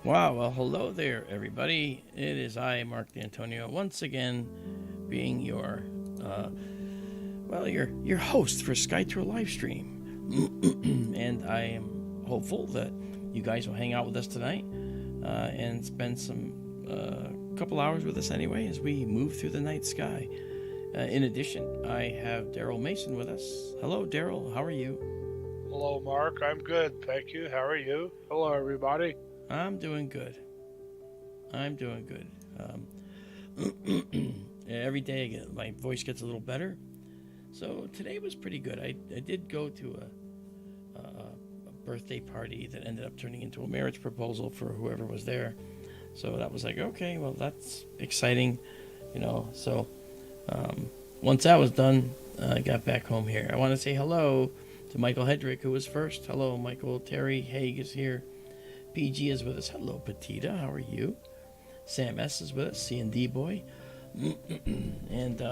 Wow, well, hello there, everybody. It is I, Marc Dantonio, once again being your host for SkyTour LiveStream. And I am hopeful that you guys will hang out with us tonight and spend some couple hours with us anyway as we move through the night sky. In addition, I have Daryl Mason with us. Hello, Daryl. How are you? Hello, Mark. I'm good, thank you. How are you? Hello, everybody. I'm doing good. Every day my voice gets a little better. So today was pretty good. I did go to a birthday party that ended up turning into a marriage proposal for whoever was there. So that was like, okay, well, that's exciting, So once that was done, I got back home here. I want to say hello to Michael Hedrick, who was first. Hello, Michael. Terry Haig is here. PG is with us. Hello, Petita. How are you? Sam S is with us. C&D boy. And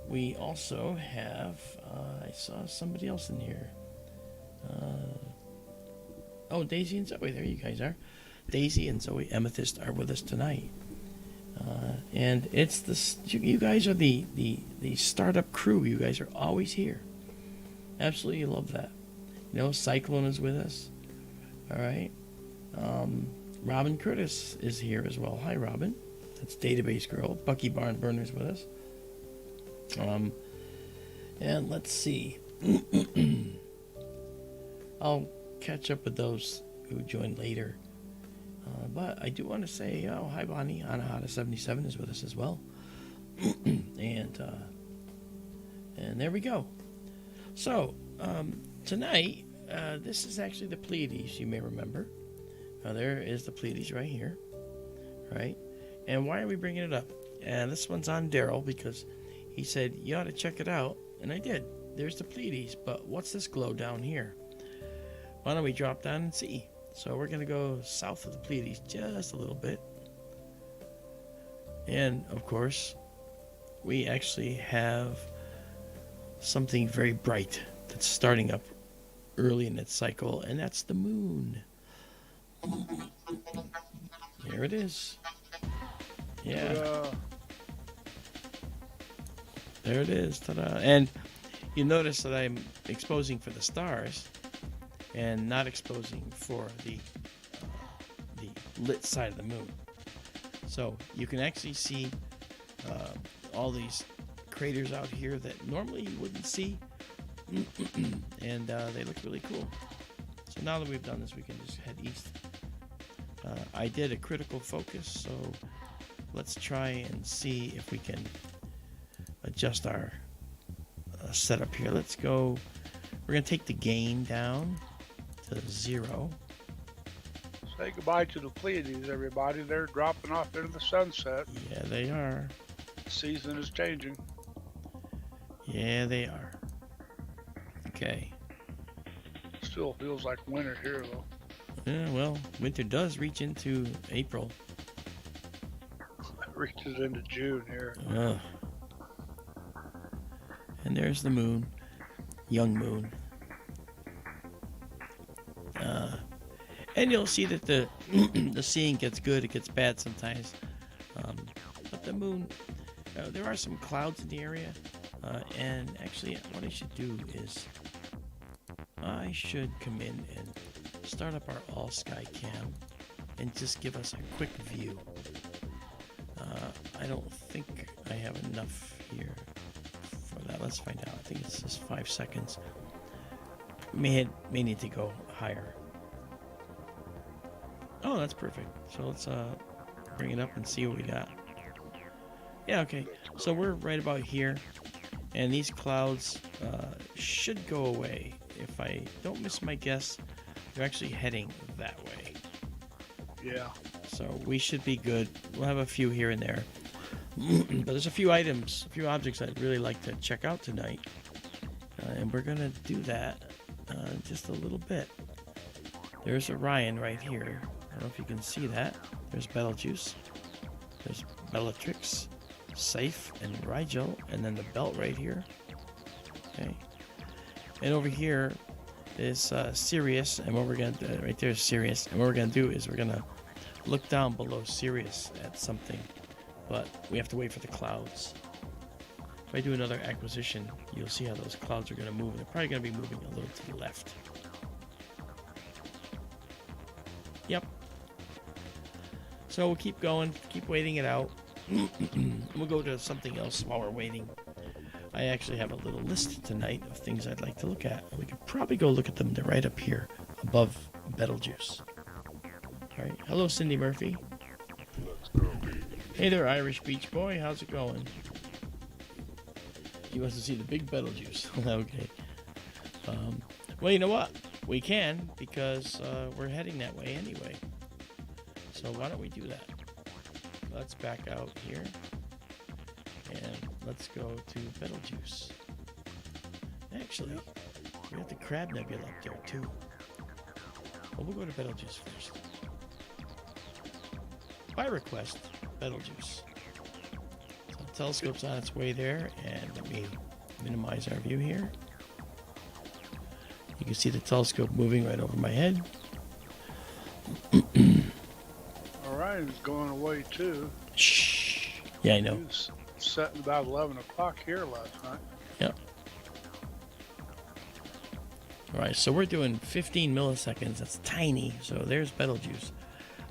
we also have, I saw somebody else in here. Daisy and Zoe. There you guys are. Daisy and Zoe Amethyst are with us tonight. And it's you guys are the startup crew. You guys are always here. Absolutely love that. Cyclone is with us. All right. Robin Curtis is here as well. Hi, Robin. That's Database Girl. Bucky Barnburner's with us. And let's see. I'll catch up with those who joined later. But I do want to say, hi, Bonnie. Anahata77 is with us as well. And there we go. So, tonight, this is actually the Pleiades, you may remember. There is the Pleiades right here, right? And why are we bringing it up? And this one's on Daryl because he said, you ought to check it out. And I did. There's the Pleiades, but what's this glow down here? Why don't we drop down and see? So we're going to go south of the Pleiades just a little bit. And, of course, we actually have something very bright that's starting up early in its cycle, and that's the moon. There it is. Yeah. There it is. Ta-da. And you notice that I'm exposing for the stars and not exposing for the lit side of the moon. So you can actually see all these craters out here that normally you wouldn't see. And they look really cool. So now that we've done this, we can just head east. I did a critical focus, so let's try and see if we can adjust our setup here. Let's go. We're going to take the gain down to 0. Say goodbye to the Pleiades, everybody. They're dropping off into the sunset. Yeah, they are. The season is changing. Yeah, they are. Okay. Still feels like winter here, though. Yeah, well, winter does reach into April. It reaches into June here. And there's the moon. Young moon. And you'll see that the seeing gets good, it gets bad sometimes. But the moon, there are some clouds in the area. And actually, what I should do is I should come in and start up our AllSky Cam and just give us a quick view. I don't think I have enough here for that. Let's find out. I think it's just 5 seconds. May need to go higher. Oh, that's perfect. So let's bring it up and see what we got. Yeah, okay. So we're right about here. And these clouds should go away. If I don't miss my guess, they're actually heading that way. Yeah. So we should be good. We'll have a few here and there. But there's a few items, a few objects I'd really like to check out tonight. And we're going to do that just a little bit. There's Orion right here. I don't know if you can see that. There's Betelgeuse. There's Bellatrix, Safe, and Rigel. And then the belt right here. Okay. And over here is Ceres. And what we're going to do, right there is Ceres. And what we're going to do is we're going to look down below Sirius at something, but we have to wait for the clouds. If I do another acquisition, you'll see how those clouds are going to move. They're probably going to be moving a little to the left. Yep. So we'll keep going, keep waiting it out. We'll go to something else while we're waiting. I actually have a little list tonight of things I'd like to look at. We could probably go look at them. They're right up here above Betelgeuse. All right. Hello, Cindy Murphy. Hey there, Irish Beach Boy. How's it going? He wants to see the big Betelgeuse. Okay. Well, you know what? We can, because we're heading that way anyway. So why don't we do that? Let's back out here. And let's go to Betelgeuse. Actually, we have the Crab Nebula up there too. Well, we'll go to Betelgeuse first. By request, Betelgeuse. So the telescope's on its way there, and let me minimize our view here. You can see the telescope moving right over my head. Orion's going away too. Shh. Yeah, I know. He was setting about 11 o'clock here last night. Yep. All right, so we're doing 15 milliseconds. That's tiny. So there's Betelgeuse.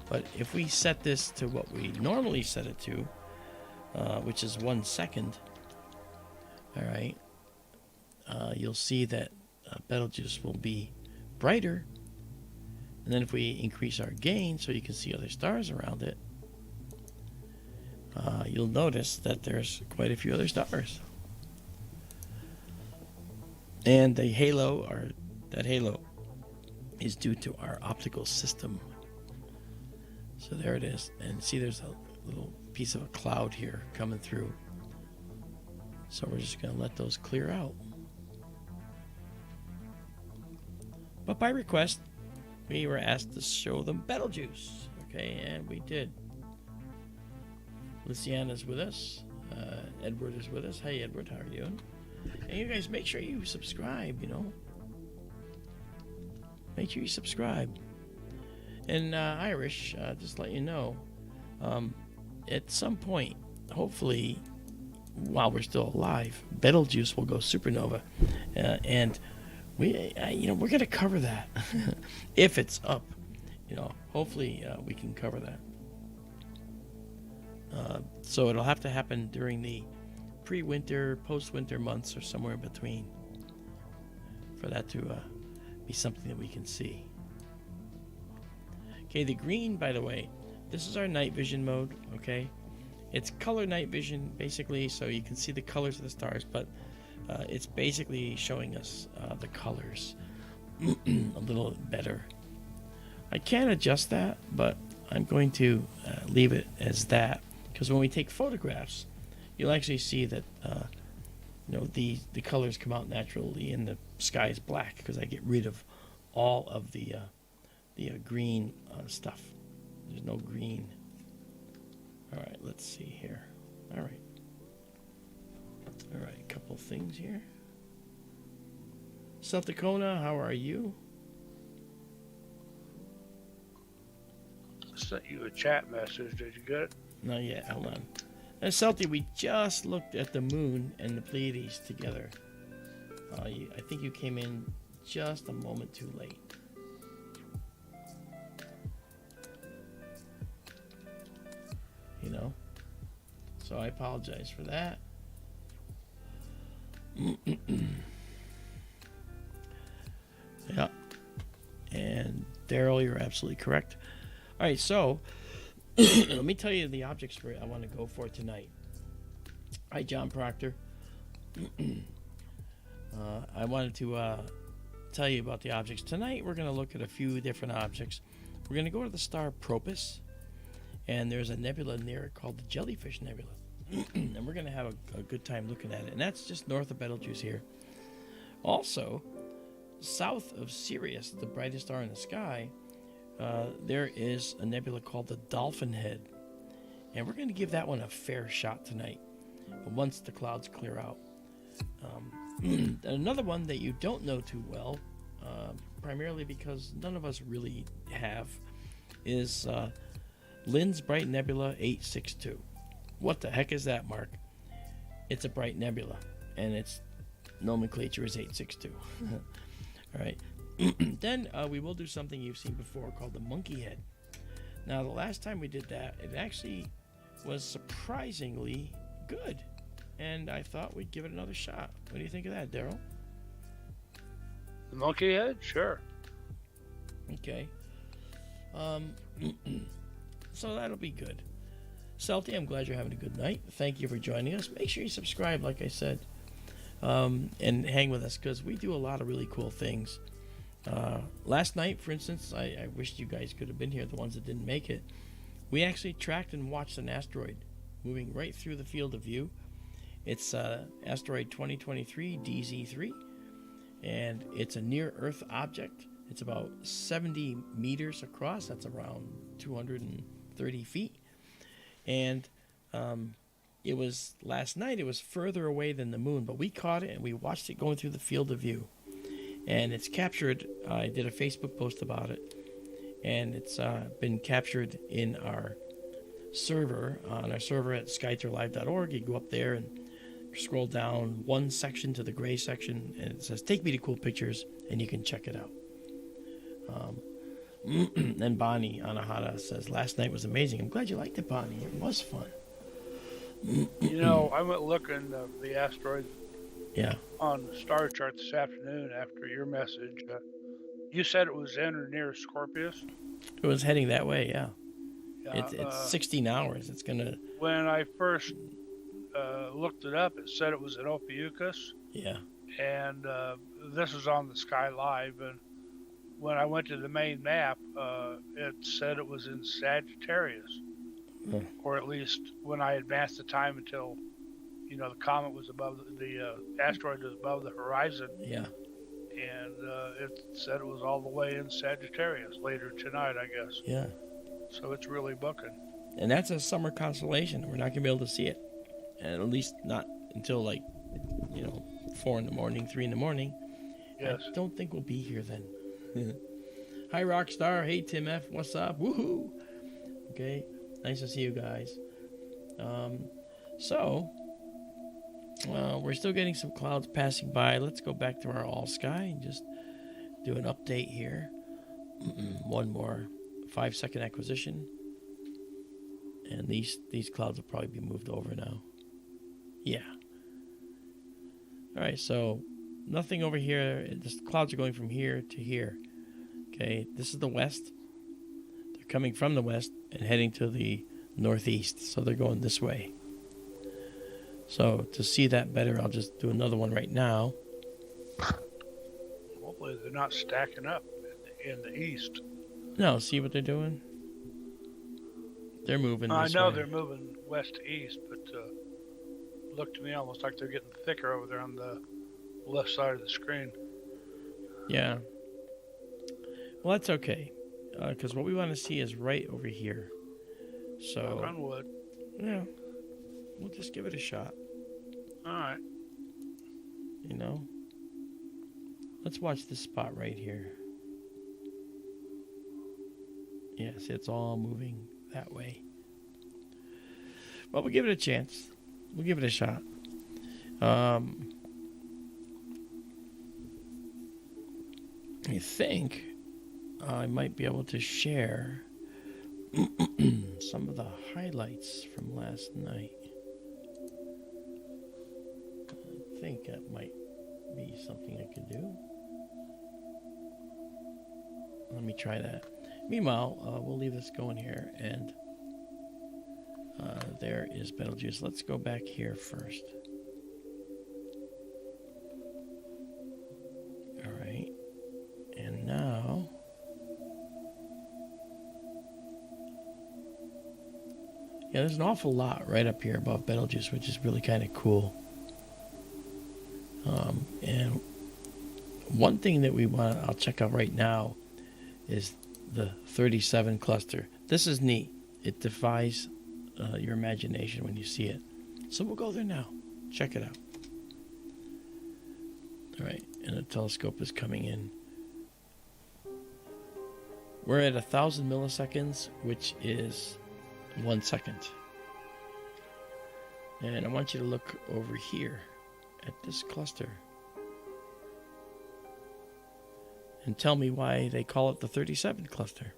But if we set this to what we normally set it to, which is 1 second, all right, you'll see that Betelgeuse will be brighter. And then if we increase our gain so you can see other stars around it, you'll notice that there's quite a few other stars. And the halo, or that halo, is due to our optical system. So there it is. And see, there's a little piece of a cloud here coming through. So we're just going to let those clear out. But by request, we were asked to show them Betelgeuse. Okay, and we did. Luciana's with us. Edward is with us. Hey, Edward, how are you doing? And you guys, make sure you subscribe, you know. Make sure you subscribe. And Irish, just let you know, at some point, hopefully, while we're still alive, Betelgeuse will go supernova. And we, we're going to cover that. If it's up, hopefully we can cover that. So it'll have to happen during the pre-winter, post-winter months, or somewhere in between, for that to be something that we can see. Okay, the green, by the way, this is our night vision mode, okay? It's color night vision, basically, so you can see the colors of the stars, but it's basically showing us the colors a little better. I can adjust that, but I'm going to leave it as that, because when we take photographs, you'll actually see that the colors come out naturally and the sky is black, because I get rid of all of the green stuff. There's no green. All right, let's see here. All right, a couple things here. South Dakota, how are you? I sent you a chat message. Did you get it? Not yet. Hold on. And Celty, we just looked at the moon and the Pleiades together. I think you came in just a moment too late. So I apologize for that. Yeah. And Daryl, you're absolutely correct. All right, so let me tell you the objects I want to go for tonight. Hi, John Proctor. I wanted to tell you about the objects. Tonight we're going to look at a few different objects. We're going to go to the star Propus, and there's a nebula near it called the Jellyfish Nebula. And we're going to have a good time looking at it. And that's just north of Betelgeuse here. Also, south of Sirius, the brightest star in the sky, there is a nebula called the Dolphin Head. And we're going to give that one a fair shot tonight, once the clouds clear out. Another one that you don't know too well, primarily because none of us really have, is Lynn's Bright Nebula 862. What the heck is that, Mark? It's a bright nebula, and its nomenclature is 862. All right. Then we will do something you've seen before called the monkey head. Now, the last time we did that, it actually was surprisingly good, and I thought we'd give it another shot. What do you think of that, Daryl? The monkey head? Sure. Okay. So that'll be good. Celty, I'm glad you're having a good night. Thank you for joining us. Make sure you subscribe, like I said, and hang with us, because we do a lot of really cool things. Last night, for instance, I wished you guys could have been here, the ones that didn't make it. We actually tracked and watched an asteroid moving right through the field of view. It's Asteroid 2023 DZ3, and it's a near-Earth object. It's about 70 meters across. That's around 230 feet. And it was last night, it was further away than the moon, but we caught it and we watched it going through the field of view. And it's captured, I did a Facebook post about it, and it's been captured in our server, on our server at SkyTourLive.org. You go up there and scroll down one section to the gray section, and it says, "Take me to cool pictures," and you can check it out. And Bonnie Anahata says, "Last night was amazing." I'm glad you liked it, Bonnie. It was fun. You know, I went looking the asteroid Yeah. on the star chart this afternoon after your message. You said it was in or near Scorpius? It was heading that way, yeah. Yeah, It's 16 hours. It's going to... When I first looked it up, it said it was in Ophiuchus. Yeah. And this is on the Sky Live. And when I went to the main map, it said it was in Sagittarius. Or at least when I advanced the time until, you know, the comet was above, the asteroid was above the horizon. Yeah. And it said it was all the way in Sagittarius later tonight, I guess. Yeah. So it's really booking. And that's a summer constellation. We're not going to be able to see it. And at least not until, like, 4 in the morning, 3 in the morning. Yes. I don't think we'll be here then. Hi, Rockstar. Hey, Tim F. What's up? Woohoo. Okay. Nice to see you guys. We're still getting some clouds passing by. Let's go back to our AllSky and just do an update here. One more 5-second acquisition. And these clouds will probably be moved over now. Yeah. All right, so nothing over here. The clouds are going from here to here. Okay, this is the west. They're coming from the west and heading to the northeast. So they're going this way. So to see that better, I'll just do another one right now. Hopefully they're not stacking up in the east. No, see what they're doing? They're moving this I know way. they're moving west to east, but look to me almost like they're getting thicker over there on the left side of the screen. Yeah. Well, that's okay, because what we want to see is right over here. So, Knock on wood. Yeah, we'll just give it a shot. All right. Let's watch this spot right here. Yes, it's all moving that way. Well, we'll give it a chance. We'll give it a shot. I think I might be able to share some of the highlights from last night. I think that might be something I could do. Let me try that. Meanwhile, we'll leave this going here, and there is Betelgeuse. Let's go back here first. All right, and now there's an awful lot right up here above Betelgeuse, which is really kind of cool. And one thing that I'll check out right now is the 37 cluster. This is neat. It defies your imagination when you see it. So we'll go there now. Check it out. All right, and the telescope is coming in. We're at 1,000 milliseconds, which is 1 second. And I want you to look over here at this cluster and tell me why they call it the 37 cluster.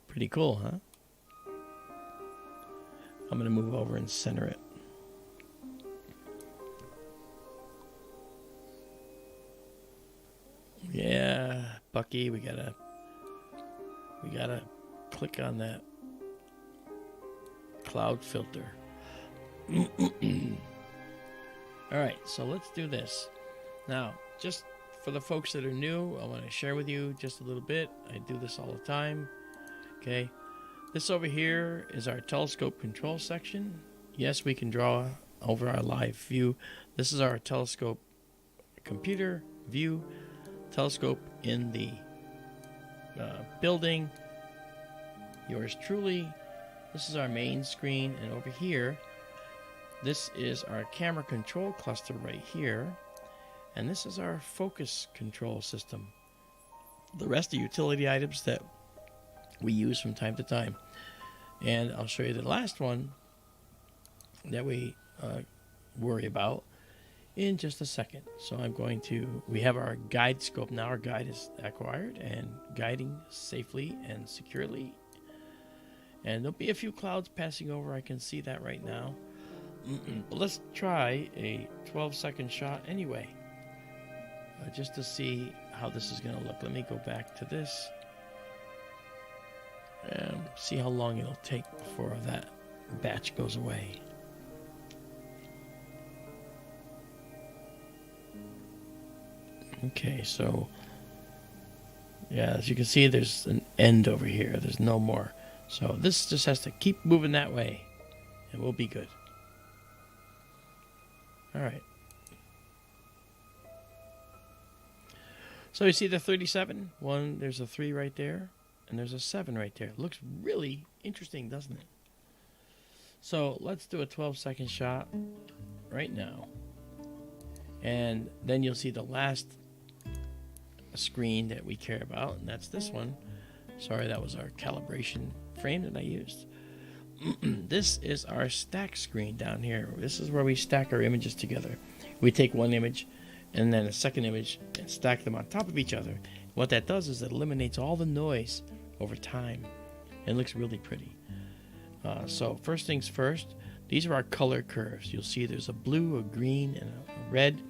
Pretty cool, huh? I'm going to move over and center it. Yeah, Bucky, we gotta click on that cloud filter. All right, so let's do this. Now, just for the folks that are new, I want to share with you just a little bit. I do this all the time. Okay, this over here is our telescope control section. Yes, we can draw over our live view. This is our telescope computer view. Telescope in the building. Yours truly. This is our main screen, and over here, this is our camera control cluster right here, and this is our focus control system. The rest are utility items that we use from time to time, and I'll show you the last one that we worry about in just a second. So we have our guide scope now. Our guide is acquired and guiding safely and securely. And there'll be a few clouds passing over. I can see that right now. But let's try a 12-second shot anyway, just to see how this is going to look. Let me go back to this and see how long it'll take before that batch goes away. Okay, so yeah, as you can see, there's an end over here. There's no more. So this just has to keep moving that way, and we'll be good. All right. So you see the 37? There's a 3 right there, and there's a 7 right there. It looks really interesting, doesn't it? So let's do a 12-second shot right now. And then you'll see the last screen that we care about, and that's this one. Sorry, that was our calibration frame that I used. This is our stack screen down here. This is where we stack our images together. We take one image and then a second image and stack them on top of each other. What that does is it eliminates all the noise over time. It looks really pretty. So first things first, these are our color curves. You'll see there's a blue, a green, and a red.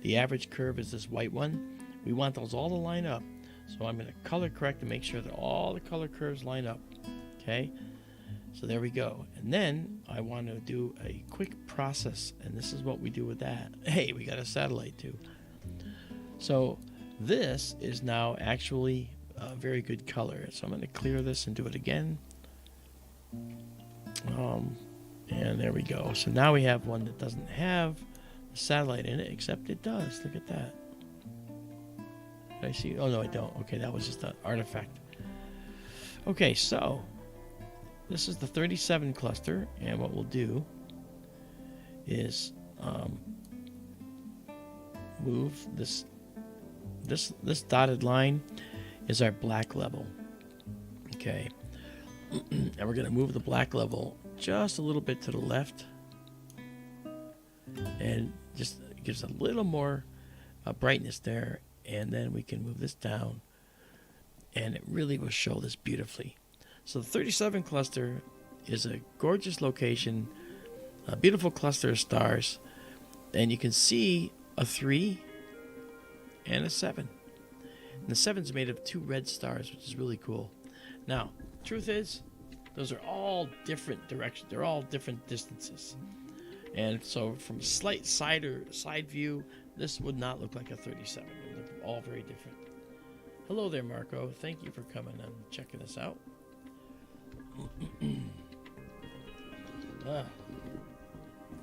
The average curve is this white one. We want those all to line up. So I'm going to color correct to make sure that all the color curves line up. Okay? So there we go. And then I want to do a quick process, and this is what we do with that. Hey, we got a satellite too. So this is now actually a very good color. So I'm going to clear this and do it again. And there we go. So now we have one that doesn't have a satellite in it, except it does. Look at that. Did I see? Oh, no, I don't. Okay, that was just an artifact. Okay, so this is the 37 cluster, and what we'll do is move this dotted line is our black level. Okay, and we're going to move the black level just a little bit to the left, and just gives a little more brightness there, and then we can move this down, and it really will show this beautifully. So the 37 cluster is a gorgeous location, a beautiful cluster of stars, and you can see a 3 and a 7. And the 7's made of 2 red stars, which is really cool. Now, truth is, those are all different directions. They're all different distances. And so from slight side view, this would not look like a 37. It would look all very different. Hello there, Marco. Thank you for coming and checking us out.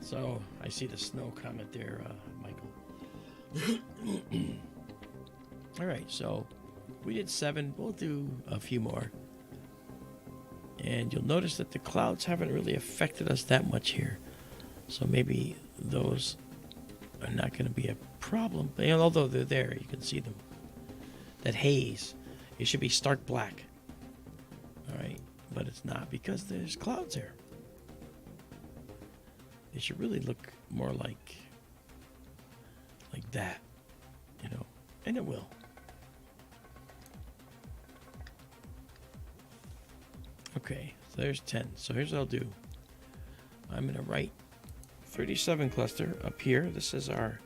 So I see the snow comment there, Michael. All right, so we did 7. We'll do a few more. And you'll notice that the clouds haven't really affected us that much here. So maybe those are not going to be a problem. But, although they're there, you can see them. That haze, it should be stark black. All right, but it's not because there's clouds there. It should really look more like that, you know, and it will. Okay, so there's 10. So here's what I'll do. I'm going to write 37 cluster up here. This is our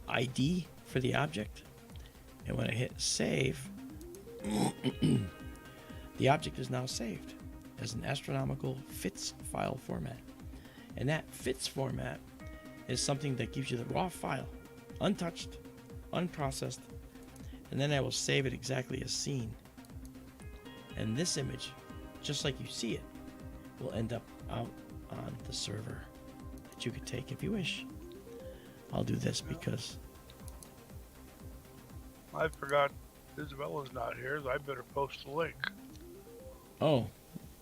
ID for the object. And when I hit save, the object is now saved as an astronomical FITS file format. And that FITS format is something that gives you the raw file, untouched, unprocessed, and then I will save it exactly as seen. And this image, just like you see it, will end up out on the server that you could take if you wish. I'll do this because I forgot Izabela's not here, so I better post the link. Oh,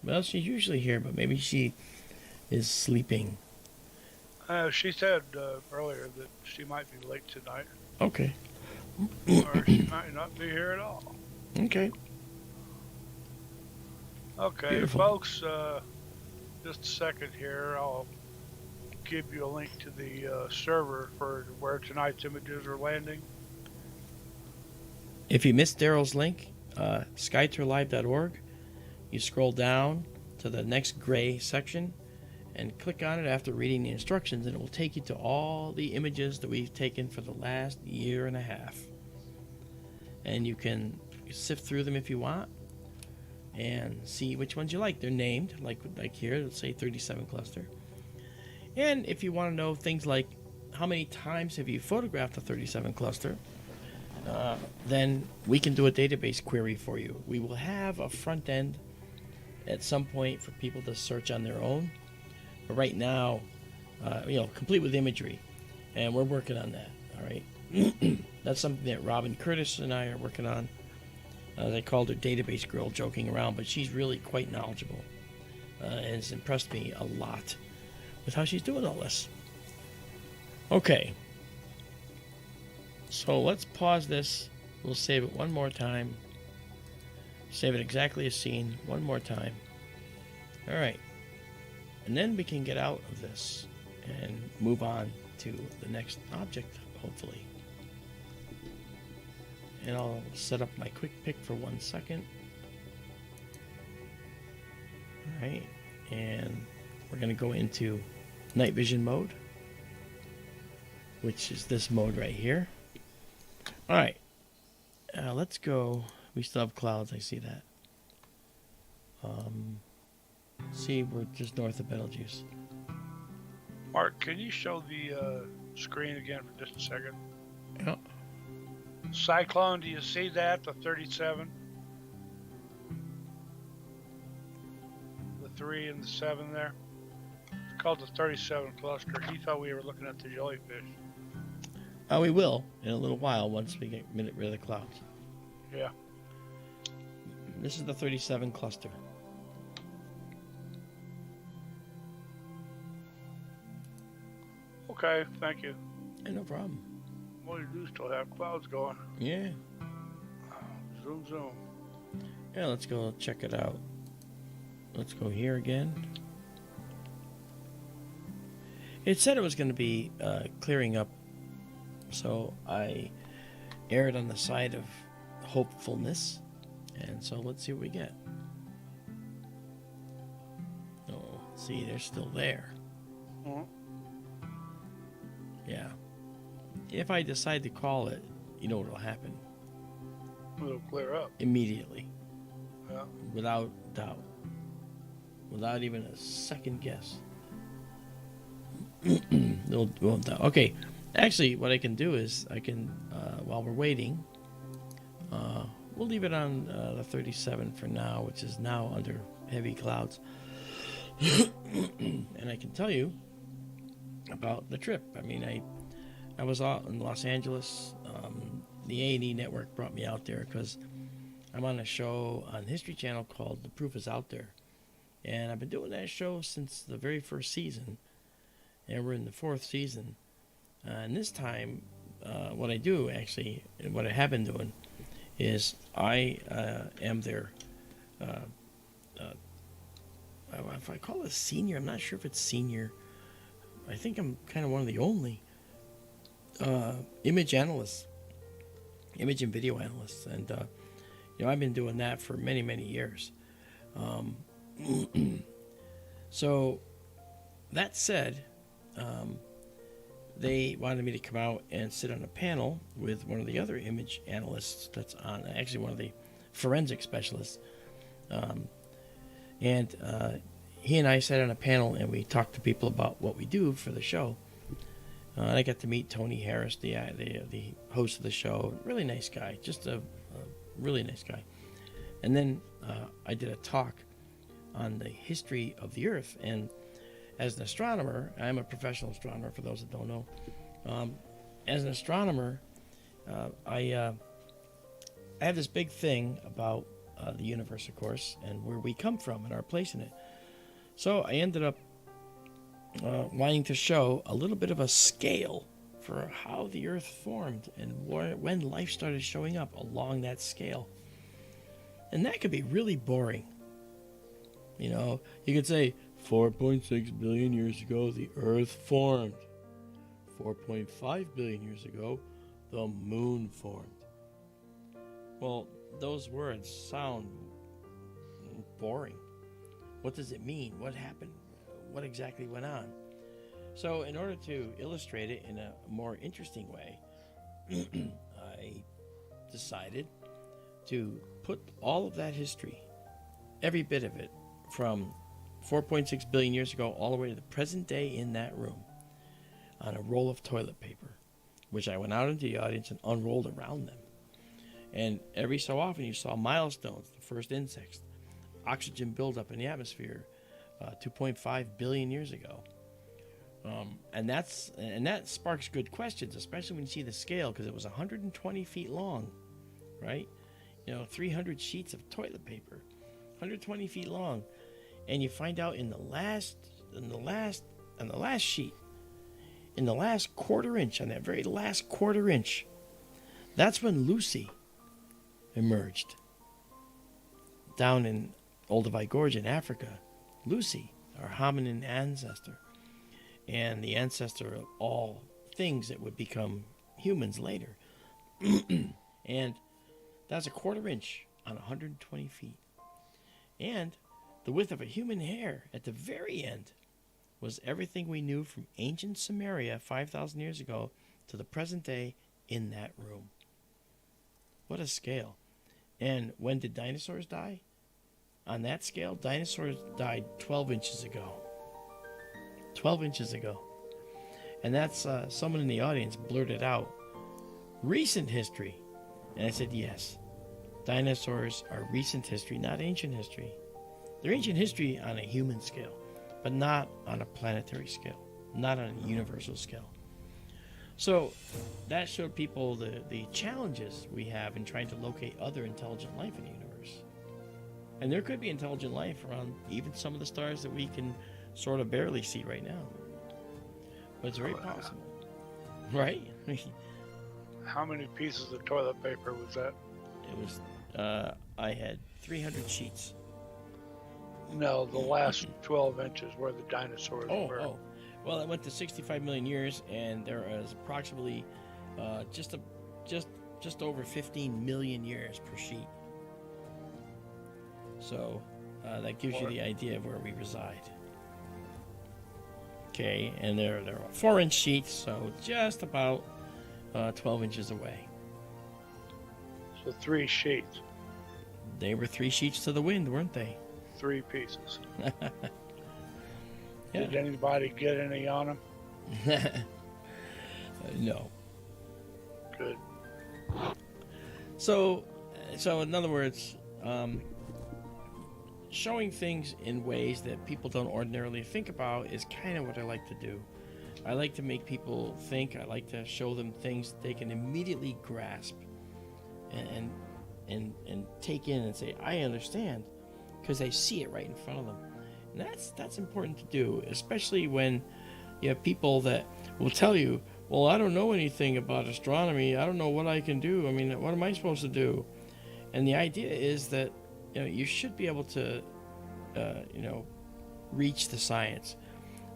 well, she's usually here, but maybe she is sleeping. She said earlier that she might be late tonight. Okay. Or she might not be here at all. Okay. Okay, Beautiful. folks, just a second here. I'll give you a link to the server for where tonight's images are landing. If you missed Daryl's link, SkyTourLive.org, you scroll down to the next gray section and click on it after reading the instructions, and it will take you to all the images that we've taken for the last year and a half. And you can sift through them if you want and see which ones you like. They're named, like here, let's say 37 cluster. And if you want to know things like how many times have you photographed the 37 cluster, then we can do a database query for you. We will have a front end at some point for people to search on their own. But right now, complete with imagery, and we're working on that. All right, that's something that Robin Curtis and I are working on. I called her database girl, joking around, but she's really quite knowledgeable, and it's impressed me a lot with how she's doing all this. Okay, so let's pause this. We'll save it one more time. Save it exactly as seen one more time. All right. And then we can get out of this and move on to the next object, hopefully. And I'll set up my quick pick for 1 second. All right. And we're going to go into night vision mode, which is this mode right here. All right. Let's go. We still have clouds. I see that. See, we're just north of Betelgeuse. Mark, can you show the screen again for just a second? Yeah. Cyclone, do you see that? The 37? The 3 and the 7 there? It's called the 37 cluster. He thought we were looking at the jellyfish. We will in a little while once we get rid of the clouds. Yeah. This is the 37 cluster. Okay, thank you. Hey, no problem. Well, you do still have clouds going. Yeah. Zoom, zoom. Yeah, let's go check it out. Let's go here again. It said it was going to be clearing up, so I erred on the side of hopefulness. And so let's see what we get. Oh, see, they're still there. Mm-hmm. Yeah. If I decide to call it, you know what will happen? It'll clear up. Immediately. Yeah. Without doubt. Without even a second guess. Won't doubt. Okay. Actually, what I can do is I can, while we're waiting, we'll leave it on the 37 for now, which is now under heavy clouds. And I can tell you about the trip. I mean, I was out in Los Angeles. The A&E network brought me out there because I'm on a show on History Channel called The Proof Is Out There. And I've been doing that show since the very first season. And we're in the 4th season. And this time, what I do, actually, what I have been doing, is I am their if I call it senior, I'm not sure if it's senior. I think I'm kind of one of the only image analysts, image and video analysts, and I've been doing that for many, many years. So that said, they wanted me to come out and sit on a panel with one of the other image analysts that's on, actually one of the forensic specialists. And he and I sat on a panel and we talked to people about what we do for the show. And I got to meet Tony Harris, the host of the show. Really nice guy, just a really nice guy. And then I did a talk on the history of the Earth. And as an astronomer, I'm a professional astronomer for those that don't know. As an astronomer, I have this big thing about the universe, of course, and where we come from and our place in it. So I ended up wanting to show a little bit of a scale for how the Earth formed and when life started showing up along that scale. And that could be really boring. You could say 4.6 billion years ago the Earth formed. 4.5 billion years ago the moon formed. Well, those words sound boring. What does it mean? What happened? What exactly went on? So in order to illustrate it in a more interesting way, I decided to put all of that history, every bit of it, from 4.6 billion years ago all the way to the present day in that room, on a roll of toilet paper, which I went out into the audience and unrolled around them. And every so often you saw milestones, the first insects, oxygen buildup in the atmosphere 2.5 billion years ago. And that sparks good questions, especially when you see the scale, because it was 120 feet long, right? 300 sheets of toilet paper, 120 feet long. And you find out in the last sheet, in the last quarter inch, on that very last quarter inch, that's when Lucy emerged. Down in Olduvai Gorge in Africa, Lucy, our hominin ancestor, and the ancestor of all things that would become humans later. And that's a quarter inch on 120 feet. And the width of a human hair at the very end was everything we knew from ancient Samaria 5,000 years ago to the present day in that room. What a scale. And when did dinosaurs die? On that scale, dinosaurs died 12 inches ago. 12 inches ago. And that's someone in the audience blurted out, recent history. And I said, yes, dinosaurs are recent history, not ancient history. They're ancient history on a human scale, but not on a planetary scale, not on a universal scale. So that showed people the challenges we have in trying to locate other intelligent life in the universe. And there could be intelligent life around even some of the stars that we can sort of barely see right now. But it's very possible. Right? How many pieces of toilet paper was that? It was, I had 300 sheets. No, the last 12 inches where the dinosaurs were. Oh. Well, it went to 65 million years, and there is approximately just over 15 million years per sheet. So that gives you the idea of where we reside. Okay, and there are 4-inch sheets, so just about 12 inches away. So 3 sheets. They were 3 sheets to the wind, weren't they? 3 pieces. Yeah. Did anybody get any on them? No. Good. So in other words, showing things in ways that people don't ordinarily think about is kind of what I like to do. I like to make people think. I like to show them things they can immediately grasp and take in and say, I understand, because they see it right in front of them. And that's important to do, especially when you have people that will tell you, well, I don't know anything about astronomy. I don't know what I can do. I mean, what am I supposed to do? And the idea is that you should be able to reach the science.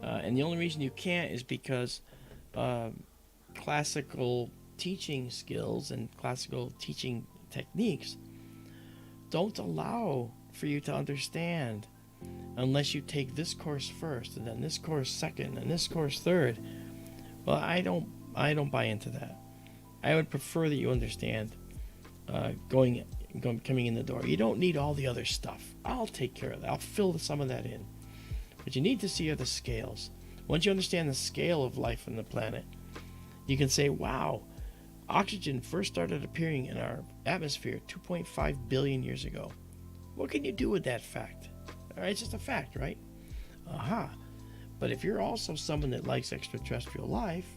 And the only reason you can't is because classical teaching skills and classical teaching techniques don't allow for you to understand unless you take this course first and then this course second and this course third. Well, I don't buy into that. I would prefer that you understand coming in the door. You don't need all the other stuff. I'll take care of that. I'll fill some of that in. What you need to see are the scales. Once you understand the scale of life on the planet, you can say, wow, oxygen first started appearing in our atmosphere 2.5 billion years ago. What can you do with that fact? All right, it's just a fact, right? Aha. But if you're also someone that likes extraterrestrial life,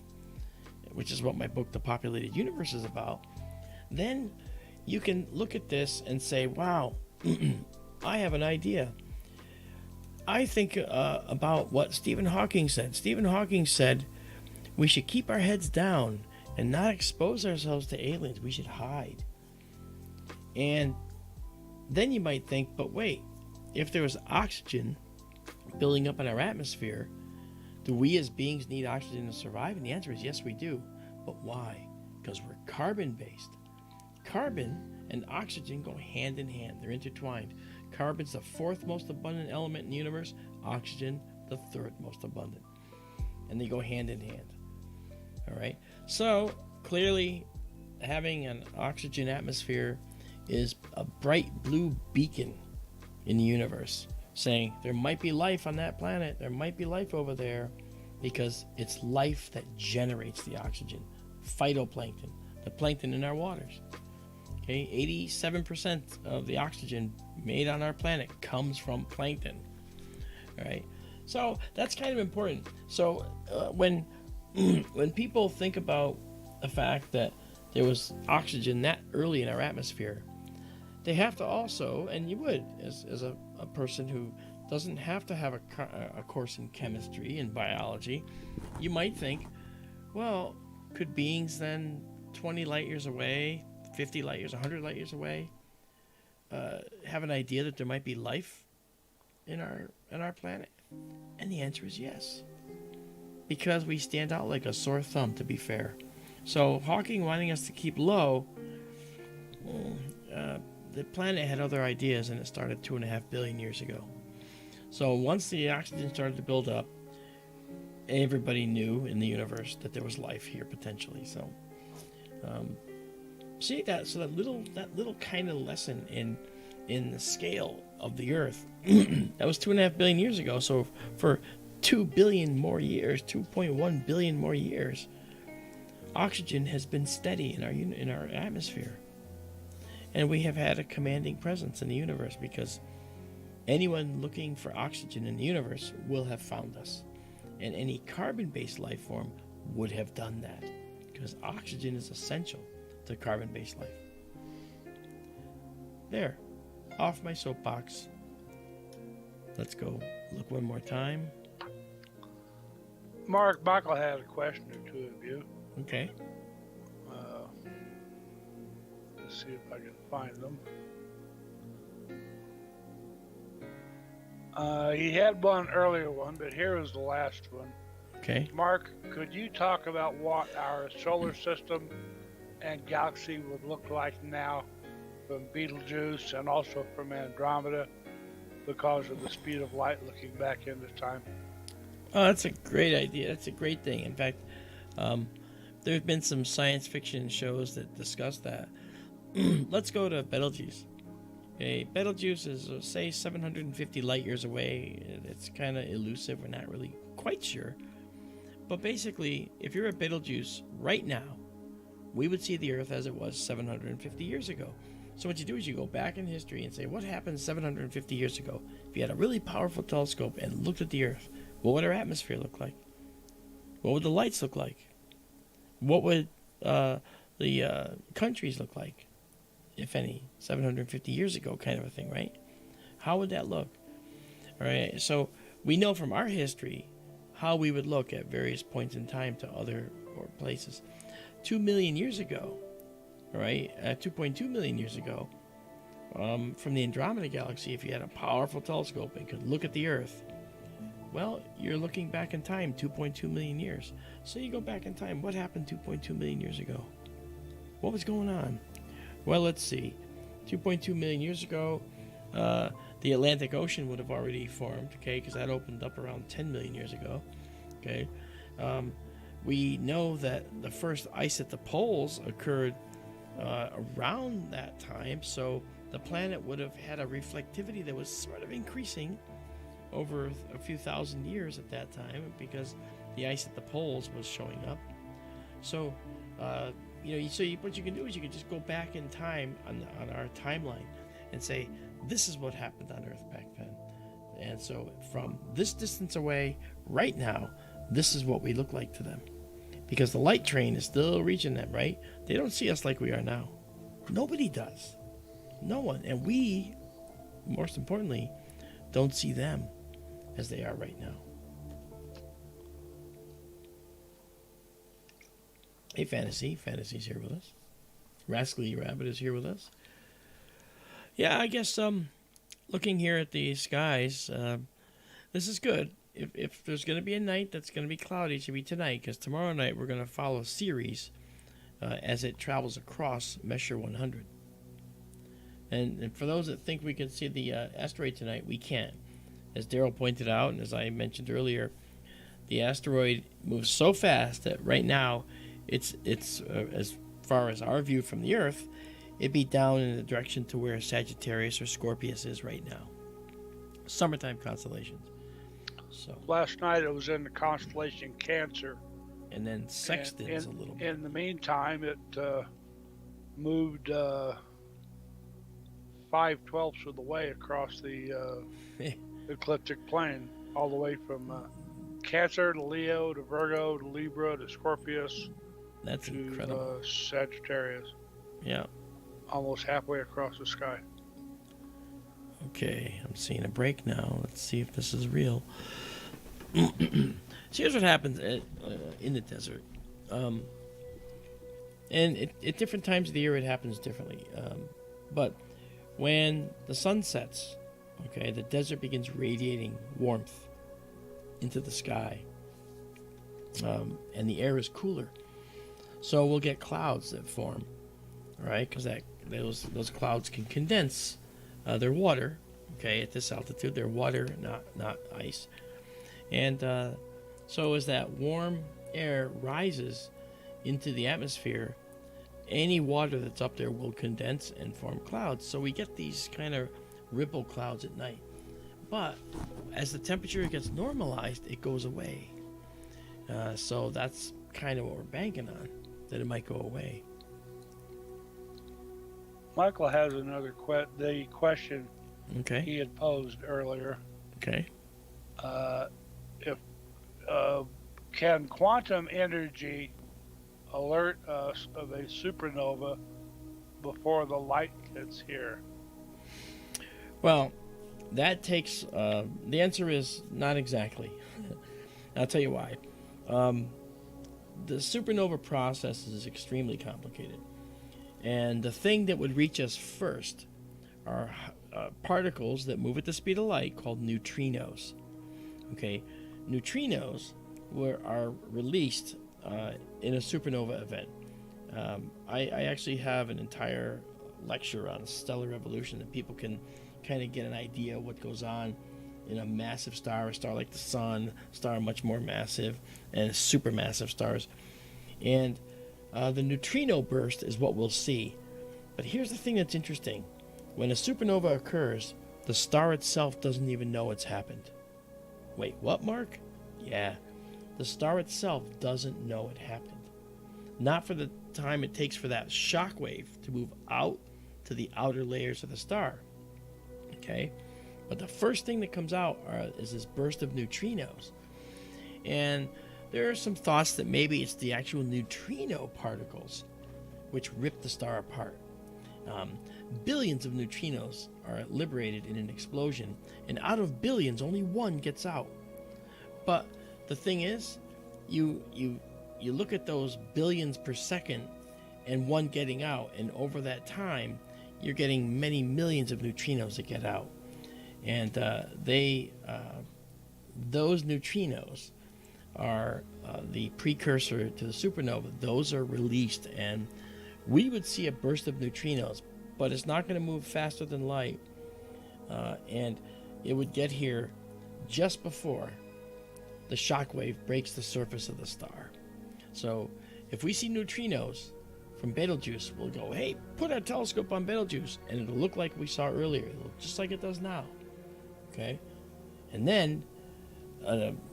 which is what my book, The Populated Universe, is about, then you can look at this and say, wow, I have an idea. I think about what Stephen Hawking said. Stephen Hawking said we should keep our heads down and not expose ourselves to aliens. We should hide. And then you might think, but wait, if there was oxygen building up in our atmosphere, do we as beings need oxygen to survive? And the answer is yes, we do. But why? Because we're carbon-based. Carbon and oxygen go hand in hand. They're intertwined. Carbon's the fourth most abundant element in the universe. Oxygen, the third most abundant. And they go hand in hand. All right? So, clearly, having an oxygen atmosphere is a bright blue beacon in the universe, saying there might be life on that planet, there might be life over there, because it's life that generates the oxygen. Phytoplankton, the plankton in our waters. Okay, 87% of the oxygen made on our planet comes from plankton. All right, so that's kind of important. So when people think about the fact that there was oxygen that early in our atmosphere, they have to also, and you would, as a person who doesn't have to have a course in chemistry and biology, you might think, well, could beings then 20 light years away, 50 light years, 100 light years away, have an idea that there might be life in our planet? And the answer is yes, because we stand out like a sore thumb, to be fair. So Hawking wanting us to keep low, the planet had other ideas, and it started 2.5 billion years ago. So once the oxygen started to build up, everybody knew in the universe that there was life here potentially. So see that? So that little kind of lesson in the scale of the Earth, that was 2.5 billion years ago. So for 2 billion more years, 2.1 billion more years, oxygen has been steady in our atmosphere. And we have had a commanding presence in the universe, because anyone looking for oxygen in the universe will have found us. And any carbon-based life form would have done that, because oxygen is essential to carbon-based life. There, off my soapbox. Let's go look one more time. Mark, Michael had a question or two of you. Okay. Let's see if I can find them. He had one earlier one, but here is the last one. Okay. Mark, could you talk about what our solar system and galaxy would look like now from Betelgeuse and also from Andromeda because of the speed of light looking back into time? Oh, that's a great idea. That's a great thing. In fact, there have been some science fiction shows that discuss that. Let's go to Betelgeuse. Okay, Betelgeuse is, say, 750 light years away. It's kind of elusive. We're not really quite sure. But basically, if you're at Betelgeuse right now, we would see the Earth as it was 750 years ago. So what you do is you go back in history and say, what happened 750 years ago? If you had a really powerful telescope and looked at the Earth, what would our atmosphere look like? What would the lights look like? What would the countries look like, if any, 750 years ago, kind of a thing, right? How would that look? All right, so we know from our history how we would look at various points in time to other places. 2 million years ago, all right, 2.2 million years ago, from the Andromeda Galaxy, if you had a powerful telescope and could look at the Earth, well, you're looking back in time 2.2 million years. So you go back in time. What happened 2.2 million years ago? What was going on? Well, let's see. 2.2 million years ago, the Atlantic Ocean would have already formed, okay, because that opened up around 10 million years ago, okay. We know that the first ice at the poles occurred around that time, so the planet would have had a reflectivity that was sort of increasing over a few thousand years at that time because the ice at the poles was showing up. So, what you can do is you can just go back in time on our timeline and say, this is what happened on Earth back then. And so from this distance away, right now, this is what we look like to them. Because the light train is still reaching them, right? They don't see us like we are now. Nobody does. No one. And we, most importantly, don't see them as they are right now. Hey, Fantasy. Fantasy's here with us. Rascally Rabbit is here with us. Yeah, I guess looking here at the skies, this is good. If there's going to be a night that's going to be cloudy, it should be tonight, because tomorrow night we're going to follow Ceres as it travels across Messier 100. And for those that think we can see the asteroid tonight, we can't. As Daryl pointed out, and as I mentioned earlier, the asteroid moves so fast that right now, it's as far as our view from the Earth, it'd be down in the direction to where Sagittarius or Scorpius is right now. Summertime constellations. So last night it was in the constellation Cancer. And then Sextans a little bit. In the meantime, it moved 5/12ths of the way across the ecliptic plane, all the way from Cancer to Leo to Virgo to Libra to Scorpius. That's to incredible. Sagittarius. Yeah. Almost halfway across the sky. Okay, I'm seeing a break now. Let's see if this is real. So here's what happens in the desert. And at different times of the year, it happens differently. But when the sun sets, okay, the desert begins radiating warmth into the sky. And the air is cooler. So we'll get clouds that form, right? Because those clouds can condense their water, okay, at this altitude. They're water, not ice. And so as that warm air rises into the atmosphere, any water that's up there will condense and form clouds. So we get these kind of ripple clouds at night. But as the temperature gets normalized, it goes away. So that's kind of what we're banking on, that it might go away. Michael has another question Okay. he had posed earlier. Okay. Can quantum energy alert us of a supernova before the light gets here? Well, that takes, the answer is not exactly. I'll tell you why. The supernova process is extremely complicated. And the thing that would reach us first are particles that move at the speed of light called neutrinos. Okay, neutrinos are released in a supernova event. I actually have an entire lecture on stellar evolution that people can kind of get an idea of what goes on in a massive star, a star like the sun, a star much more massive, and supermassive stars. And the neutrino burst is what we'll see. But here's the thing that's interesting. When a supernova occurs, the star itself doesn't even know it's happened. Wait, what, Mark? Yeah, the star itself doesn't know it happened. Not for the time it takes for that shock wave to move out to the outer layers of the star. Okay? But the first thing that comes out is this burst of neutrinos. And there are some thoughts that maybe it's the actual neutrino particles which rip the star apart. Billions of neutrinos are liberated in an explosion, and out of billions, only one gets out. But the thing is, you look at those billions per second and one getting out, and over that time, you're getting many millions of neutrinos that get out. And those neutrinos are the precursor to the supernova. Those are released, and we would see a burst of neutrinos, but it's not going to move faster than light. And it would get here just before the shock wave breaks the surface of the star. So if we see neutrinos from Betelgeuse, we'll go, hey, put our telescope on Betelgeuse, and it'll look like we saw earlier. It'll look just like it does now. Okay? And then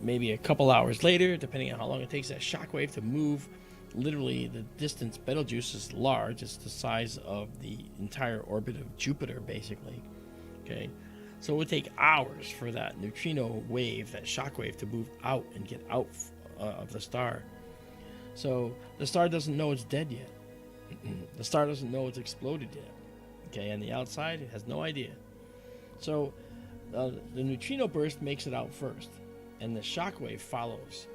maybe a couple hours later, depending on how long it takes that shock wave to move, literally the distance, Betelgeuse is large. It's the size of the entire orbit of Jupiter, basically. Okay? So it would take hours for that neutrino wave, that shock wave, to move out and get out of the star. So the star doesn't know it's dead yet. The star doesn't know it's exploded yet. Okay, and the outside, it has no idea. So the neutrino burst makes it out first, and the shock wave follows.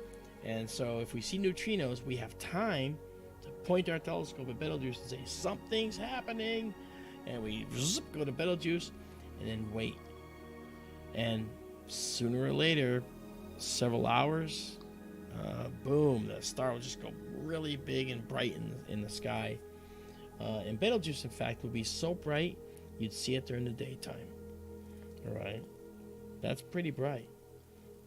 And so if we see neutrinos, we have time to point our telescope at Betelgeuse and say, something's happening. And we go to Betelgeuse and then wait. And sooner or later, several hours, boom, the star will just go really big and bright in the sky. And Betelgeuse, in fact, will be so bright, you'd see it during the daytime. All right? That's pretty bright.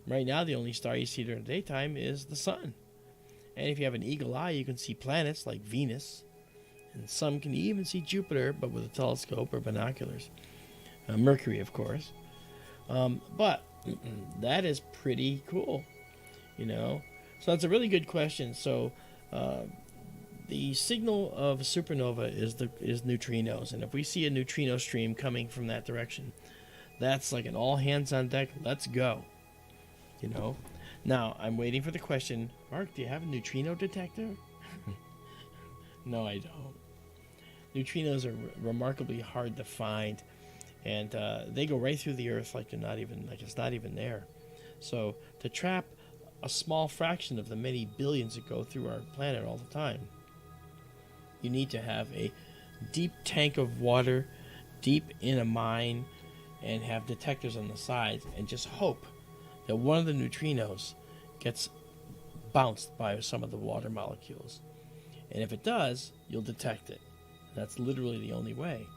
Right now, the only star you see during the daytime is the sun. And if you have an eagle eye, you can see planets like Venus. And some can even see Jupiter, but with a telescope or binoculars. Mercury, of course. But that is pretty cool, you know. So that's a really good question. So the signal of a supernova is neutrinos, and if we see a neutrino stream coming from that direction, that's like an all hands on deck. Let's go, you know. Now I'm waiting for the question, Mark. Do you have a neutrino detector? No, I don't. Neutrinos are remarkably hard to find. And they go right through the Earth like it's not even there. So to trap a small fraction of the many billions that go through our planet all the time, you need to have a deep tank of water, deep in a mine, and have detectors on the sides, and just hope that one of the neutrinos gets bounced by some of the water molecules. And if it does, you'll detect it. That's literally the only way.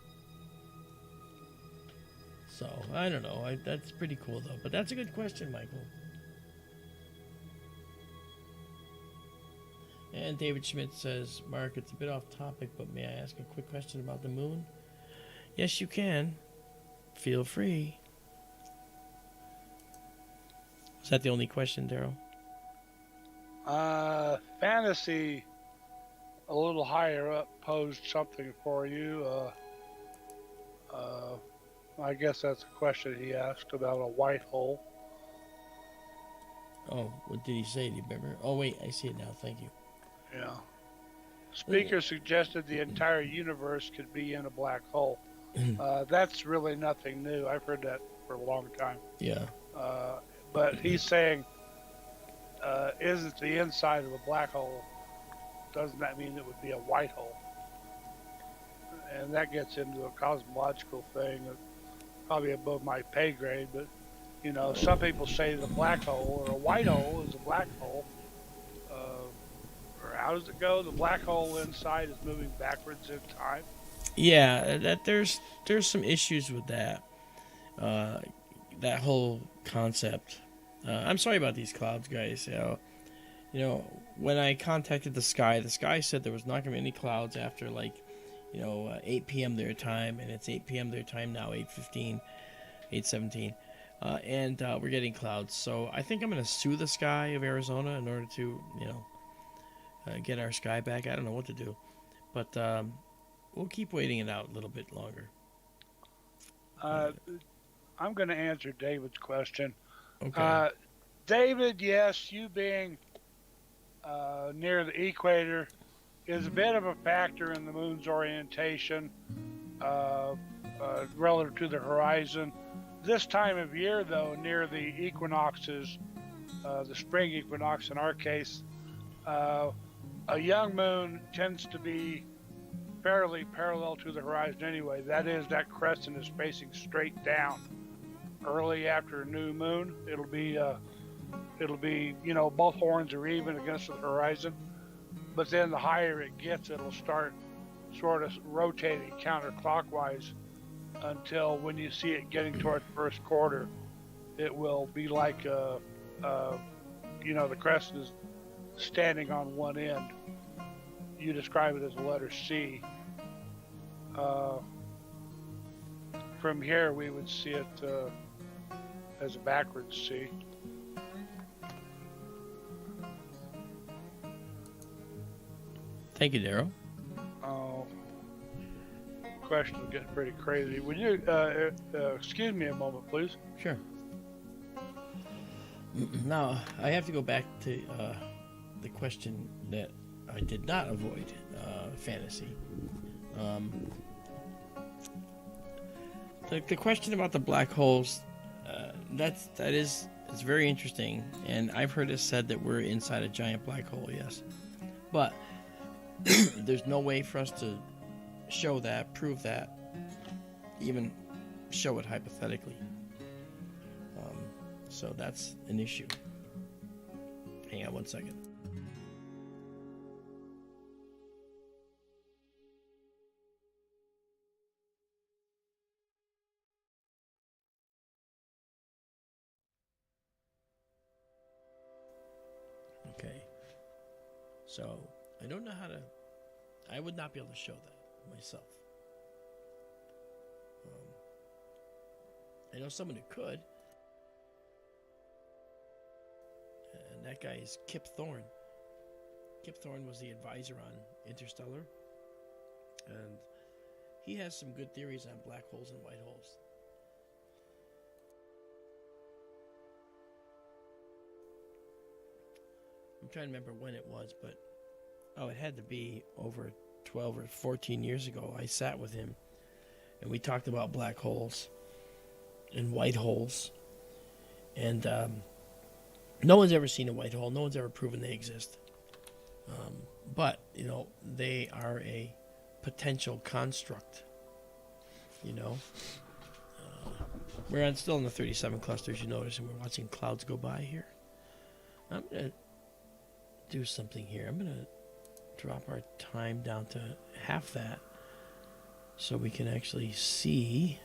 So, I don't know. That's pretty cool, though. But that's a good question, Michael. And David Schmidt says, Mark, it's a bit off topic, but may I ask a quick question about the moon? Yes, you can. Feel free. Is that the only question, Daryl? Fantasy, a little higher up, posed something for you. I guess that's a question he asked about a white hole. Oh, what did he say? Do you remember? Oh, wait, I see it now. Thank you. Yeah. Speaker suggested the entire universe could be in a black hole. That's really nothing new. I've heard that for a long time. Yeah. But he's saying, isn't the inside of a black hole, doesn't that mean it would be a white hole? And that gets into a cosmological thing, probably above my pay grade, but, you know, some people say the black hole or a white hole is a black hole. Or how does it go? The black hole inside is moving backwards in time? Yeah, there's some issues with that. That whole concept. I'm sorry about these clouds, guys. You know, when I contacted the sky said there was not going to be any clouds after 8 p.m. their time, and it's 8 p.m. their time now, 8:15, 8:17, and we're getting clouds. So I think I'm going to sue the sky of Arizona in order to, get our sky back. I don't know what to do, but we'll keep waiting it out a little bit longer. I'm going to answer David's question. Okay. David, yes, you being near the equator is a bit of a factor in the moon's orientation relative to the horizon. This time of year, though, near the equinoxes, the spring equinox in our case, a young moon tends to be fairly parallel to the horizon anyway. That is, that crescent is facing straight down. Early after a new moon, it'll be both horns are even against the horizon. But then the higher it gets, it'll start sort of rotating counterclockwise until when you see it getting toward the first quarter, it will be like the crescent is standing on one end. You describe it as a letter C. From here, we would see it as a backwards C. Thank you, Darryl. Question's getting pretty crazy. Would you excuse me a moment, please? Sure. Now, I have to go back to the question that I did not avoid, fantasy. The question about the black holes, it's very interesting, and I've heard it said that we're inside a giant black hole, yes. But there's no way for us to show that, prove that, even show it hypothetically. So that's an issue. Hang on one second. Okay. So I don't know how to. I would not be able to show that myself. I know someone who could. And that guy is Kip Thorne. Kip Thorne was the advisor on Interstellar. And he has some good theories on black holes and white holes. I'm trying to remember when it was, but it had to be over 12 or 14 years ago. I sat with him and we talked about black holes and white holes. And no one's ever seen a white hole. No one's ever proven they exist. But, they are a potential construct. We're still in the 37 clusters, you notice, and we're watching clouds go by here. I'm going to do something here. I'm going to drop our time down to half that so we can actually see.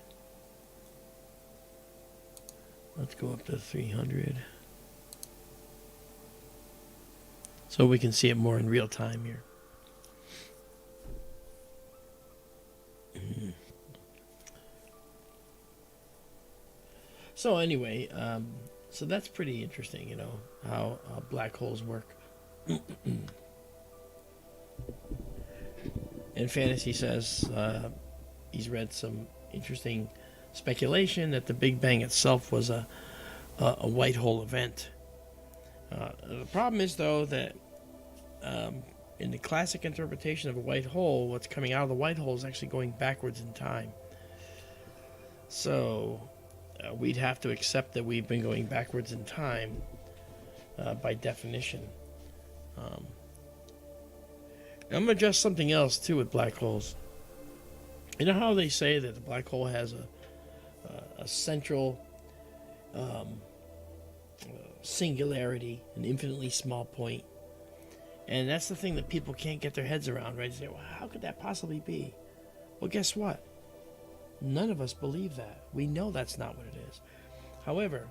Let's go up to 300 so we can see it more in real time here. So anyway, so that's pretty interesting, how black holes work. And Fantasy says he's read some interesting speculation that the Big Bang itself was a white hole event. The problem is, though, that in the classic interpretation of a white hole, what's coming out of the white hole is actually going backwards in time. So we'd have to accept that we've been going backwards in time by definition. I'm going to address something else, too, with black holes. You know how they say that the black hole has a central singularity, an infinitely small point? And that's the thing that people can't get their heads around, right? They say, well, how could that possibly be? Well, guess what? None of us believe that. We know that's not what it is. However,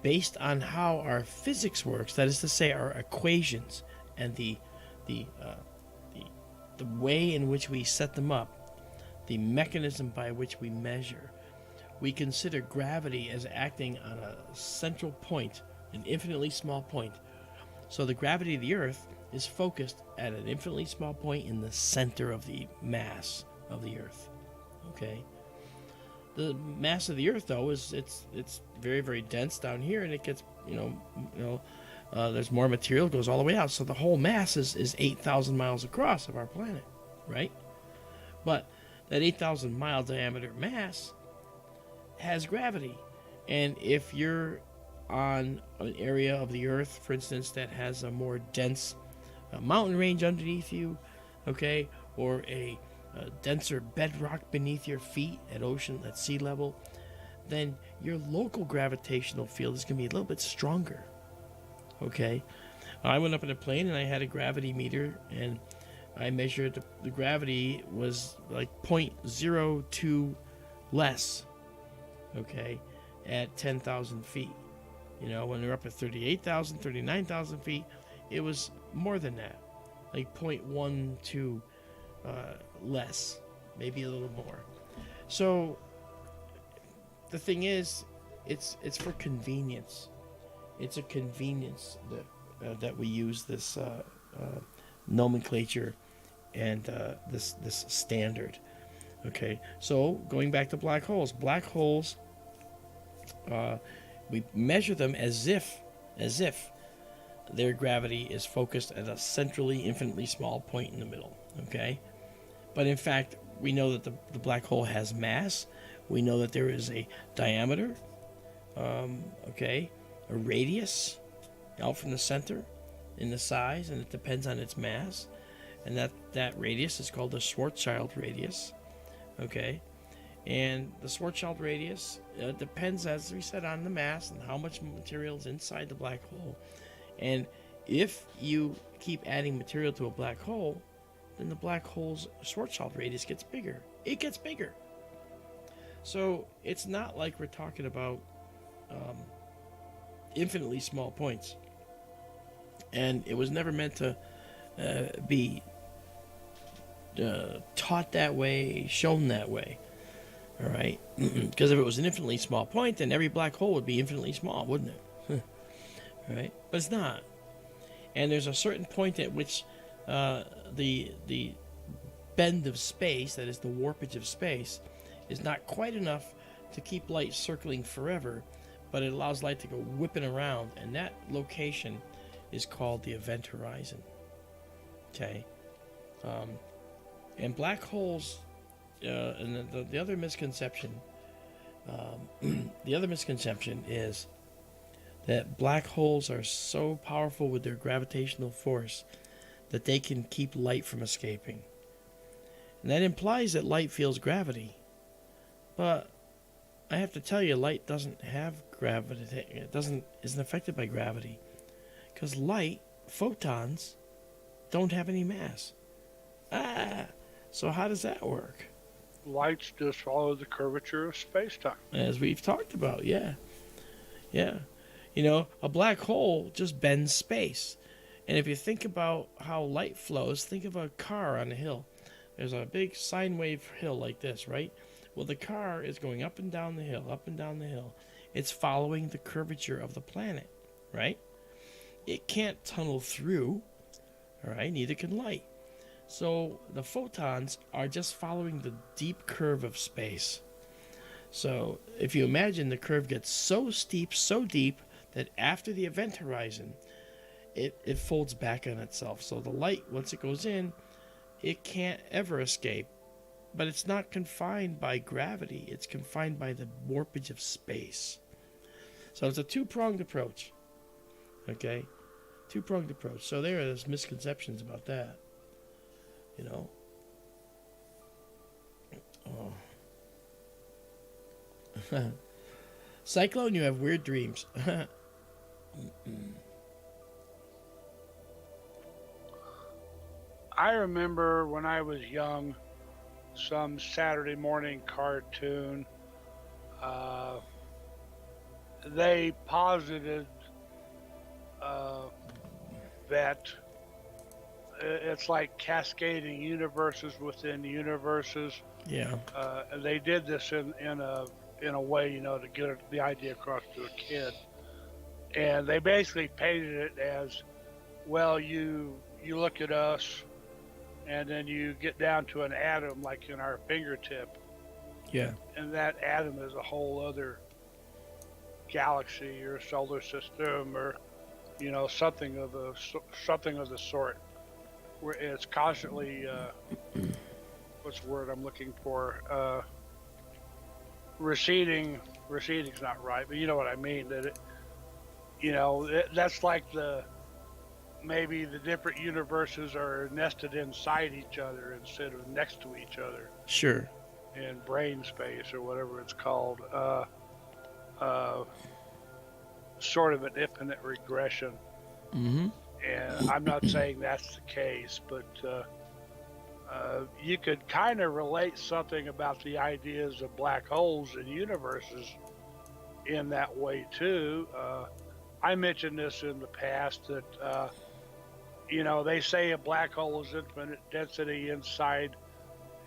based on how our physics works, that is to say, our equations and the way in which we set them up, the mechanism by which we measure, we consider gravity as acting on a central point, an infinitely small point. So the gravity of the Earth is focused at an infinitely small point in the center of the mass of the Earth. Okay? The mass of the Earth, though, it's very, very dense down here, and it gets, there's more material, goes all the way out. So the whole mass is 8,000 miles across of our planet, right? But that 8,000 mile diameter mass has gravity. And if you're on an area of the Earth, for instance, that has a more dense mountain range underneath you, okay, or a denser bedrock beneath your feet at sea level, then your local gravitational field is going to be a little bit stronger. Okay? I went up in a plane and I had a gravity meter, and I measured the gravity was like 0.02 less, okay, at 10,000 feet. You know, when we were up at 38,000, 39,000 feet, it was more than that, like 0.12 less, maybe a little more. So the thing is, it's for convenience. It's a convenience that we use this nomenclature and this standard. Okay, so going back to black holes, we measure them as if their gravity is focused at a centrally infinitely small point in the middle. Okay, but in fact, we know that the black hole has mass. We know that there is a diameter, okay, a radius out from the center in the size, and it depends on its mass, and that radius is called the Schwarzschild radius. Okay, and the Schwarzschild radius depends, as we said, on the mass and how much material is inside the black hole. And if you keep adding material to a black hole, then the black hole's Schwarzschild radius gets bigger. It gets bigger. So it's not like we're talking about infinitely small points. And it was never meant to be taught that way, shown that way. All right? Because if it was an infinitely small point, then every black hole would be infinitely small, wouldn't it? All right? But it's not. And there's a certain point at which the bend of space, that is the warpage of space, is not quite enough to keep light circling forever, but it allows light to go whipping around, and that location is called the event horizon. Okay, and black holes, and the other misconception, is that black holes are so powerful with their gravitational force that they can keep light from escaping, and that implies that light feels gravity. But I have to tell you, light doesn't have gravity. It isn't affected by gravity, because light, photons, don't have any mass. So how does that work? Lights just follow the curvature of space-time. As we've talked about, yeah. You know, a black hole just bends space. And if you think about how light flows, think of a car on a hill. There's a big sine wave hill like this, right? Well, the car is going up and down the hill, up and down the hill. It's following the curvature of the planet, right? It can't tunnel through, all right? Neither can light. So the photons are just following the deep curve of space. So if you imagine the curve gets so steep, so deep, that after the event horizon, it folds back on itself. So the light, once it goes in, it can't ever escape. But it's not confined by gravity. It's confined by the warpage of space. So it's a two-pronged approach. Okay? Two-pronged approach. So there's misconceptions about that. You know? Oh. Cyclone, you have weird dreams. I remember when I was young, some Saturday morning cartoon, they posited that it's like cascading universes within universes. Yeah. And they did this in a way, you know, to get the idea across to a kid. And they basically painted it as, well, you look at us, and then you get down to an atom like in our fingertip. Yeah. And that atom is a whole other galaxy or solar system, or, you know, something of the sort, where it's constantly what's the word I'm looking for? Receding. Receding's not right, but you know what I mean. That it, you know, that's like the maybe the different universes are nested inside each other instead of next to each other Sure. in brain space or whatever it's called. Sort of an infinite regression. Mm-hmm. And I'm not saying that's the case, but you could kind of relate something about the ideas of black holes and universes in that way too. I mentioned this in the past that they say a black hole is infinite density inside.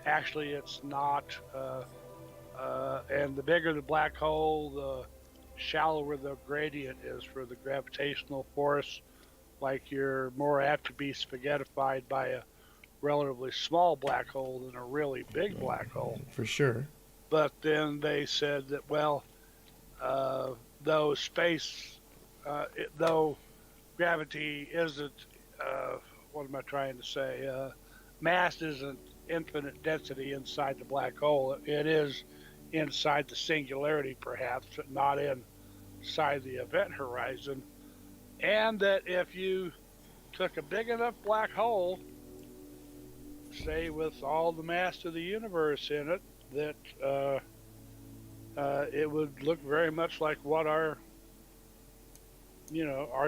Actually, it's not. And the bigger the black hole, the shallower the gradient is for the gravitational force. Like you're more apt to be spaghettified by a relatively small black hole than a really big black hole. For sure. But then they said that, well, though though gravity isn't, what am I trying to say? Mass isn't infinite density inside the black hole. It is inside the singularity, perhaps, but not inside the event horizon. And that if you took a big enough black hole, say with all the mass of the universe in it, that it would look very much like what our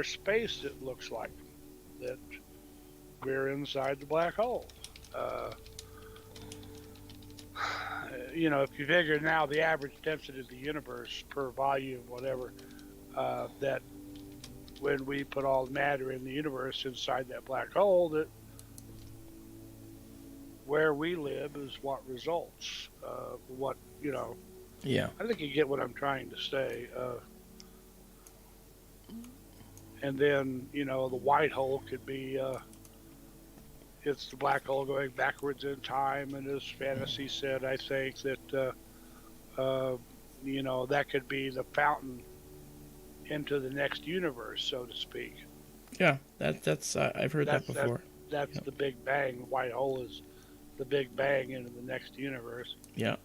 space it looks like, that we're inside the black hole. If you figure now the average density of the universe per volume, whatever, that when we put all the matter in the universe inside that black hole, that where we live is what results. Yeah. I think you get what I'm trying to say. And then, the white hole could be, it's the black hole going backwards in time. And as Fantasy said, I think that, that could be the fountain into the next universe, so to speak. Yeah, that's I've heard that before. That's the Big Bang. The white hole is the Big Bang into the next universe. Yeah.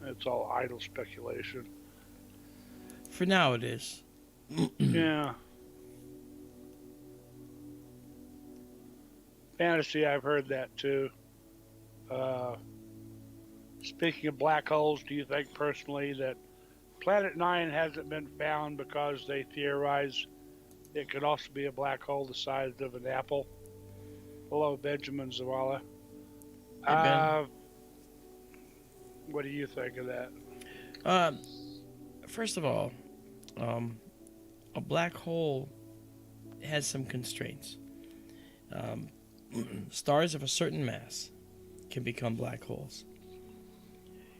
It's all idle speculation. For now, it is. Yeah. Fantasy, I've heard that too. Speaking of black holes, do you think personally that Planet 9 hasn't been found because they theorize it could also be a black hole the size of an apple? Hello, Benjamin Zawala. Hey, Ben. What do you think of that? First of all, a black hole has some constraints. Stars of a certain mass can become black holes.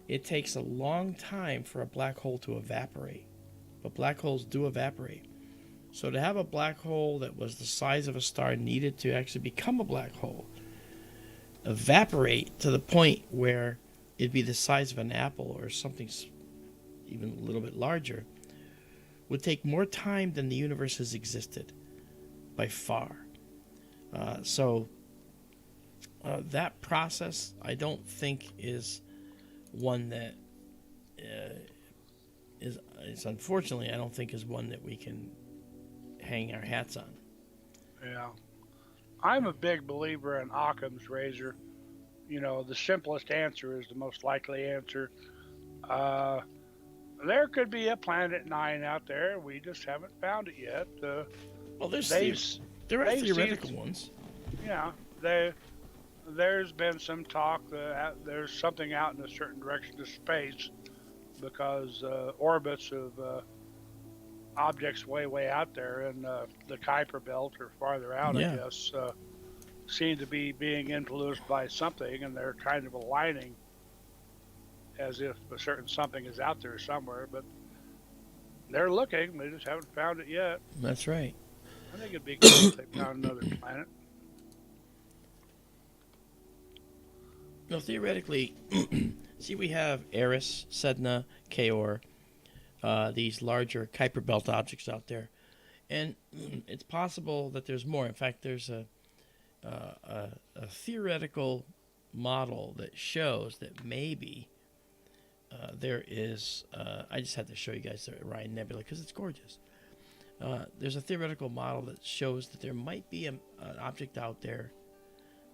It takes a long time for a black hole to evaporate, but black holes do evaporate. So to have a black hole that was the size of a star needed to actually become a black hole evaporate to the point where it'd be the size of an apple or something even a little bit larger would take more time than the universe has existed by far. That process I don't think is one that is unfortunately I don't think is one that we can hang our hats on. Yeah. I'm a big believer in Occam's razor. The simplest answer is the most likely answer. There could be a Planet 9 out there. We just haven't found it yet. Well, there are theoretical ones. Yeah. There's been some talk that there's something out in a certain direction of space because orbits of objects way out there in the Kuiper Belt or farther out, I guess, seem to be being influenced by something, and they're kind of aligning as if a certain something is out there somewhere, but they're looking. They just haven't found it yet. That's right. I think it'd be cool if they found another planet. No, theoretically, see, we have Eris, Sedna, Keor, these larger Kuiper Belt objects out there, and it's possible that there's more. In fact, there's a theoretical model that shows that maybe there is. I just had to show you guys the Orion Nebula because it's gorgeous. there's a theoretical model that shows that there might be an object out there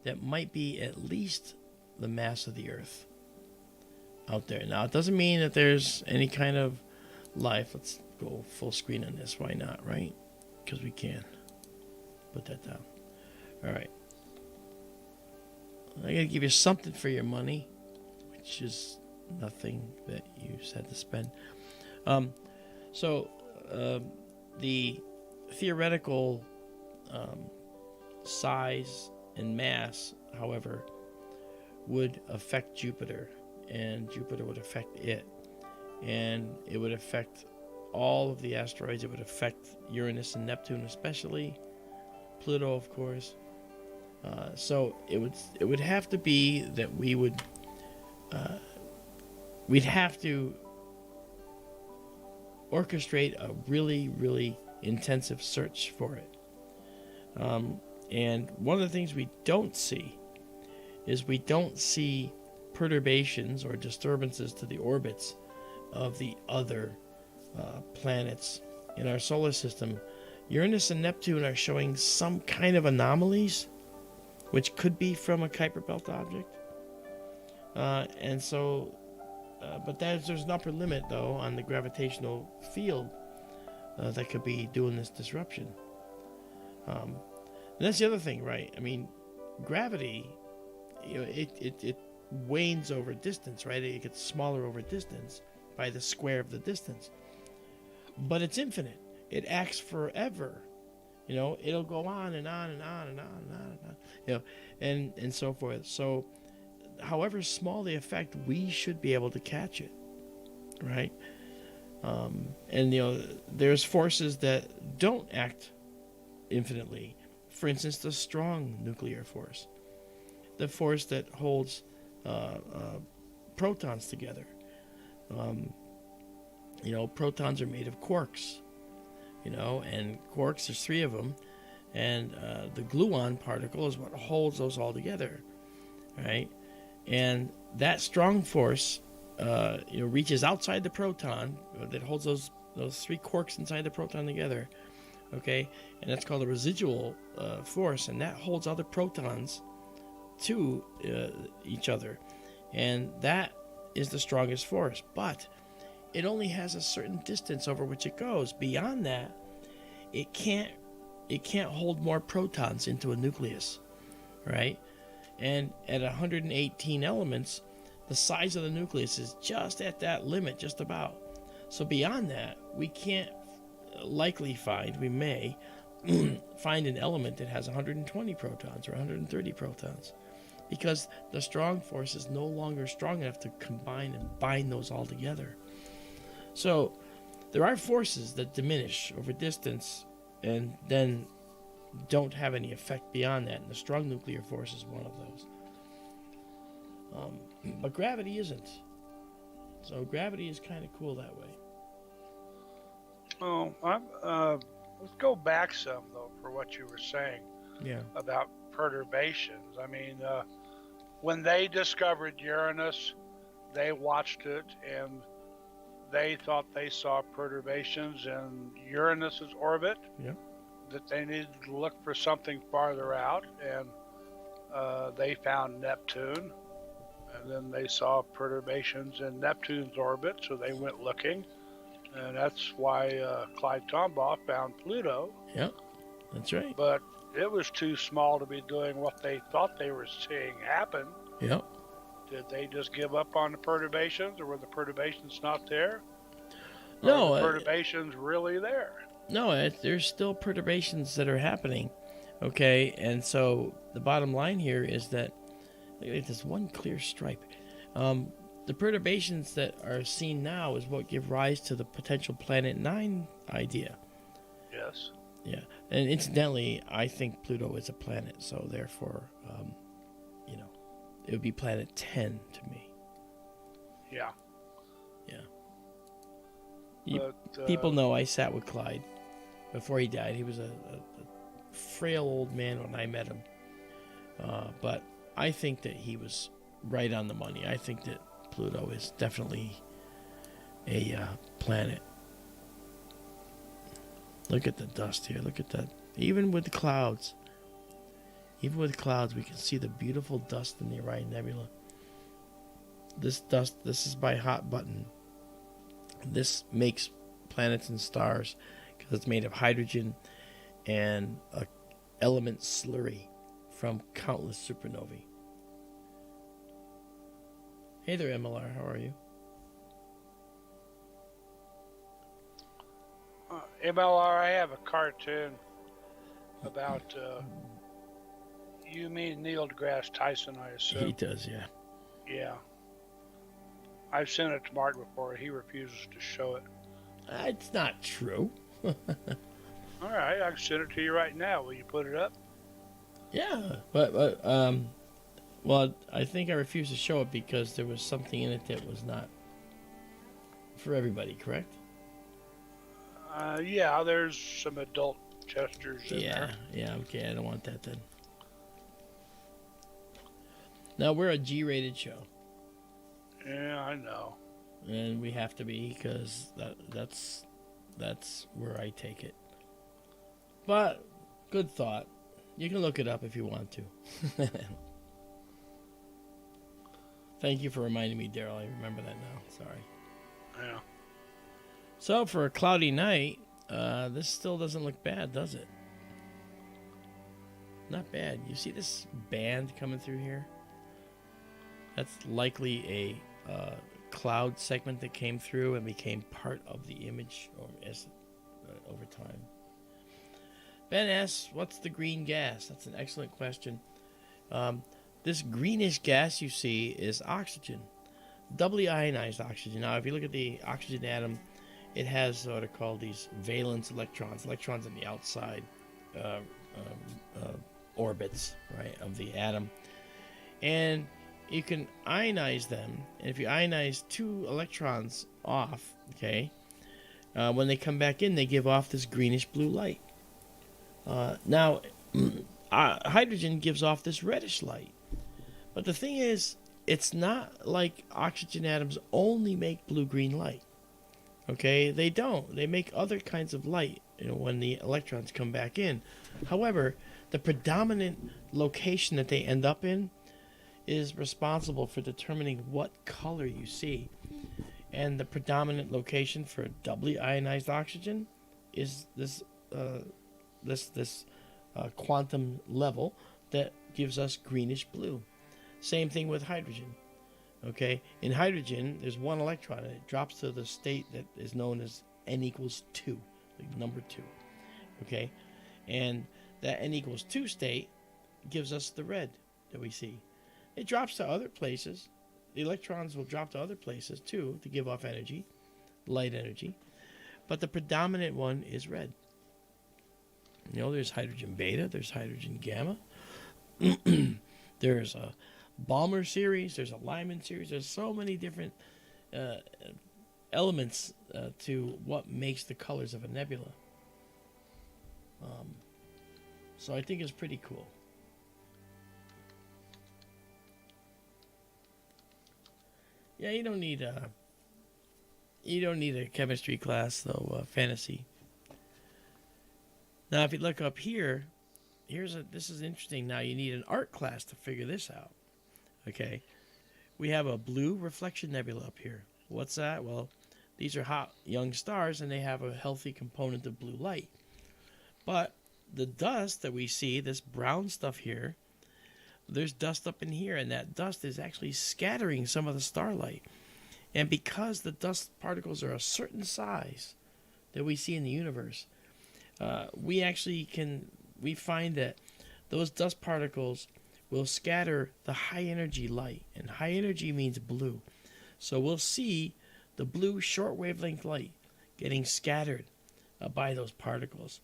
that might be at least the mass of the Earth out there. Now, it doesn't mean that there's any kind of life. Let's go full screen on this. Why not, right? Because we can. Put that down. All right. I got to give you something for your money, which is nothing that you said to spend. The theoretical size and mass, however, would affect Jupiter, and Jupiter would affect it, and it would affect all of the asteroids. It would affect Uranus and Neptune, especially Pluto, of course. So it would have to be that we'd have to orchestrate a really, really intensive search for it. And one of the things we don't see is we don't see perturbations or disturbances to the orbits of the other planets in our solar system. Uranus and Neptune are showing some kind of anomalies, which could be from a Kuiper Belt object. But there's an upper limit, though, on the gravitational field that could be doing this disruption. And that's the other thing, right? I mean, gravity, it wanes over distance, right? It gets smaller over distance by the square of the distance. But it's infinite. It acts forever. It'll go on and on and on and on and on and on, and so forth. So, however small the effect, we should be able to catch it, right? There's forces that don't act infinitely. For instance, the strong nuclear force, the force that holds protons together. Protons are made of quarks, and quarks, there's 3 of them, and the gluon particle is what holds those all together, right? And that strong force, reaches outside the proton that holds those 3 quarks inside the proton together, okay? And that's called a residual force, and that holds other protons to each other, and that is the strongest force. But it only has a certain distance over which it goes. Beyond that, it can't hold more protons into a nucleus, right? And at 118 elements, the size of the nucleus is just at that limit, just about. So beyond that, we can't we may find an element that has 120 protons or 130 protons, because the strong force is no longer strong enough to combine and bind those all together. So there are forces that diminish over distance and then don't have any effect beyond that, and the strong nuclear force is one of those. But gravity isn't. So gravity is kind of cool that way. Oh, let's go back some, though, for what you were saying about perturbations. I mean, when they discovered Uranus, they watched it, and they thought they saw perturbations in Uranus's orbit, that they needed to look for something farther out, and they found Neptune, and then they saw perturbations in Neptune's orbit, so they went looking, and that's why Clyde Tombaugh found Pluto. Yep, that's right. But it was too small to be doing what they thought they were seeing happen. Yep. Did they just give up on the perturbations, or were the perturbations not there? No. Are the perturbations really there? No, there's still perturbations that are happening, okay? And so the bottom line here is that there's one clear stripe. The perturbations that are seen now is what give rise to the potential Planet 9 idea. Yes. Yeah. And incidentally, I think Pluto is a planet, so therefore, it would be Planet 10 to me. Yeah. Yeah. But, people know I sat with Clyde before he died. He was a frail old man when I met him. But I think that he was right on the money. I think that Pluto is definitely a planet. Look at the dust here. Look at that. Even with the clouds, we can see the beautiful dust in the Orion Nebula. This dust, this is by hot button. This makes planets and stars because it's made of hydrogen and a element slurry from countless supernovae. Hey there, MLR. How are you? MLR, I have a cartoon about you mean Neil deGrasse Tyson, I assume. He does, yeah. Yeah. I've sent it to Marc before. He refuses to show it. It's not true. All right, I can send it to you right now. Will you put it up? Yeah, but well, I think I refused to show it because there was something in it that was not for everybody, correct? Yeah, there's some adult gestures in there. Yeah, okay, I don't want that then. Now, we're a G-rated show. Yeah, I know. And we have to be because that's where I take it. But, good thought. You can look it up if you want to. Thank you for reminding me, Daryl. I remember that now. Sorry. Yeah. So, for a cloudy night, this still doesn't look bad, does it? Not bad. You see this band coming through here? That's likely a cloud segment that came through and became part of the image over time. Ben asks, what's the green gas? That's an excellent question. This greenish gas you see is oxygen, doubly ionized oxygen. Now, if you look at the oxygen atom, it has what are called these valence electrons on the outside orbits, right, of the atom. And you can ionize them, and if you ionize 2 electrons off, okay, when they come back in, they give off this greenish blue light. Now, hydrogen gives off this reddish light. But the thing is, it's not like oxygen atoms only make blue-green light. Okay, they don't. They make other kinds of light, when the electrons come back in. However, the predominant location that they end up in is responsible for determining what color you see. And the predominant location for doubly ionized oxygen is this quantum level that gives us greenish blue. Same thing with hydrogen. Okay, in hydrogen, there's 1 electron, and it drops to the state that is known as n equals 2, like number 2. Okay, and that n equals 2 state gives us the red that we see. It drops to other places. The electrons will drop to other places too to give off energy, light energy, but the predominant one is red. There's hydrogen beta, there's hydrogen gamma, there's a Balmer series, there's a Lyman series. There's so many different elements to what makes the colors of a nebula. So I think it's pretty cool. Yeah, you don't need a chemistry class though. Fantasy. Now, if you look up here, this is interesting. Now you need an art class to figure this out. Okay, we have a blue reflection nebula up here. What's that? Well, these are hot young stars, and they have a healthy component of blue light. But the dust that we see, this brown stuff here, there's dust up in here, and that dust is actually scattering some of the starlight. And because the dust particles are a certain size that we see in the universe, we find that those dust particles will scatter the high energy light, and high energy means blue. So we'll see the blue short wavelength light getting scattered by those particles.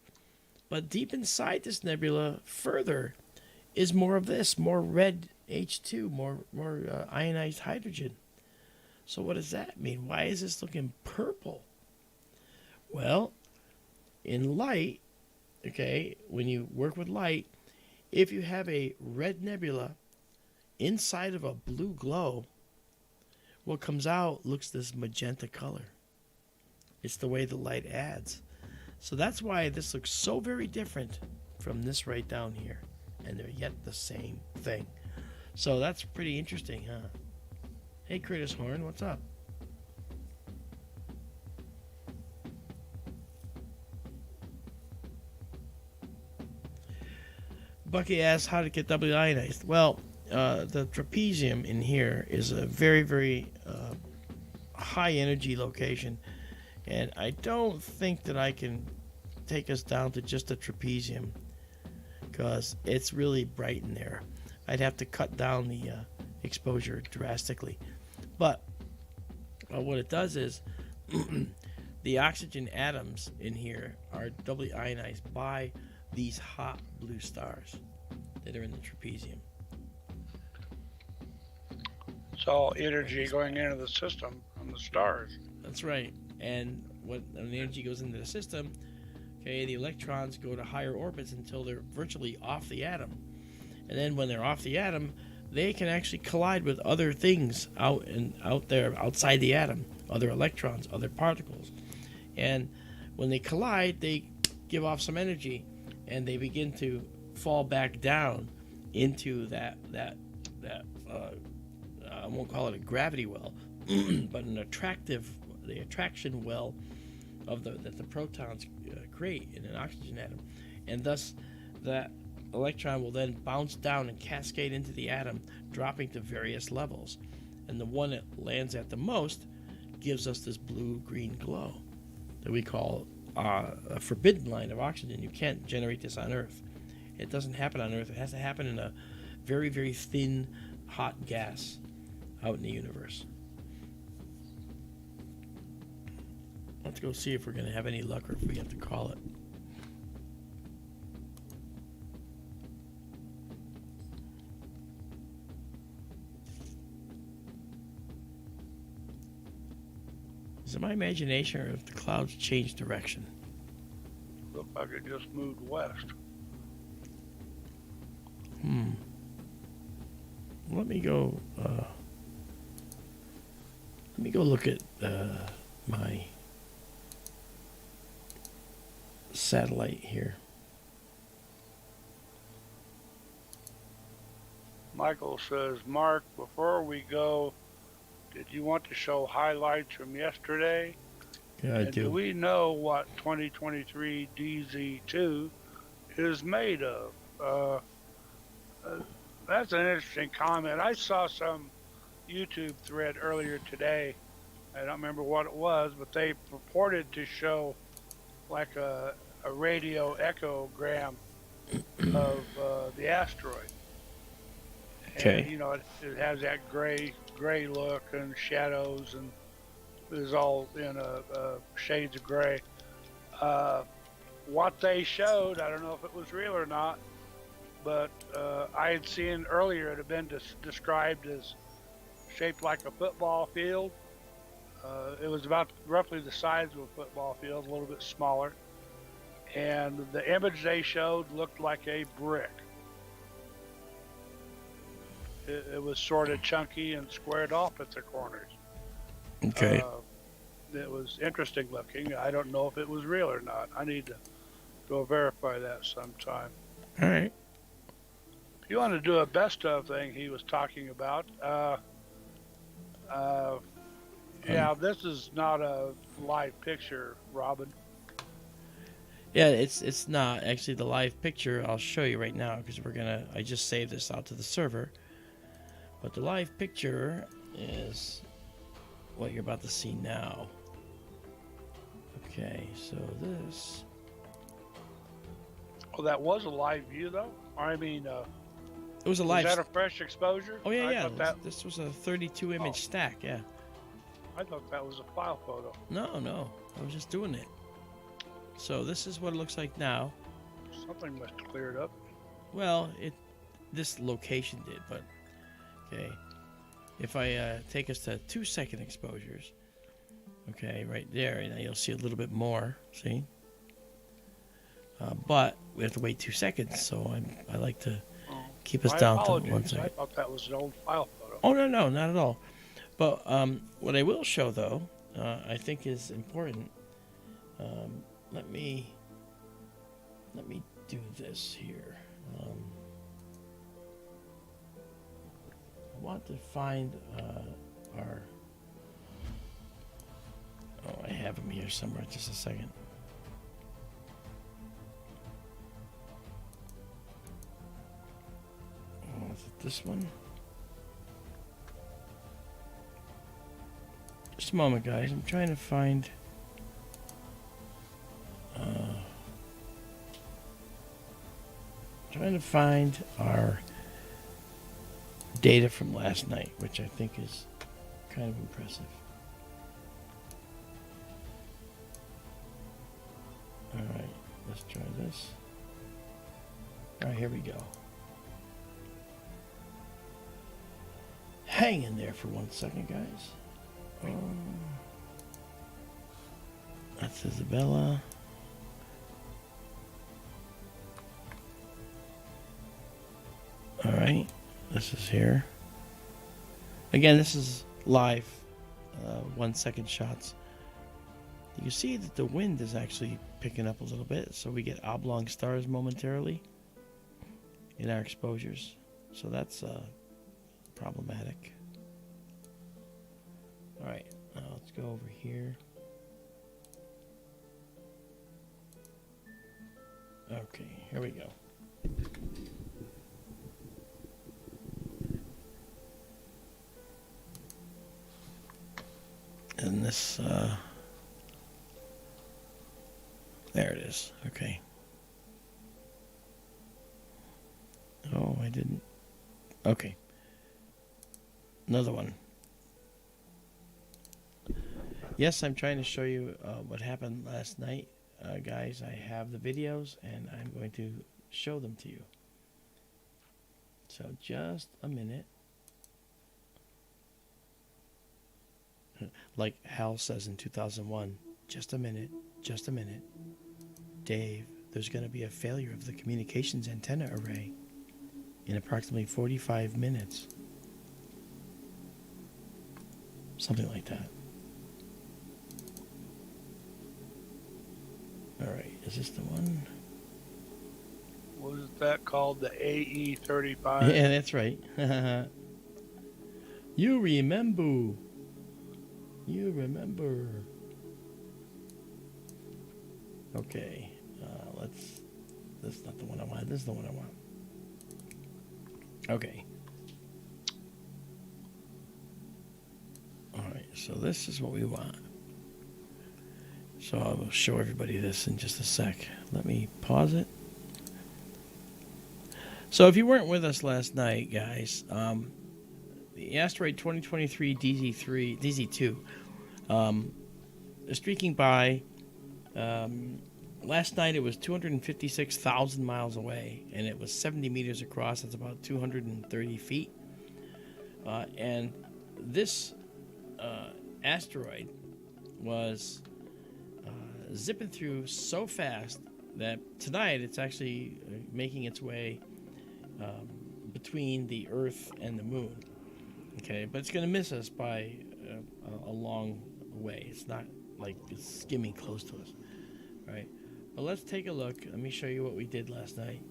But deep inside this nebula, further, is more of this, more red H2, more ionized hydrogen. So what does that mean? Why is this looking purple? Well, in light, okay, when you work with light, if you have a red nebula inside of a blue glow, what comes out looks this magenta color. It's the way the light adds. So that's why this looks so very different from this right down here. And they're yet the same thing. So that's pretty interesting, huh? Hey, Curtis Horn, what's up? Bucky asks how to get doubly ionized. Well, the trapezium in here is a very, very high energy location. And I don't think that I can take us down to just a trapezium, because it's really bright in there. I'd have to cut down the exposure drastically. But what it does is the oxygen atoms in here are doubly ionized by these hot blue stars that are in the trapezium. It's all energy going into the system from the stars. That's right. And when the energy goes into the system, okay, the electrons go to higher orbits until they're virtually off the atom. And then when they're off the atom, they can actually collide with other things out there outside the atom, other electrons, other particles. And when they collide, they give off some energy, and they begin to fall back down into that I won't call it a gravity well, but the attraction well that the protons create in an oxygen atom. And thus that electron will then bounce down and cascade into the atom, dropping to various levels. And the one that lands at the most gives us this blue-green glow that we call a forbidden line of oxygen. You can't generate this on Earth. It doesn't happen on Earth. It has to happen in a very, very thin, hot gas out in the universe. Let's go see if we're going to have any luck or if we have to call it. Is it my imagination, or if the clouds change direction? Looked like it just moved west. Let me go look at my satellite here. Michael says, Mark, before we go, did you want to show highlights from yesterday? Yeah, I do. Do we know what 2023 DZ2 is made of? That's an interesting comment. I saw some YouTube thread earlier today. I don't remember what it was, but they purported to show like a radio echogram of the asteroid. Okay. And, you know, it has that gray look and shadows, and is all in shades of gray. What they showed, I don't know if it was real or not, but I had seen earlier it had been described as shaped like a football field. It was about roughly the size of a football field, a little bit smaller. And the image they showed looked like a brick. It was sort of chunky and squared off at the corners. Okay. It was interesting looking. I don't know if it was real or not. I need to go verify that sometime. All right. If you want to do a best of thing he was talking about, yeah, this is not a live picture, Robin. Yeah, it's not actually the live picture. I'll show you right now because I just saved this out to the server. But the live picture is what you're about to see now. Okay, so this. Oh, that was a live view, though? I mean, it was a live. Was that a fresh exposure? Oh, yeah. This was a 32 image stack, yeah. I thought that was a file photo. No. I was just doing it. So this is what it looks like now. Something must have cleared up. Well, this location did, but okay. If I take us to 2-second exposures, okay, right there, and you'll see a little bit more. See, but we have to wait 2 seconds, so I like to keep us down to 1 second. I thought that was an old file photo. Oh no, not at all. But what I will show, though, I think is important, let me do this here. I want to find our. Oh, I have them here somewhere. Just a second. Oh, is it this one? Just a moment, guys. I'm trying to find. Our data from last night, which I think is kind of impressive. All right, let's try this. All right, here we go. Hang in there for 1 second, guys. That's Izabela. All right, this is here. Again, this is live, 1 second shots. You can see that the wind is actually picking up a little bit, so we get oblong stars momentarily in our exposures. So that's problematic. All right, now let's go over here. Okay, here we go. And this, there it is. Okay. Oh, I didn't. Okay. Another one. Yes, I'm trying to show you what happened last night. Guys, I have the videos and I'm going to show them to you. So just a minute. Like Hal says in 2001, just a minute, just a minute. Dave, there's going to be a failure of the communications antenna array in approximately 45 minutes. Something like that. All right, is this the one? Was that called the AE-35? Yeah, that's right. You remember. You remember. Okay, this is not the one I want. This is the one I want. Okay. All right, so this is what we want. So I will show everybody this in just a sec. Let me pause it. So if you weren't with us last night, guys, the Asteroid 2023 DZ2 is streaking by. Last night it was 256,000 miles away, and it was 70 meters across. That's about 230 feet. And this asteroid was zipping through so fast that tonight it's actually making its way between the Earth and the Moon. Okay, but it's going to miss us by a long way. It's not like it's skimming close to us, right? But let's take a look. Let me show you what we did last night.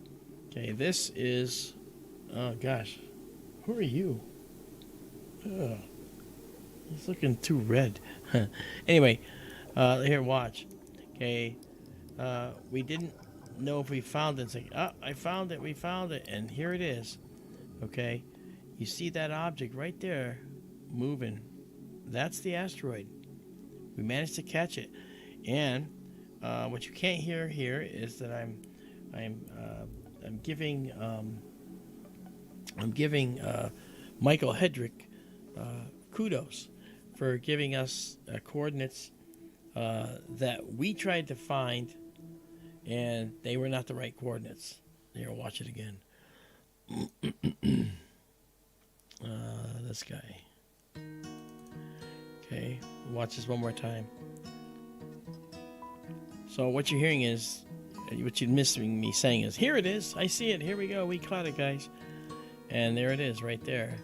Okay, this is, oh gosh, who are you? He's looking too red. Anyway, here, watch. Okay, we didn't know if we found it. It's like, oh, I found it, we found it, and here it is. Okay, you see that object right there moving. That's the asteroid. We managed to catch it, and what you can't hear here is that I'm giving Michael Hedrick kudos for giving us coordinates that we tried to find, and they were not the right coordinates. Here, watch it again. This guy. Okay, watch this one more time. So what you're hearing is, what you're missing me saying is, here it is, I see it, here we go, we caught it, guys. And there it is, right there.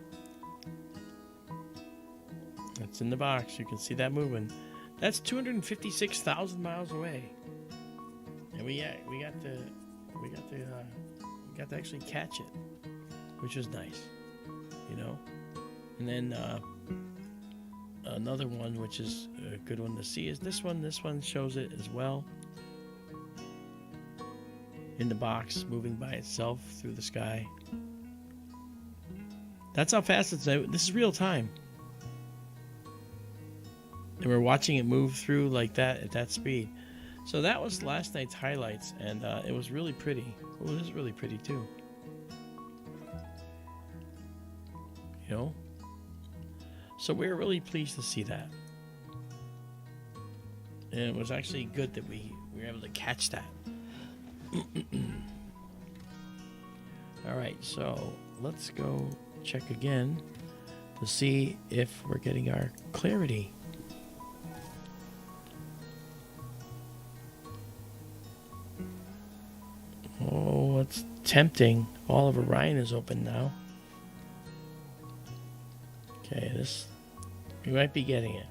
It's in the box, you can see that moving. That's 256,000 miles away. we got to actually catch it, which was nice, you know. And then another one, which is a good one to see, is this one. This one shows it as well in the box, moving by itself through the sky. That's how fast it's. This is real time. And we're watching it move through like that at that speed. So that was last night's highlights, and it was really pretty. Well, it is really pretty too. You know? So we were really pleased to see that. And it was actually good that we were able to catch that. Alright, so let's go check again to see if we're getting our clarity. Oh, it's tempting. All of Orion is open now. Okay, we might be getting it.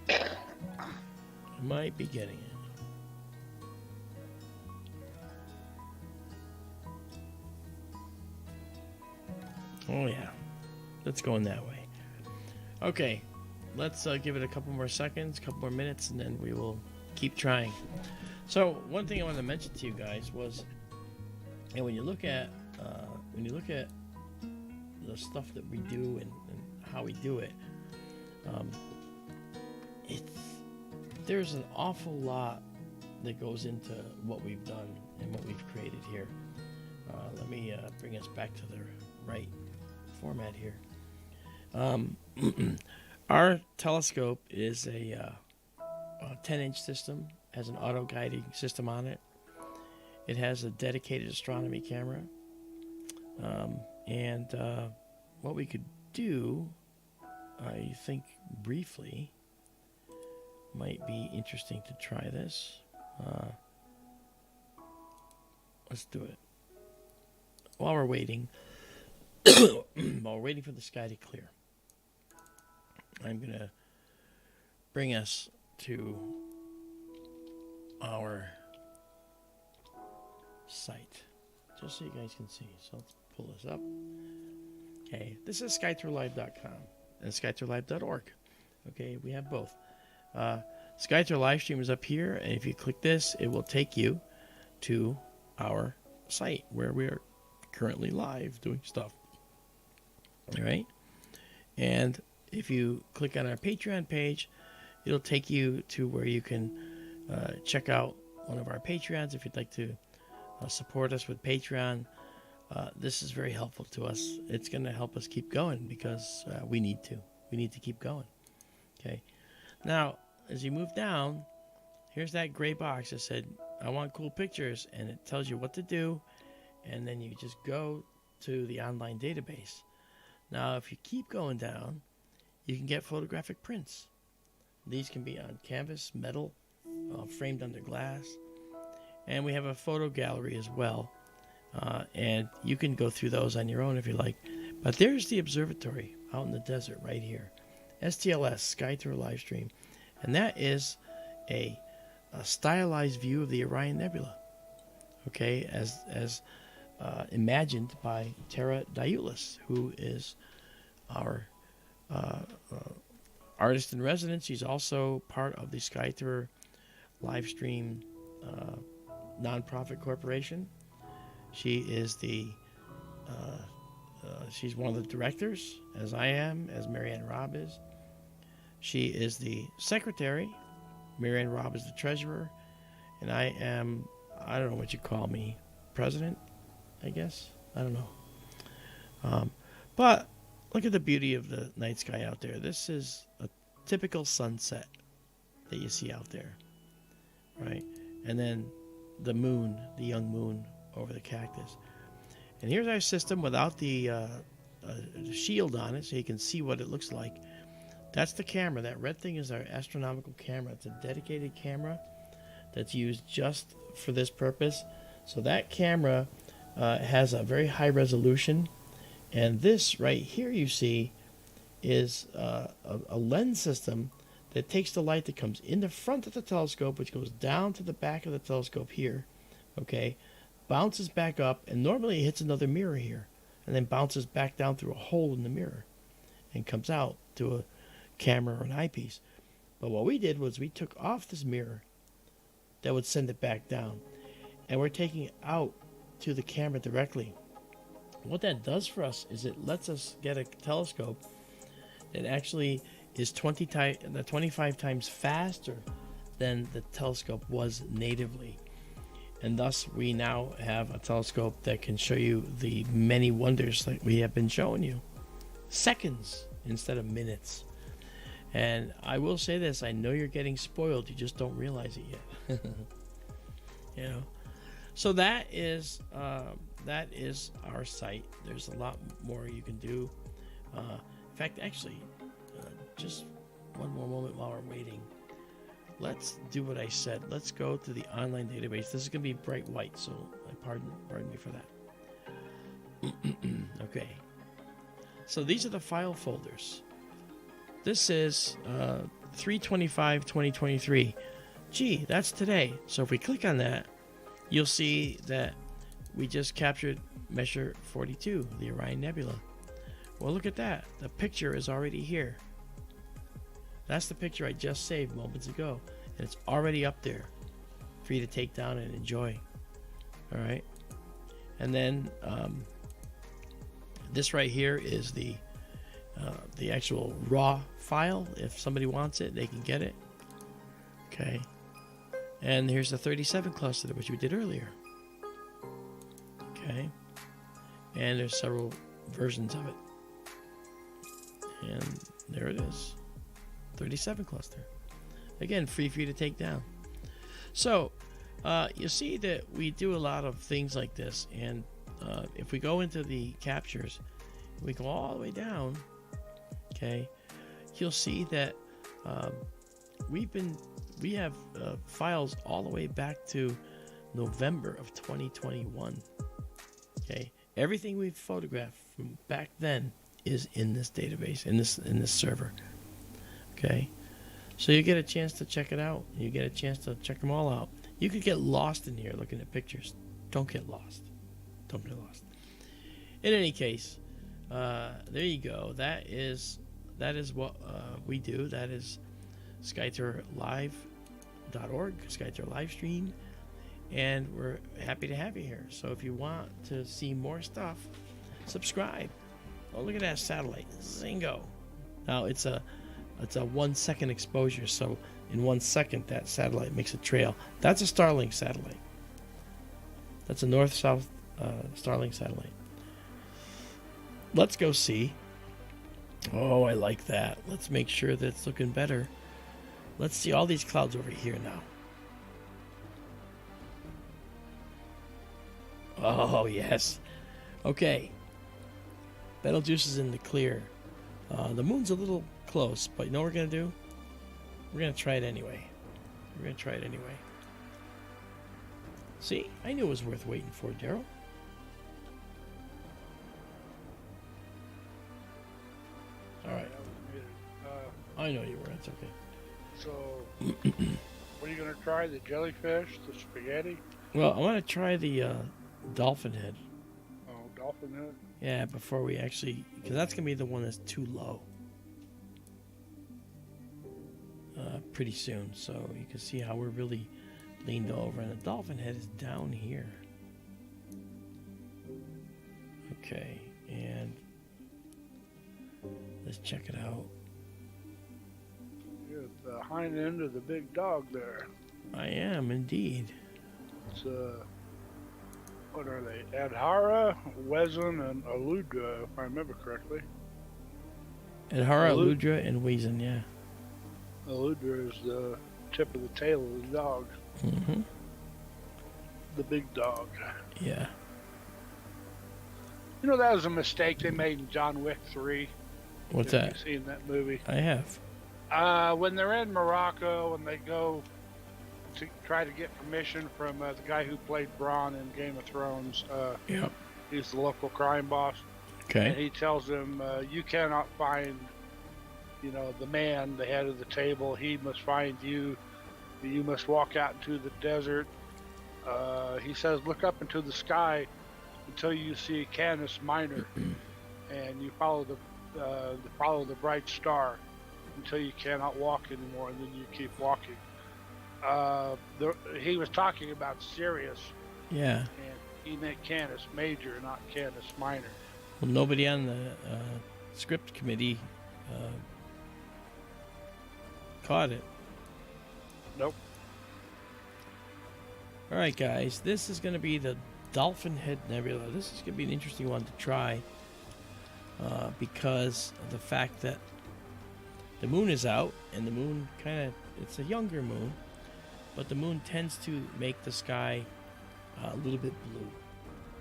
We might be getting it. Oh yeah, it's going that way. Okay, let's give it a couple more seconds, a couple more minutes, and then we will keep trying. So one thing I wanted to mention to you guys was, and when you look at the stuff that we do and how we do it, there's an awful lot that goes into what we've done and what we've created here. Let me bring us back to the right format here. Our telescope is a 10-inch system, has an auto-guiding system on it. It has a dedicated astronomy camera. And what we could do, I think briefly, might be interesting to try this. Let's do it. While we're waiting, while we're waiting for the sky to clear, I'm going to bring us to our site, just so you guys can see. So let's pull this up. Okay, this is SkyTourLive.com and SkyTourLive.org. Okay, we have both. SkyTour LiveStream is up here, and if you click this, it will take you to our site where we are currently live doing stuff. All right, and if you click on our Patreon page, it'll take you to where you can check out one of our Patreons if you'd like to support us with Patreon. This is very helpful to us. It's going to help us keep going because we need to. We need to keep going. Okay. Now, as you move down, here's that gray box that said, I want cool pictures, and it tells you what to do, and then you just go to the online database. Now, if you keep going down, you can get photographic prints. These can be on canvas, metal, framed under glass, and we have a photo gallery as well. And you can go through those on your own if you like. But there's the observatory out in the desert right here. STLS, SkyTour Livestream. And that is a stylized view of the Orion Nebula. Okay, as imagined by Tara Diulis, who is our artist in residence. She's also part of the SkyTour Livestream nonprofit corporation. She is she's one of the directors, as I am, as Marianne Robb is. She is the secretary. Marianne Robb is the treasurer. And I am, I don't know what you call me, president, I guess. I don't know. But look at the beauty of the night sky out there. This is a typical sunset that you see out there, right? And then the moon, the young moon over the cactus. And here's our system without the shield on it, so you can see what it looks like. That's the camera. That red thing is our astronomical camera. It's a dedicated camera that's used just for this purpose. So that camera has a very high resolution. And this right here you see is a lens system that takes the light that comes in the front of the telescope, which goes down to the back of the telescope here, okay, bounces back up, and normally it hits another mirror here, and then bounces back down through a hole in the mirror and comes out to a camera or an eyepiece. But what we did was we took off this mirror that would send it back down, and we're taking it out to the camera directly. What that does for us is it lets us get a telescope that actually is 25 times faster than the telescope was natively. And thus we now have a telescope that can show you the many wonders that we have been showing you. Seconds instead of minutes. And I will say this, I know you're getting spoiled, you just don't realize it yet. You know. So that is our site. There's a lot more you can do. In fact, actually, just one more moment while we're waiting. Let's do what I said. Let's go to the online database. This is going to be bright white, so pardon me for that. Okay. So these are the file folders. This is 3/25/2023. Gee, that's today. So if we click on that, you'll see that we just captured Measure 42, the Orion Nebula. Well, look at that. The picture is already here. That's the picture I just saved moments ago, and it's already up there for you to take down and enjoy. All right. And then this right here is the actual raw file. If somebody wants it, they can get it. Okay. And here's the 37 cluster, which we did earlier. Okay. And there's several versions of it. And there it is. 37 cluster. Again, free for you to take down. So, you see that we do a lot of things like this. And if we go into the captures, we go all the way down. Okay. You'll see that we have files all the way back to November of 2021. Okay, everything we've photographed from back then is in this database, in this server. Okay, so you get a chance to check it out. You get a chance to check them all out. You could get lost in here looking at pictures. Don't get lost. Don't get lost. In any case, there you go. That is what we do. That is SkyTourLive.org, SkyTour LiveStream, and we're happy to have you here. So if you want to see more stuff, subscribe. Oh, look at that satellite, zingo! Now it's a 1 second exposure, so in 1 second that satellite makes a trail. That's a Starlink satellite. That's a north-south Starlink satellite. Let's go see. Oh, I like that. Let's make sure that it's looking better. Let's see all these clouds over here now. Oh, yes. Okay. Betelgeuse is in the clear. The moon's a little close, but you know what we're going to do? We're going to try it anyway. We're going to try it anyway. See? I knew it was worth waiting for, Daryl. All right. I know you were. It's okay. So, what are you going to try? The jellyfish? The spaghetti? Well, I want to try the dolphin head. Oh, dolphin head? Yeah, before we actually... Because that's going to be the one that's too low. Pretty soon. So you can see how we're really leaned over. And the dolphin head is down here. Okay. And let's check it out. You're at the hind end of the big dog there. I am, indeed. It's, what are they? Adhara, Wezen, and Aludra, if I remember correctly. Adhara, Aludra, and Wezen, yeah. Aludra is the tip of the tail of the dog. Mm-hmm. The big dog. Yeah. You know, that was a mistake they made in John Wick 3. What's that? Have you seen that movie? I have. When they're in Morocco and they go to try to get permission from the guy who played Bronn in Game of Thrones. Yep. He's the local crime boss. Okay. And he tells them, you cannot find the man, the head of the table, he must find you. You must walk out into the desert. He says, look up into the sky until you see Canis Minor, and you follow the bright star until you cannot walk anymore, and then you keep walking. He was talking about Sirius. Yeah. And he meant Canis Major, not Canis Minor. Well, nobody on the script committee caught it. Nope. All right, guys, this is going to be the Dolphin Head Nebula. This is going to be an interesting one to try because of the fact that the moon is out, and the moon it's a younger moon, but the moon tends to make the sky a little bit blue,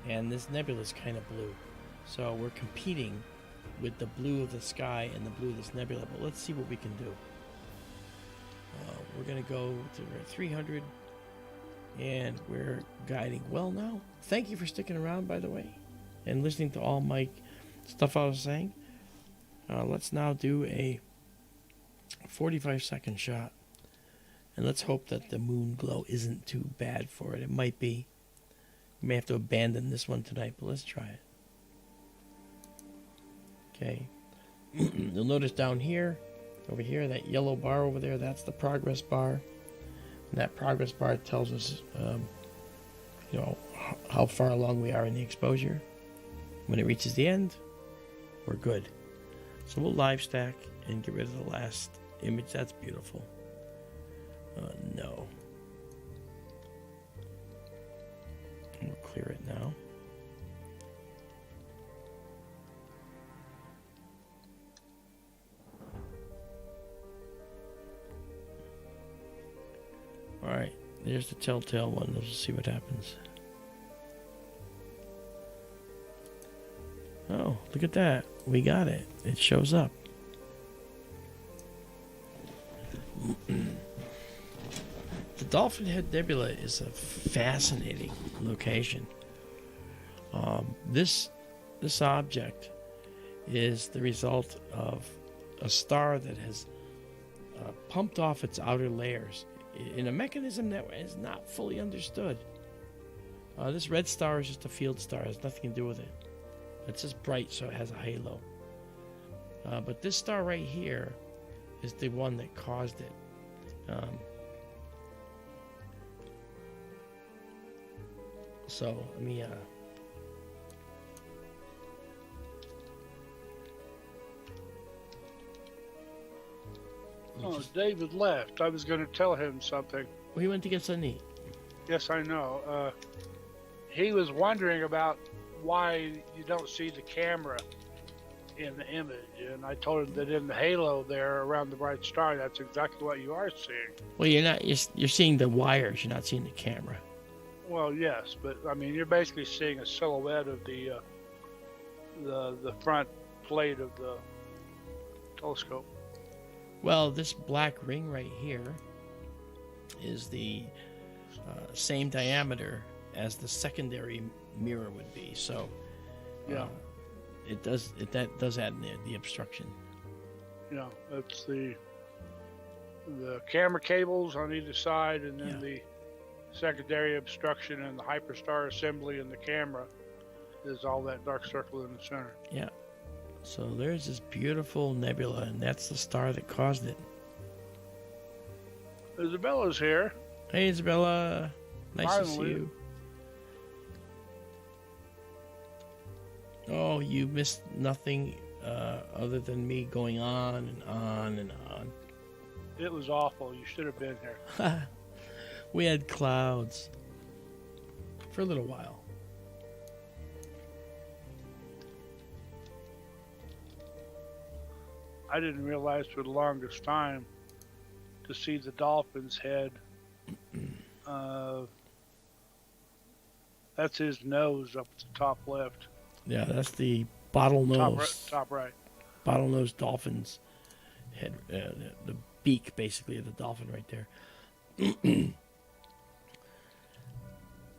and this nebula is kind of blue. So we're competing with the blue of the sky and the blue of this nebula, but let's see what we can do. We're going to go to 300, and we're guiding well now. Thank you for sticking around, by the way, and listening to all my stuff I was saying. Let's now do a 45-second shot, and let's hope that the moon glow isn't too bad for it. It might be. We may have to abandon this one tonight, but let's try it. Okay. You'll notice down here, over here, that yellow bar over there, that's the progress bar. And that progress bar tells us, how far along we are in the exposure. When it reaches the end, we're good. So we'll live stack and get rid of the last image. That's beautiful. No. We'll clear it now. Alright, there's the telltale one. Let's see what happens. Oh, look at that. We got it. It shows up. The Dolphin Head Nebula is a fascinating location. This object is the result of a star that has pumped off its outer layers in a mechanism that is not fully understood. This red star is just a field star. It has nothing to do with it. It's just bright, so it has a halo. But this star right here is the one that caused it. So let me David left. I was going to tell him something. Well, he went to get something to eat. Yes, I know. He was wondering about why you don't see the camera in the image, and I told him that in the halo there around the bright star, that's exactly what you are seeing. Well, you're seeing the wires. You're not seeing the camera. Well, yes, but I mean, you're basically seeing a silhouette of the front plate of the telescope. Well, this black ring right here is the same diameter as the secondary mirror would be. So, yeah, that does add the obstruction. Yeah, it's the camera cables on either side, and then the secondary obstruction and the hyperstar assembly in the camera is all that dark circle in the center. Yeah. So there's this beautiful nebula, and that's the star that caused it. Izabela's here. Hey, Izabela. Nice to see you. Oh, you missed nothing other than me going on and on and on. It was awful. You should have been here. We had clouds for a little while. I didn't realize for the longest time to see the dolphin's head. That's his nose up at the top left. Yeah, that's the bottlenose. Top right. Bottlenose dolphin's head. The beak, basically, of the dolphin right there.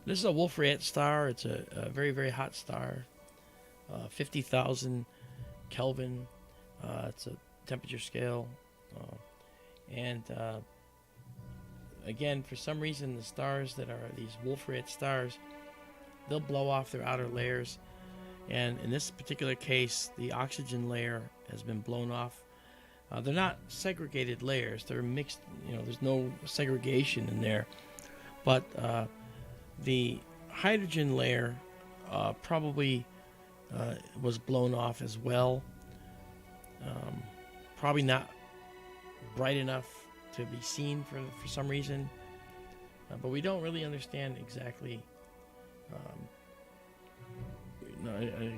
This is a Wolf-Rayet star. It's a very, very hot star. 50,000 Kelvin. It's a temperature scale. And again, for some reason, the stars that are these Wolf-Rayet stars, they'll blow off their outer layers. And in this particular case, the oxygen layer has been blown off. They're not segregated layers. They're mixed. There's no segregation in there. But the hydrogen layer probably was blown off as well. Probably not bright enough to be seen for some reason. But we don't really understand exactly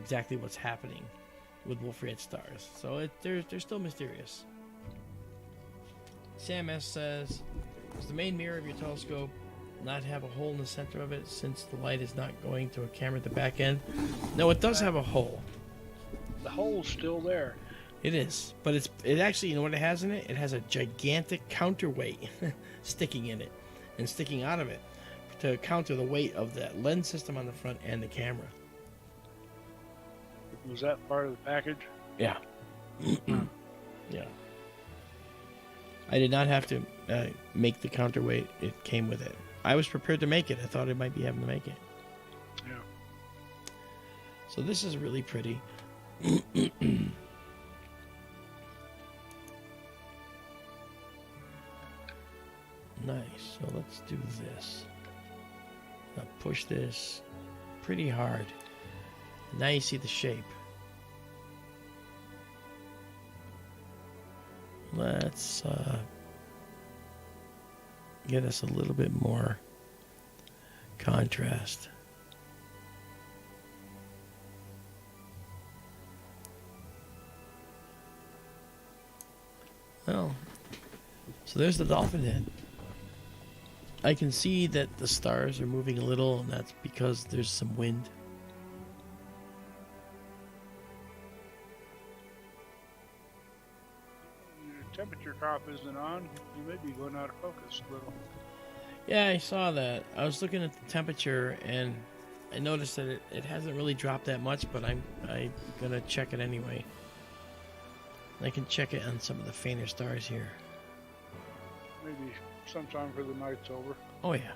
exactly what's happening with Wolf-Rayet stars. So they're still mysterious. Sam S says, does the main mirror of your telescope not have a hole in the center of it since the light is not going to a camera at the back end? No, it does have a hole. The hole's still there. It is, but it actually, you know what it has in it? It has a gigantic counterweight sticking in it and sticking out of it to counter the weight of that lens system on the front and the camera. Was that part of the package? Yeah. Yeah. I did not have to make the counterweight. It came with it. I was prepared to make it. I thought I might be having to make it. Yeah. So this is really pretty. Nice. So let's do this. Now push this pretty hard. Now you see the shape. Let's get us a little bit more contrast. Well, so there's the dolphin head. I can see that the stars are moving a little, and that's because there's some wind. Temperature drop isn't on. You may be going out of focus a little. Yeah, I saw that. I was looking at the temperature and I noticed that it hasn't really dropped that much, but I'm gonna check it anyway. I can check it on some of the fainter stars here. Maybe sometime for the night's over. Oh yeah,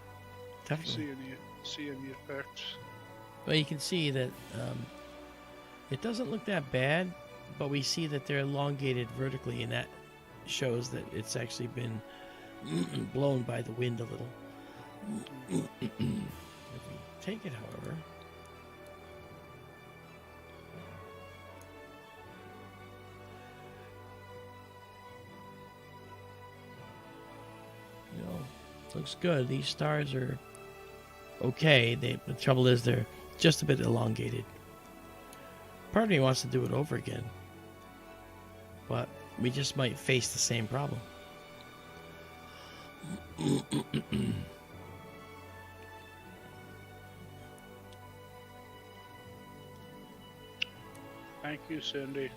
definitely. Seeing the effects. Well, you can see that it doesn't look that bad, but we see that they're elongated vertically, and that shows that it's actually been blown by the wind a little. If we take it, however, looks good. These stars are okay. The trouble is they're just a bit elongated. Part of me wants to do it over again, but we just might face the same problem. Thank you, Cindy.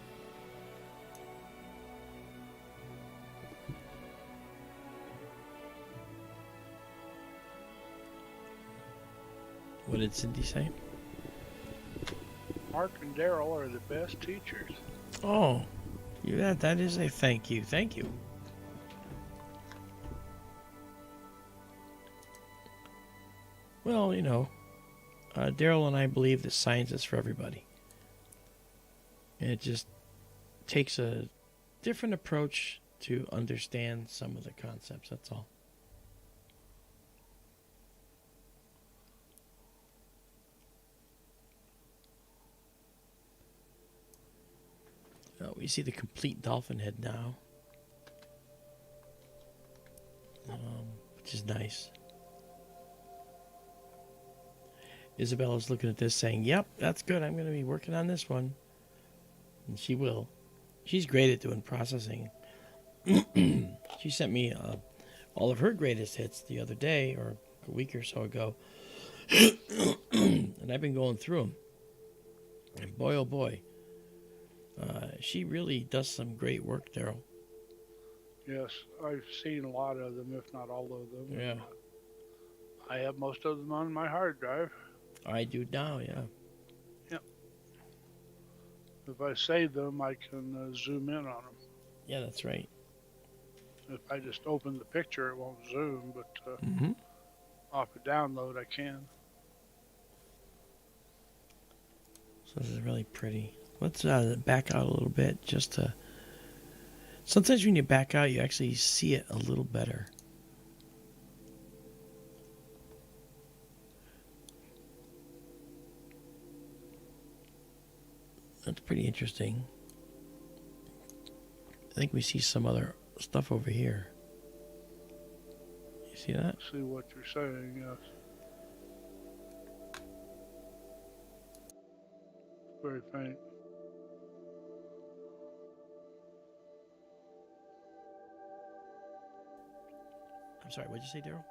What did Cindy say? Mark and Daryl are the best teachers. Oh, that is a thank you. Thank you. Well, Daryl and I believe that science is for everybody. And it just takes a different approach to understand some of the concepts, that's all. We see the complete dolphin head now, which is nice. Izabela's looking at this saying, yep, that's good. I'm going to be working on this one. And she will. She's great at doing processing. She sent me all of her greatest hits the other day, or a week or so ago. And I've been going through them. And boy, oh boy. She really does some great work, Daryl. Yes, I've seen a lot of them, if not all of them. Yeah. I have most of them on my hard drive. I do now, yeah. Yep. If I save them, I can zoom in on them. Yeah, that's right. If I just open the picture, it won't zoom, but Mm-hmm. off a download, I can. So this is really pretty. Let's back out a little bit just to... Sometimes when you back out, you actually see it a little better. That's pretty interesting. I think we see some other stuff over here. You see that? See what you're saying, yes. Very faint. I'm sorry, what'd you say, Daryl?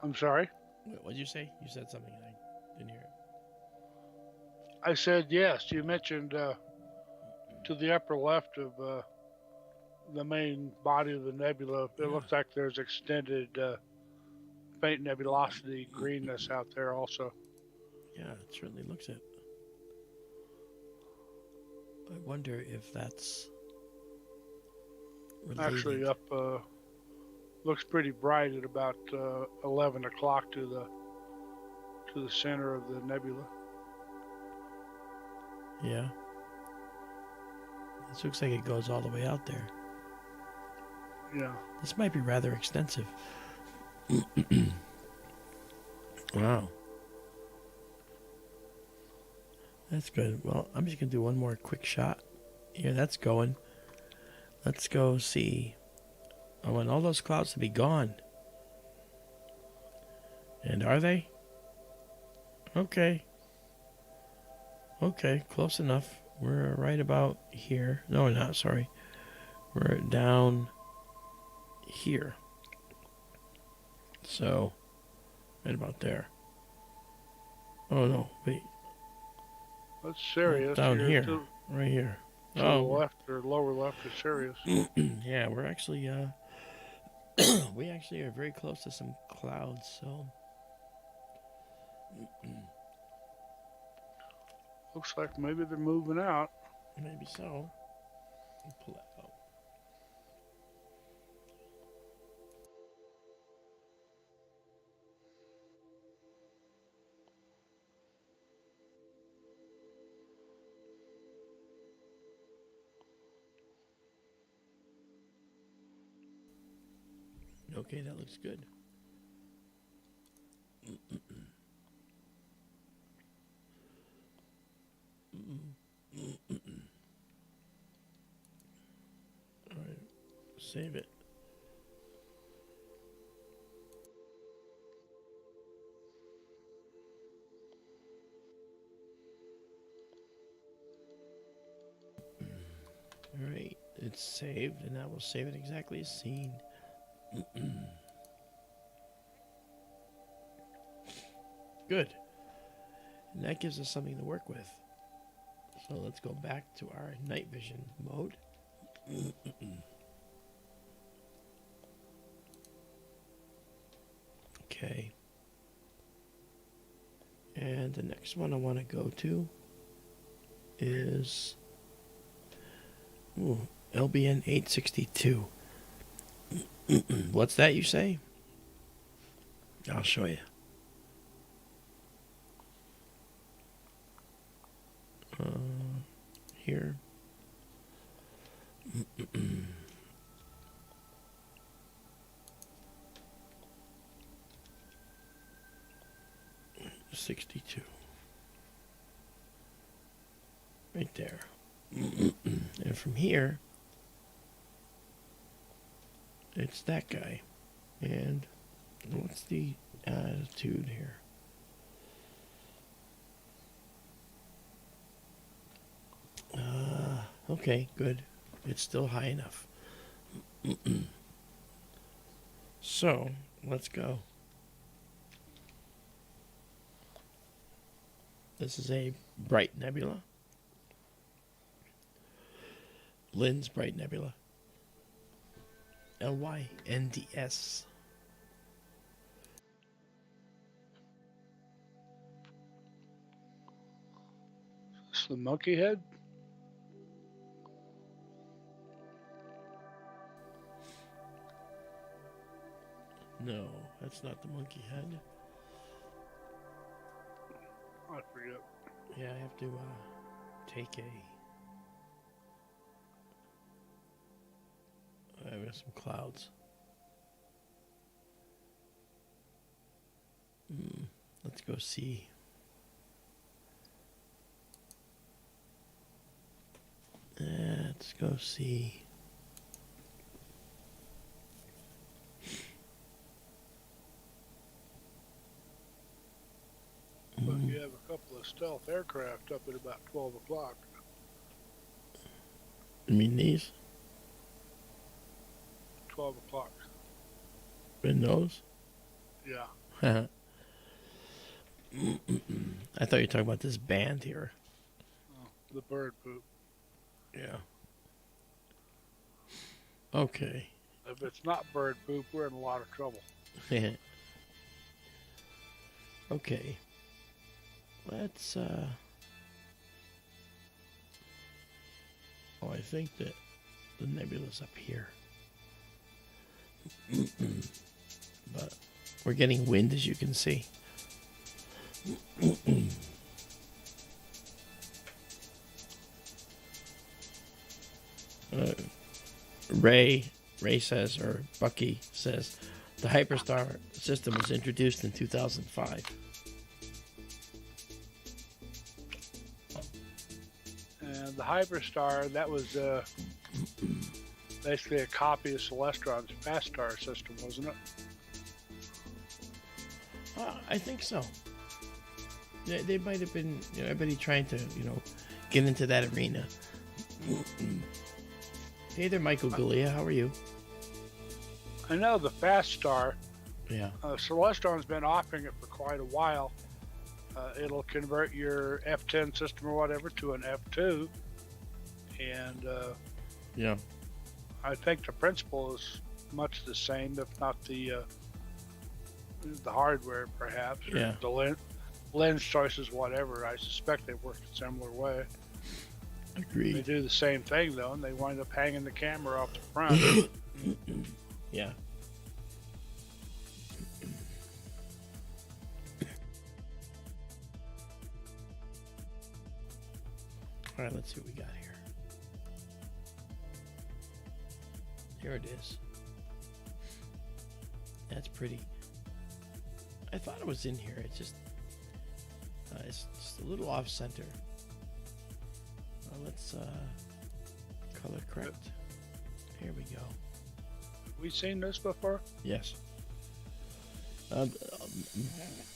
I'm sorry? What'd you say? You said something and I didn't hear it. I said yes. You mentioned to the upper left of the main body of the nebula, it looks like there's extended faint nebulosity greenness out there also. Yeah, it certainly looks it. I wonder if that's related. Actually, up looks pretty bright at about 11 o'clock to the center of the nebula. Yeah. This looks like it goes all the way out there. Yeah. This might be rather extensive. Wow. That's good. Well, I'm just going to do one more quick shot. Yeah, that's going. Let's go see. I want all those clouds to be gone. And are they? Okay. Okay, close enough. We're right about here. No, we're not, sorry. We're down here. So, right about there. Oh, no, wait. That's Ceres. Down You're here. To Right here. the left or lower left is Ceres. Yeah, we're actually, we actually are very close to some clouds, so. Looks like maybe they're moving out. Maybe so. Pull that out. Okay, that looks good. All right, save it. All right, it's saved, and now we'll save it exactly as seen. Good. And that gives us something to work with. So let's go back to our night vision mode. Okay. And the next one I want to go to is LBN 862. What's that you say? I'll show you. Here. $62. Right there. And from here, it's that guy. And what's the attitude here? Okay, good. It's still high enough. So, let's go. This is a bright nebula. Lynn's Bright Nebula. LYNDS. Is this the monkey head? No, that's not the monkey head. I forget. Yeah, I have to take I have some clouds. Let's go see. Let's go see. But you have a couple of stealth aircraft up at about 12 o'clock. You mean these? 12 o'clock. In those? Yeah. I thought you were talking about this band here. Oh, the bird poop. Yeah. Okay. If it's not bird poop, we're in a lot of trouble. Okay. Let's I think that the nebula's up here. But we're getting wind, as you can see. Ray says, or Bucky says, the Hyperstar system was introduced in 2005. And the Hyperstar, that was basically a copy of Celestron's fast star system, wasn't it? I think so. They might have been, everybody trying to, get into that arena. Hey there, Michael Galea. How are you? I know the fast star. Yeah. Celestron's been offering it for quite a while. It'll convert your F10 system or whatever to an F2. And yeah, I think the principle is much the same, if not the hardware, perhaps. Or yeah. The lens choices, whatever. I suspect they work a similar way. Agreed. They do the same thing, though, and they wind up hanging the camera off the front. Yeah. All right, let's see what we got here. Here it is. That's pretty. I thought it was in here. It's just a little off center. Let's color correct. Here we go. Have we seen this before? Yes.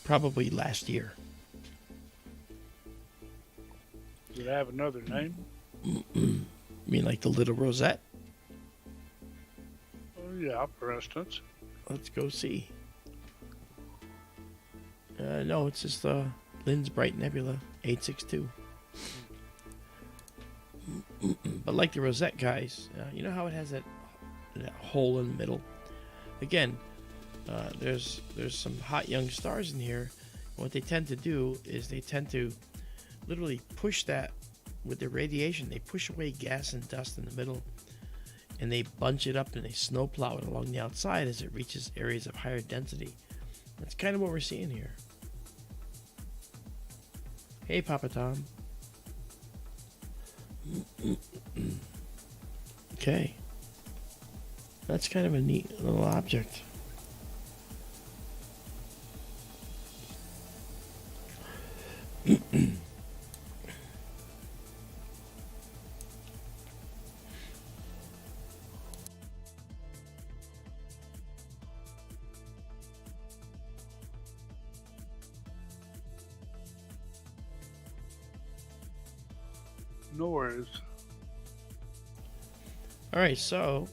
Probably last year. Does it have another name? You mean like the little Rosette? Oh, yeah, for instance. Let's go see. No, it's just Lynn's Bright Nebula 862. But like the Rosette guys, you know how it has that hole in the middle? Again, there's some hot young stars in here. And what they tend to do is they tend to literally push that with their radiation. They push away gas and dust in the middle, and they bunch it up and they snowplow it along the outside as it reaches areas of higher density. That's kind of what we're seeing here. Hey, Papa Tom. Okay. That's kind of a neat little object. No worries. All right, so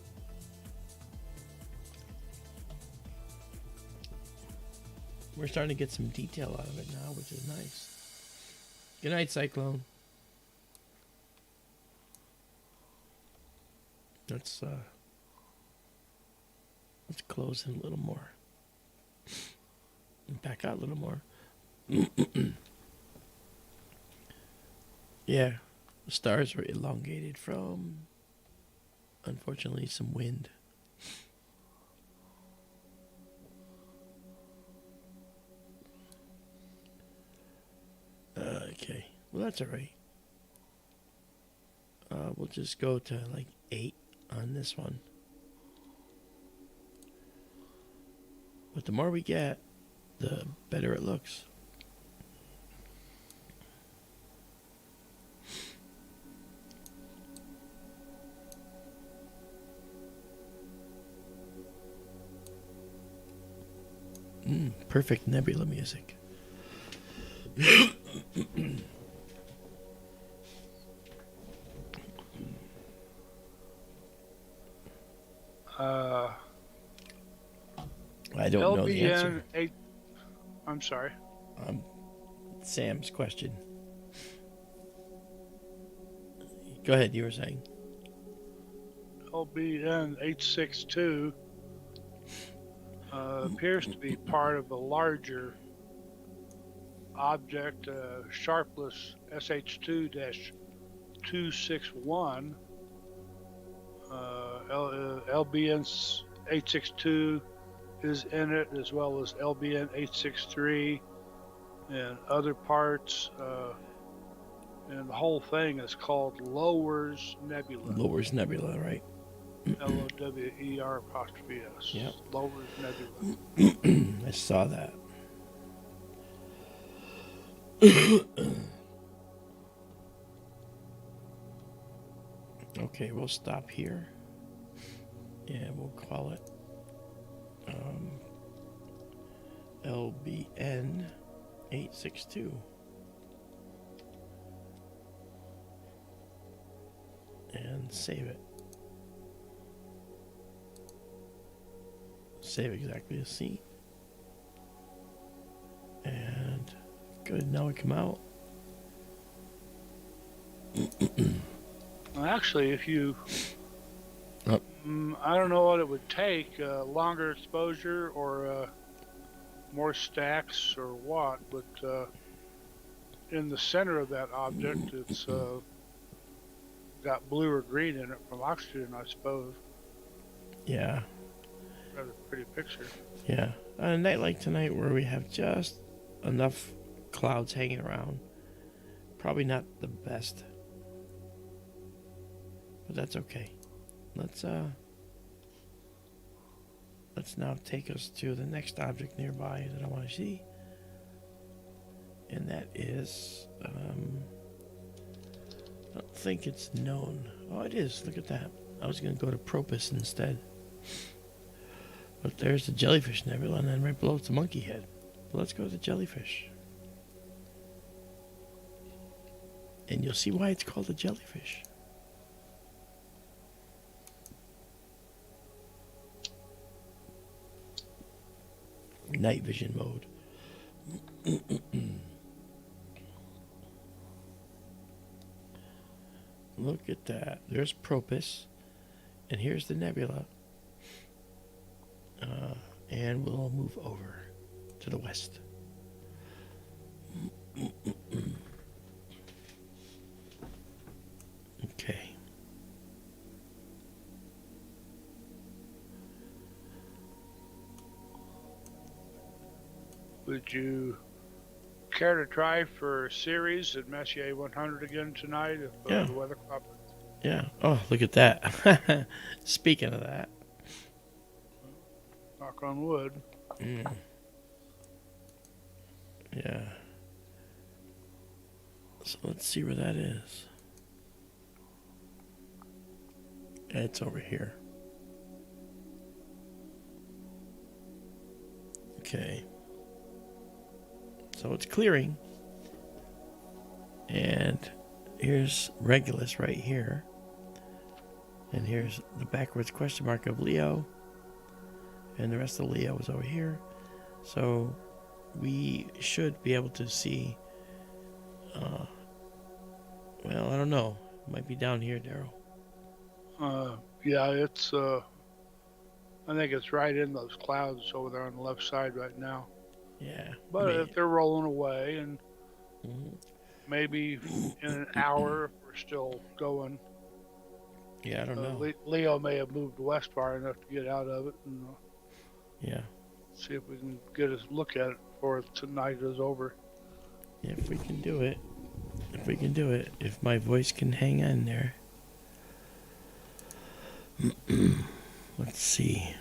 we're starting to get some detail out of it now, which is nice. Good night, Cyclone. Let's close in a little more. And back out a little more. Yeah, the stars were elongated from, unfortunately, some wind. Well, that's all right. We'll just go to like 8 on this one. But the more we get, the better it looks. Perfect nebula music. I don't know the answer. I'm sorry. Sam's question. Go ahead, you were saying. LBN 862 appears to be part of a larger object, sharpless SH2-261. LBN 862 is in it, as well as LBN 863 and other parts. And the whole thing is called Lowers Nebula. Lowers Nebula, right? LOWER''S. Yep. Lowers Nebula. I saw that. Okay, we'll stop here. And we'll call it LBN 862. And save it. Save exactly as seen. And good, now we come out. Well, actually, if you... I don't know what it would take, longer exposure or more stacks or what, but in the center of that object, it's got blue or green in it from oxygen, I suppose. Yeah. Rather pretty picture. Yeah. On a night like tonight where we have just enough clouds hanging around, probably not the best. But that's okay. Let's now take us to the next object nearby that I want to see. And that is, I don't think it's known. Oh, it is. Look at that. I was going to go to Propus instead. But there's the Jellyfish Nebula, and then right below it's the monkey head. But let's go to the Jellyfish. And you'll see why it's called a jellyfish. Night vision mode. Look at that. There's Propus. And here's the nebula. And we'll move over to the west. Okay. Would you care to try for Ceres and Messier 100 again tonight if the weather cooperates? Yeah. Oh, look at that. Speaking of that. Knock on wood. Yeah. So let's see where that is. It's over here. Okay. So it's clearing. And here's Regulus right here. And here's the backwards question mark of Leo. And the rest of Leo is over here. So we should be able to see, well, I don't know. It might be down here, Daryl. Yeah, it's, I think it's right in those clouds over there on the left side right now. Yeah. But if they're rolling away and maybe in an hour if we're still going. Yeah, I don't know. Leo may have moved west far enough to get out of it. And, yeah. See if we can get a look at it before tonight is over. If we can do it. if we can do it. If my voice can hang in there. Let's see.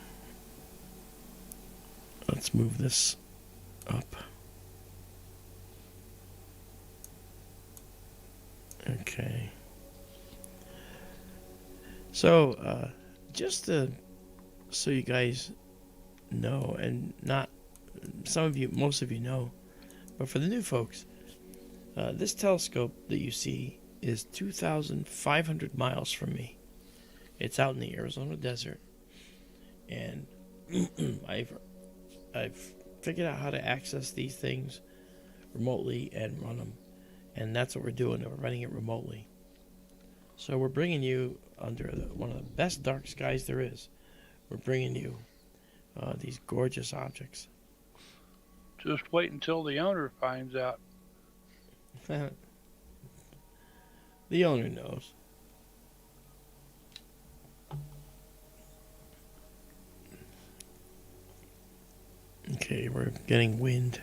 Let's move this up. Okay. So, just so you guys know, and not some of you, most of you know, but for the new folks, this telescope that you see is 2,500 miles from me. It's out in the Arizona desert, and I've figured out how to access these things remotely and run them, and that's what we're doing. We're running it remotely. So we're bringing you under one of the best dark skies there is. We're bringing you these gorgeous objects. Just wait until the owner finds out. The owner knows. Okay, we're getting wind.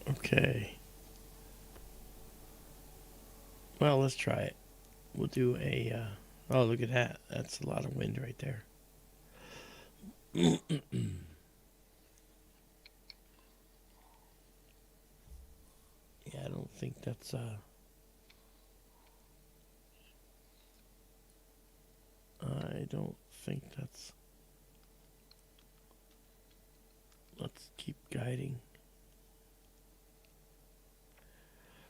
Okay. Well, let's try it. We'll do a... oh, look at that. That's a lot of wind right there. Yeah, I don't think that's... I don't think that's... Let's keep guiding.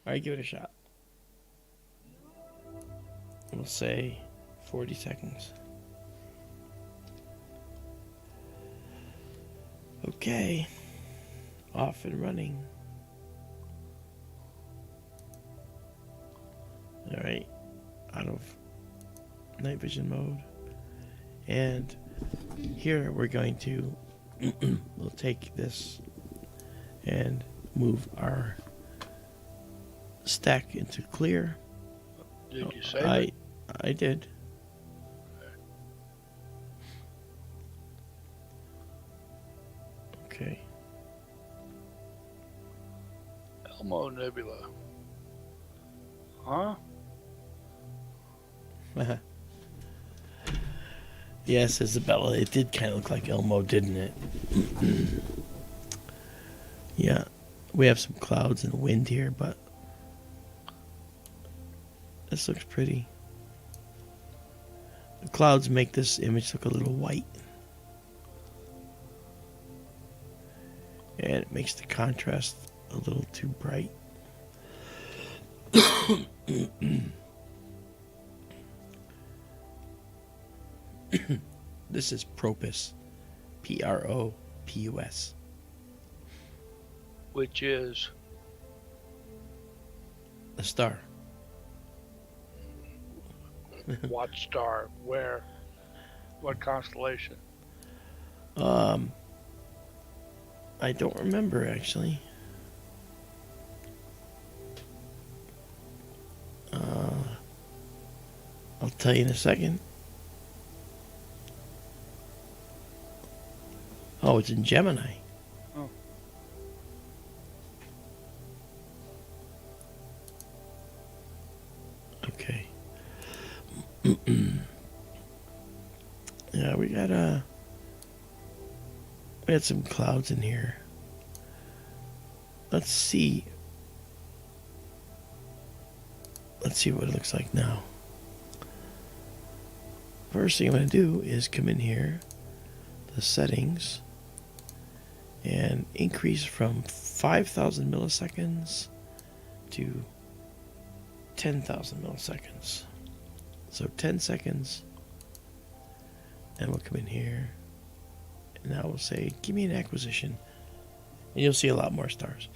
Alright, give it a shot. We'll say 40 seconds. Okay. Off and running. Alright. Out of night vision mode. And here we're going to we'll take this and move our stack into clear. Did you save it? I did. Okay. Elmo Nebula. Huh? Yes, Izabela. It did kind of look like Elmo, didn't it? Yeah. We have some clouds and wind here, but this looks pretty. The clouds make this image look a little white. And it makes the contrast a little too bright. This is Propus. Propus. Which is? A star. What star? Where? What constellation? I don't remember actually. I'll tell you in a second. Oh, it's in Gemini. Oh. Okay. Yeah, we had some clouds in here. Let's see what it looks like now. First thing I'm going to do is come in here, the settings, and increase from 5,000 milliseconds to 10,000 milliseconds. So 10 seconds, and we'll come in here, and now we'll say, give me an acquisition, and you'll see a lot more stars.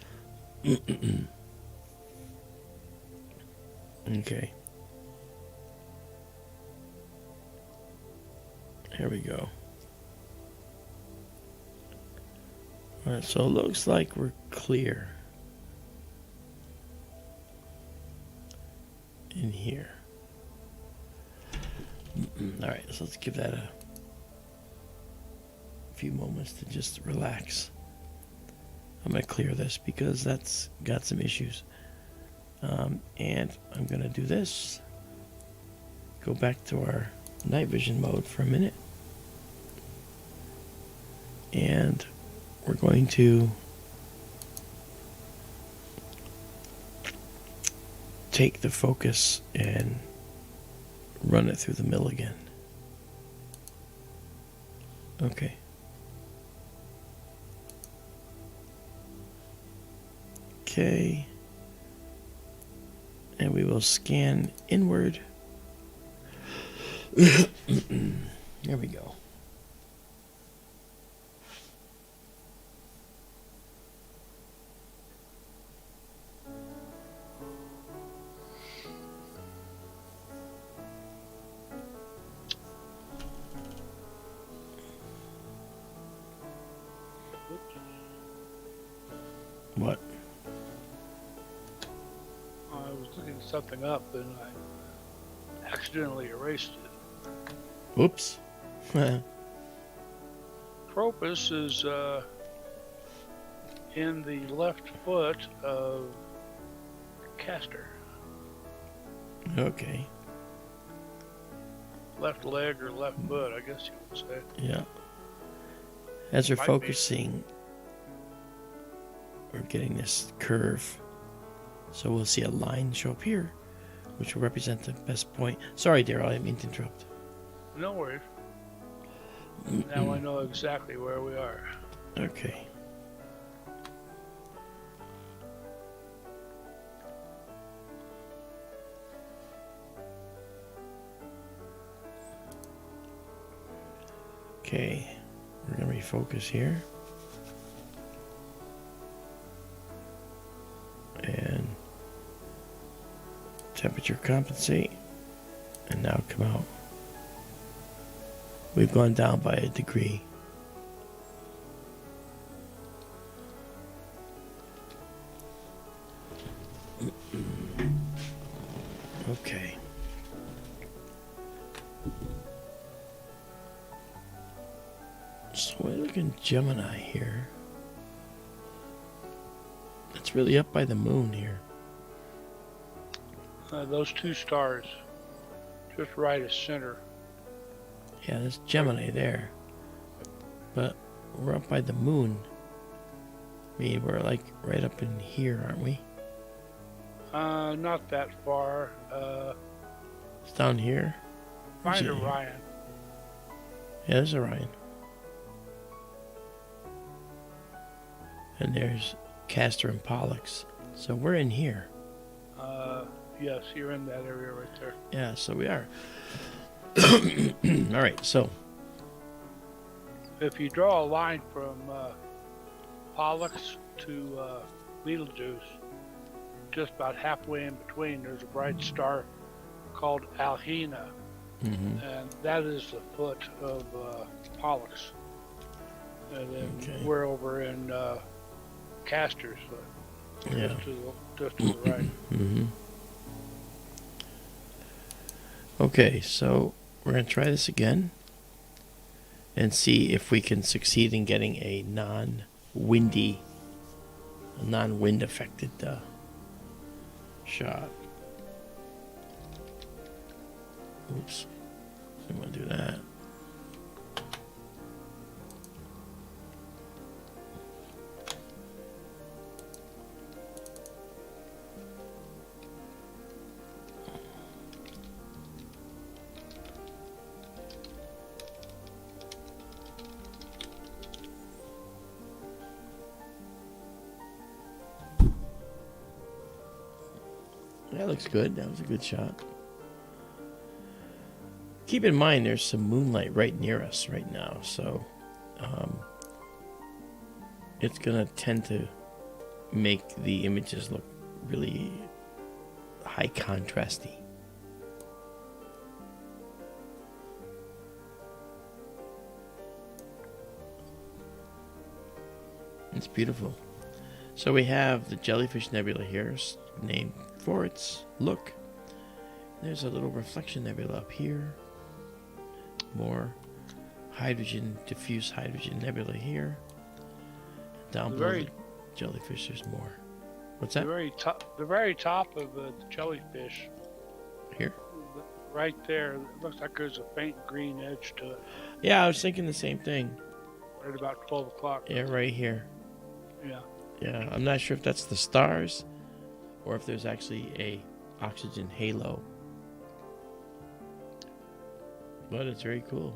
Okay. Here we go. Alright, so it looks like we're clear in here. Alright, so let's give that a few moments to just relax. I'm going to clear this because that's got some issues. And I'm going to do this. Go back to our night vision mode for a minute. And we're going to take the focus and run it through the mill again. Okay. Okay. And we will scan inward. There we go. What? I was looking something up and I accidentally erased it. Whoops. Tropus is in the left foot of Castor. Okay. Left leg or left foot, I guess you would say. Yeah. As we're Might focusing, we're getting this curve. So we'll see a line show up here, which will represent the best point. Sorry, Daryl, I didn't mean to interrupt. No worries. Now I know exactly where we are. Okay. Okay, we're going to refocus here. And temperature compensate. And now come out. We've gone down by a degree. Okay. So we're looking Gemini here. It's really up by the moon here. Those two stars, just right as center. Yeah, there's Gemini there. But we're up by the moon. I mean, we're like right up in here, aren't we? Not that far. It's down here. Find Orion. Yeah, there's Orion. And there's Castor and Pollux. So we're in here. Yes, you're in that area right there. Yeah, so we are. All right, so. If you draw a line from Pollux to Betelgeuse, just about halfway in between, there's a bright star called Alhena. Mm-hmm. And that is the foot of Pollux. And then we're over in Castor's foot. Yeah. Just to the right. Mm-hmm. Okay, so we're going to try this again and see if we can succeed in getting a non-wind affected shot. Oops. I'm going to do that. That looks good. That was a good shot. Keep in mind there's some moonlight right near us right now, so it's going to tend to make the images look really high contrasty. It's beautiful. So we have the Jellyfish Nebula here, named for its look. There's a little reflection nebula up here. More hydrogen, diffuse hydrogen nebula here. Down below. jellyfish, there's more. What's The that? very top of the jellyfish. Here? Right there. It looks like there's a faint green edge to it. Yeah, I was thinking the same thing. Right about 12 o'clock. Yeah, right here. Yeah. Yeah, I'm not sure if that's the stars or if there's actually a oxygen halo. But it's very cool.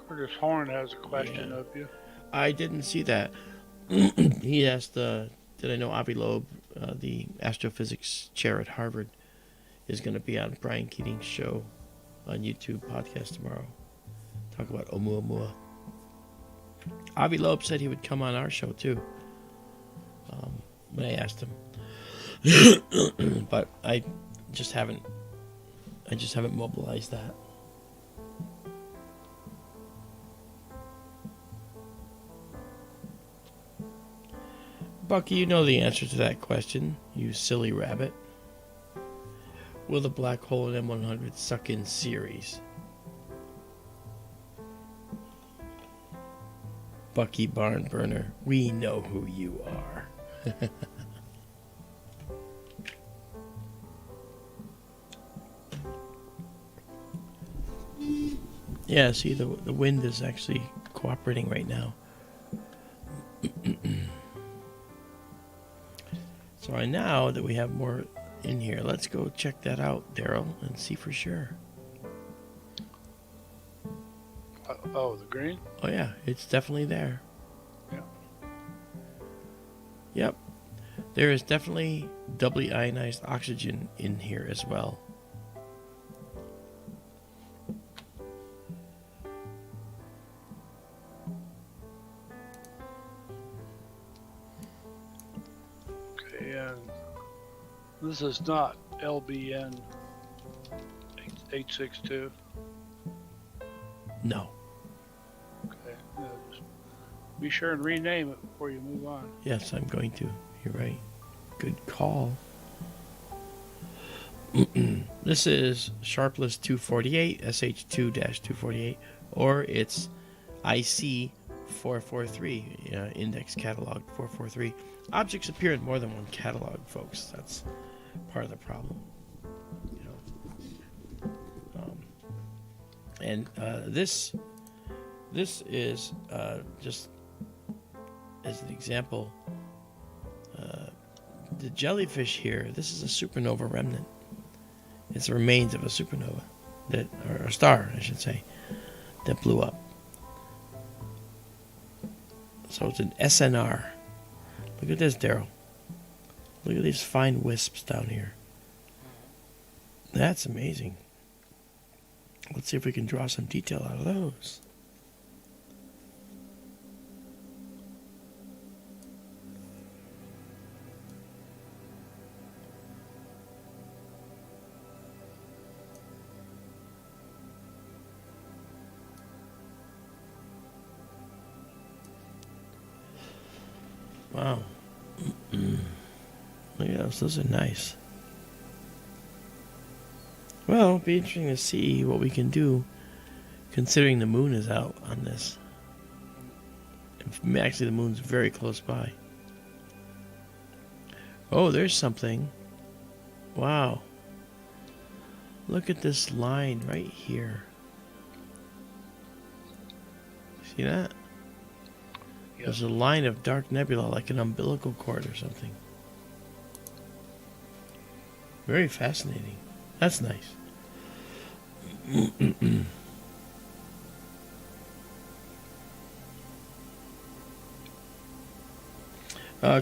Curtis Horn has a question of you. I didn't see that. He asked, did I know Avi Loeb, the astrophysics chair at Harvard, is going to be on Brian Keating's show on YouTube podcast tomorrow. Talk about Oumuamua. Avi Loeb said he would come on our show too. When I asked him, but I just haven't mobilized that. Bucky, you know the answer to that question, you silly rabbit. Will the black hole in M100 suck in Ceres? Bucky Barnburner, we know who you are. Yeah, see, the wind is actually cooperating right now. So now that we have more in here, let's go check that out, Daryl, and see for sure. Oh, the green? Oh yeah, it's definitely there. Yeah. Yep. There is definitely doubly ionized oxygen in here as well. Okay, and this is not LBN 862. No. Okay, just be sure and rename it before you move on. Yes, I'm going to. You're right. Good call. This is Sharpless 248, SH2-248, or it's IC 443, index catalog 443. Objects appear in more than one catalog, folks. That's part of the problem. And this is just as an example. The jellyfish here, this is a supernova remnant. It's the remains of a supernova, or a star, I should say, that blew up. So it's an SNR. Look at this, Daryl. Look at these fine wisps down here. That's amazing. Let's see if we can draw some detail out of those. Wow. Look at those. Those are nice. Well, it'll be interesting to see what we can do considering the moon is out on this. Actually, the moon's very close by. Oh, there's something. Wow. Look at this line right here. See that? Yep. There's a line of dark nebula like an umbilical cord or something. Very fascinating. That's nice.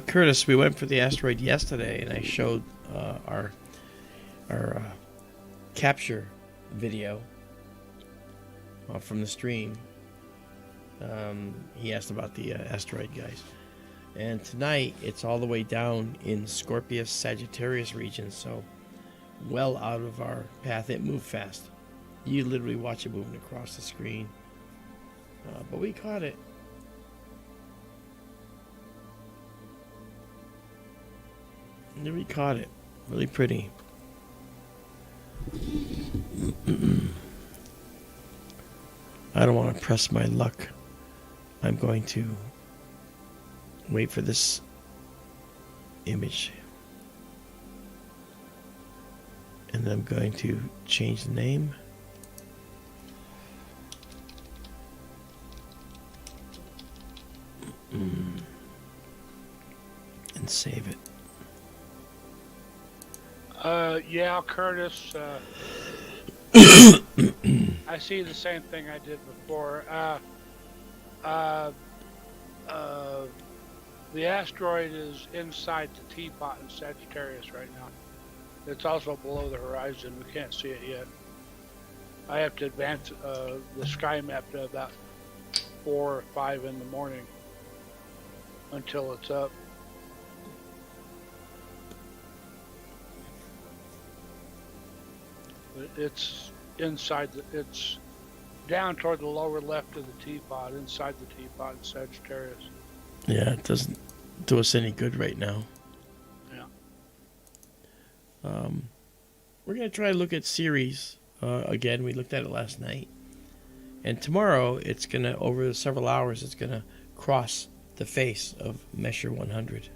Curtis, we went for the asteroid yesterday, and I showed our capture video from the stream. He asked about the asteroid, guys. And tonight, it's all the way down in Scorpius Sagittarius region, so well out of our path. It moved fast. You literally watch it moving across the screen. But we caught it. We caught it. Really pretty. I don't want to press my luck. I'm going to wait for this image. And then I'm going to change the name. And save it. Yeah, Curtis. I see the same thing I did before. The asteroid is inside the teapot in Sagittarius right now. It's also below the horizon. We can't see it yet. I have to advance the sky map to about 4 or 5 in the morning until it's up. It's inside it's down toward the lower left of the teapot, inside the teapot in Sagittarius. Yeah, it doesn't do us any good right now. Yeah. We're going to try to look at Ceres. Again, we looked at it last night. And tomorrow, it's going to, over several hours, it's going to cross the face of Messier 100.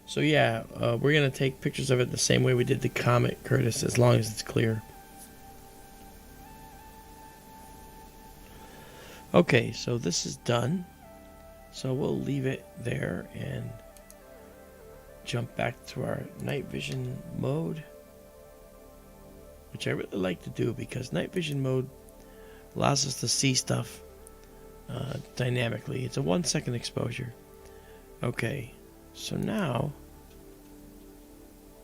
So yeah, we're going to take pictures of it the same way we did the comet, Curtis, as long as it's clear. Okay, so this is done. So we'll leave it there and jump back to our night vision mode, which I really like to do because night vision mode allows us to see stuff dynamically. It's a 1-second exposure. Okay, so now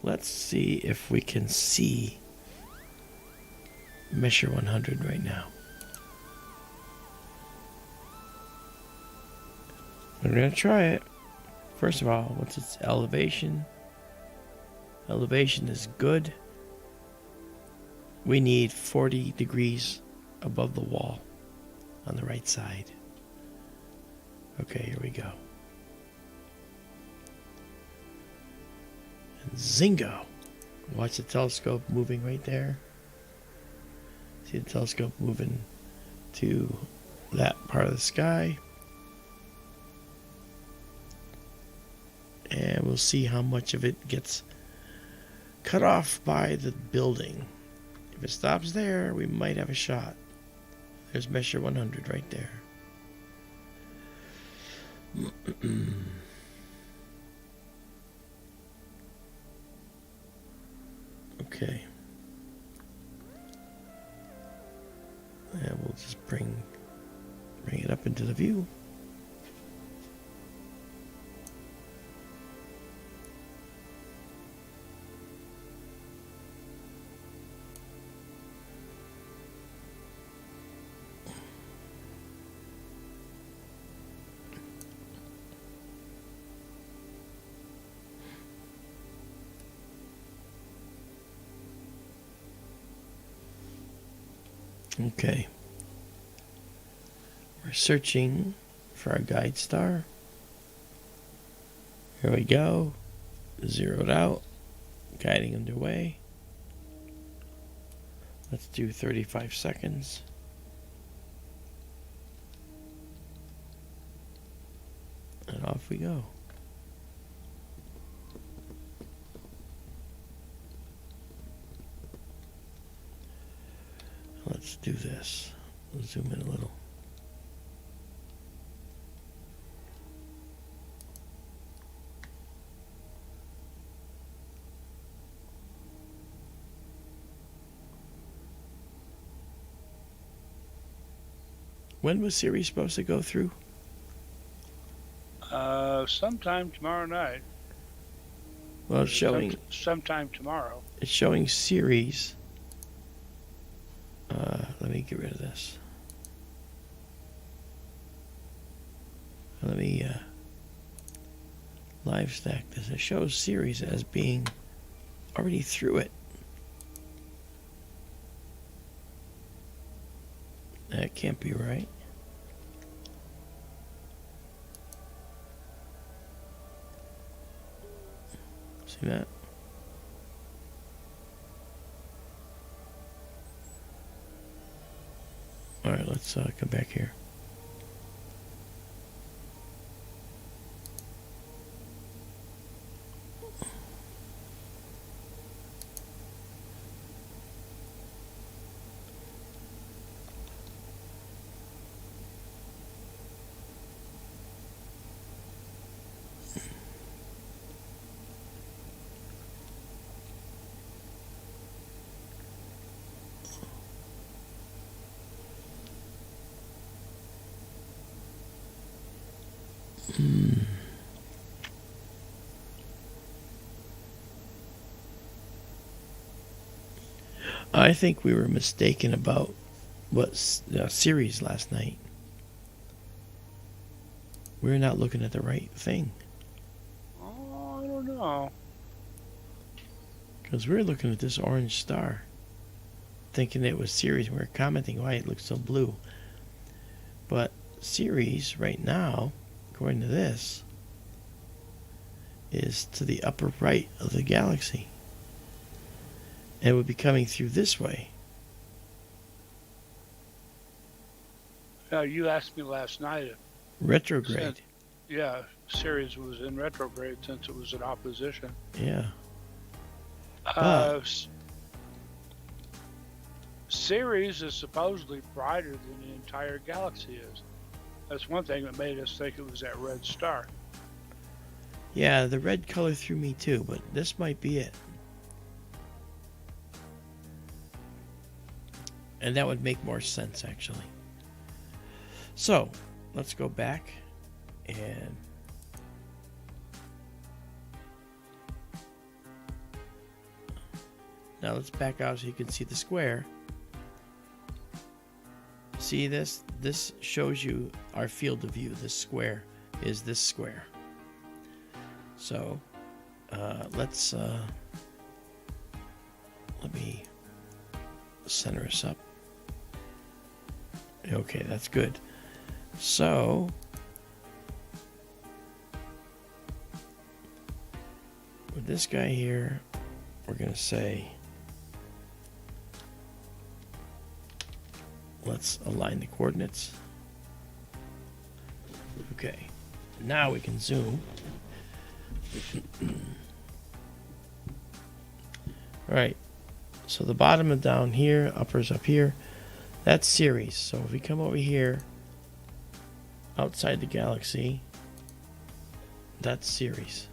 let's see if we can see Messier 100 right now. We're going to try it. First of all, what's its elevation? Elevation is good. We need 40 degrees above the wall on the right side. Okay, here we go. And zingo! Watch the telescope moving right there. See the telescope moving to that part of the sky. And we'll see how much of it gets cut off by the building. If it stops there, we might have a shot. There's Messier 100 right there. Okay. And we'll just bring it up into the view. Okay. We're searching for our guide star. Here we go. Zeroed out. Guiding underway. Let's do 35 seconds. And off we go. Let's do this. We'll zoom in a little. When was Ceres supposed to go through? Sometime tomorrow night. Well, it's showing sometime tomorrow. It's showing Ceres. Let me get rid of this. live stack this. It shows Ceres as being already through it. That can't be right. See that? All right, let's come back here. I think we were mistaken about what Ceres last night. We're not looking at the right thing. Oh, I don't know. Because we're looking at this orange star, thinking it was Ceres. We were commenting why it looks so blue. But Ceres right now, according to this, is to the upper right of the galaxy. And it would be coming through this way. You asked me last night if Retrograde. Ceres was in retrograde since it was in opposition. Yeah. Ceres is supposedly brighter than the entire galaxy is. That's one thing that made us think it was that red star. Yeah, the red color threw me too, but this might be it. And that would make more sense, actually. So, let's go back and now let's back out so you can see the square. See this? This shows you our field of view. This square is this square. So, let me center us up. Okay, that's good. So, with this guy here, we're going to say, let's align the coordinates. Okay, now we can zoom. Alright, so the bottom is down here, upper's up here. That's Ceres. So if we come over here, outside the galaxy, that's Ceres.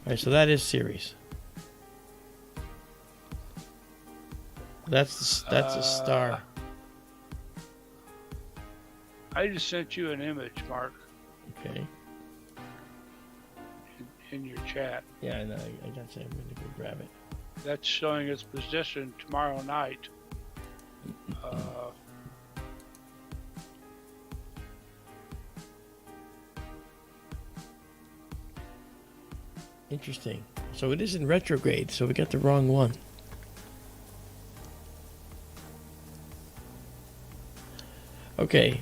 Alright, so that is Ceres. That's a star. I just sent you an image, Mark. Okay. In your chat. Yeah, I know. I got you. I'm going to go grab it. That's showing its position tomorrow night. Interesting. So it is in retrograde, so we got the wrong one. Okay.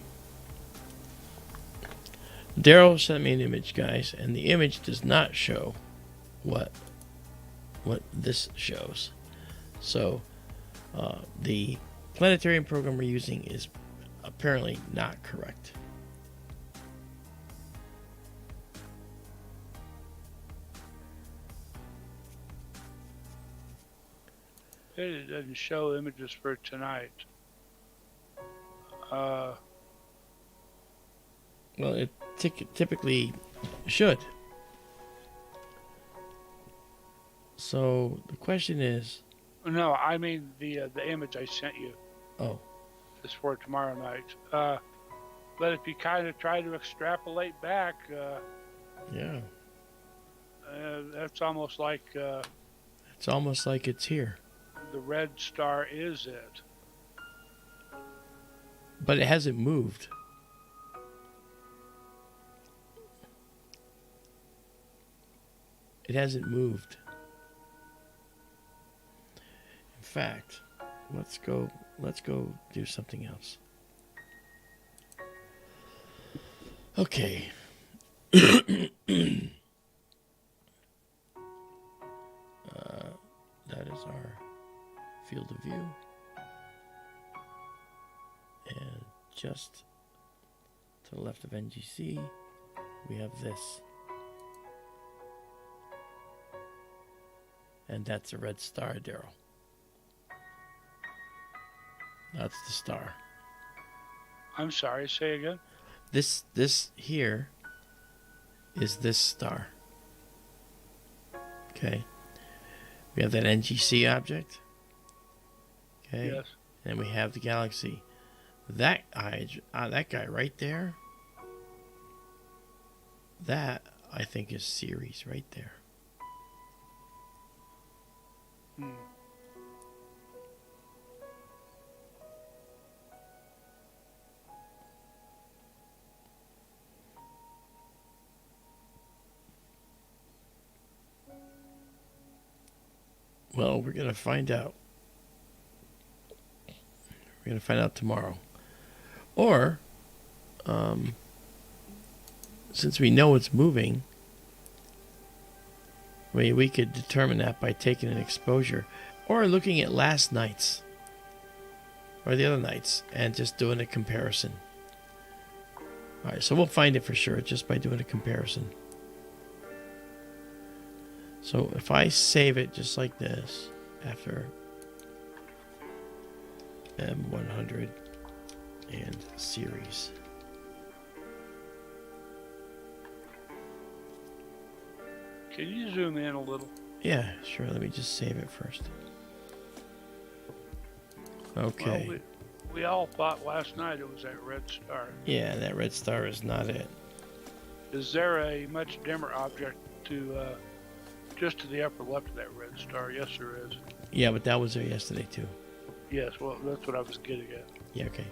Daryl sent me an image, guys, and the image does not show what this shows. So the planetarium program we're using is apparently not correct. It doesn't show images for tonight. Well, it typically should. So the question is... No, I mean the image I sent you. Oh. Is for tomorrow night. But if you kind of try to extrapolate back... yeah. That's almost like... it's almost like it's here. The red star is it. But it hasn't moved. It hasn't moved. In fact, let's go do something else. Okay. That is our field of view. And just to the left of NGC, we have this. And that's a red star, Daryl. That's the star. I'm sorry, say again? This here is this star. Okay. We have that NGC object. Okay. Yes. And we have the galaxy. That guy right there. That I think is Ceres right there. Hmm. Well, we're going to find out. We're going to find out tomorrow. Or, since we know it's moving, we could determine that by taking an exposure. Or looking at last night's. Or the other nights. And just doing a comparison. Alright, so we'll find it for sure just by doing a comparison. So if I save it just like this, after M100 and Ceres. Can you zoom in a little? Yeah, sure. Let me just save it first. Okay. Well, we all thought last night it was that red star. Yeah, that red star is not it. Is there a much dimmer object to just to the upper left of that red star? Yes, there is. Yeah, but that was there yesterday too. Yes, well, that's what I was getting at. Yeah, okay.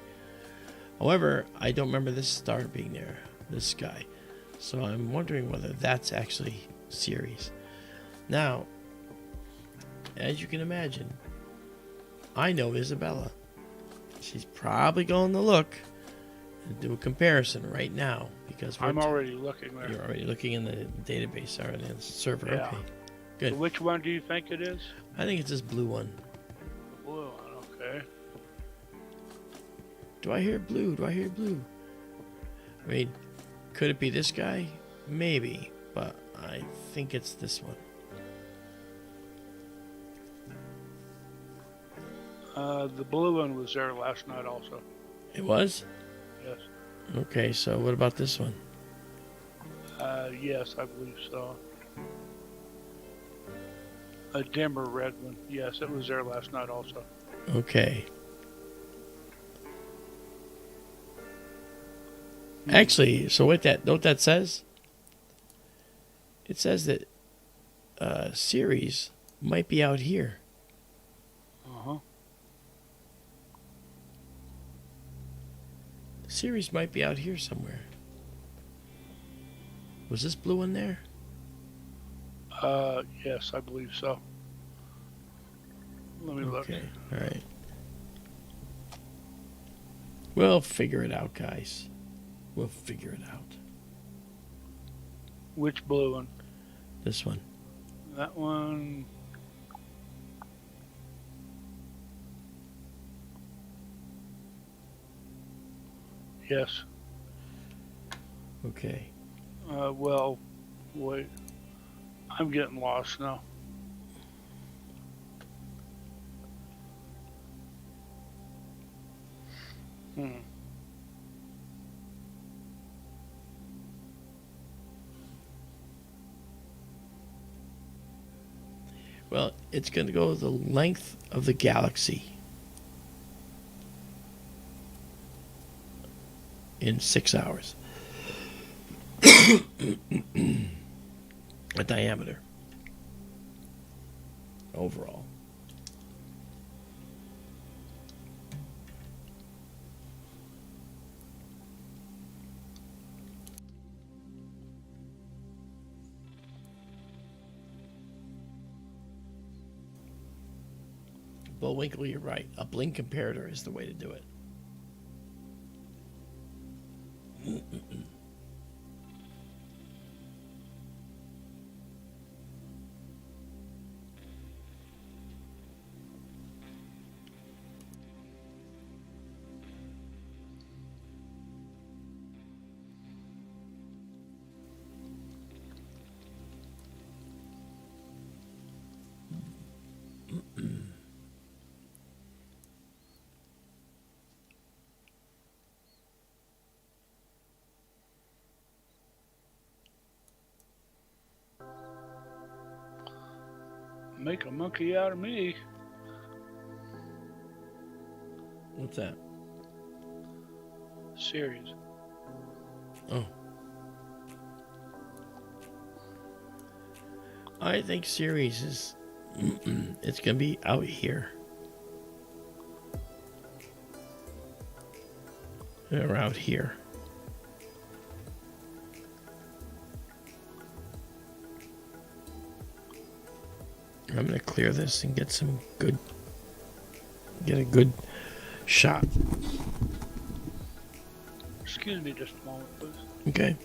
However, I don't remember this star being there, this sky. So I'm wondering whether that's actually Ceres. Now, as you can imagine, I know Izabela. She's probably going to look and do a comparison right now because I'm already looking there. You're already looking in the database, already in the server. Yeah. Okay, good. So which one do you think it is? I think it's this blue one. The blue one, okay. Do I hear blue? Do I hear blue? I mean, could it be this guy? Maybe, but I think it's this one. The blue one was there last night also. It was? Yes. Okay, so what about this one? Yes, I believe so. A dimmer red one. Yes, it was there last night also. Okay. Actually, so what that says? It says that Ceres might be out here. Uh-huh. Ceres might be out here somewhere. Was this blue one there? Yes, I believe so. Let me look. Okay, all right. We'll figure it out, guys. We'll figure it out. Which blue one? This one. That one. Yes. Okay. Well, wait. I'm getting lost now. Well, it's going to go the length of the galaxy in 6 hours. A diameter overall. Bullwinkle, you're right. A blink comparator is the way to do it. Make a monkey out of me. What's that? Ceres. Oh. I think Ceres is... it's going to be out here. Or out here. I'm going to clear this and get some good... get a good shot. Excuse me just a moment, please. Okay.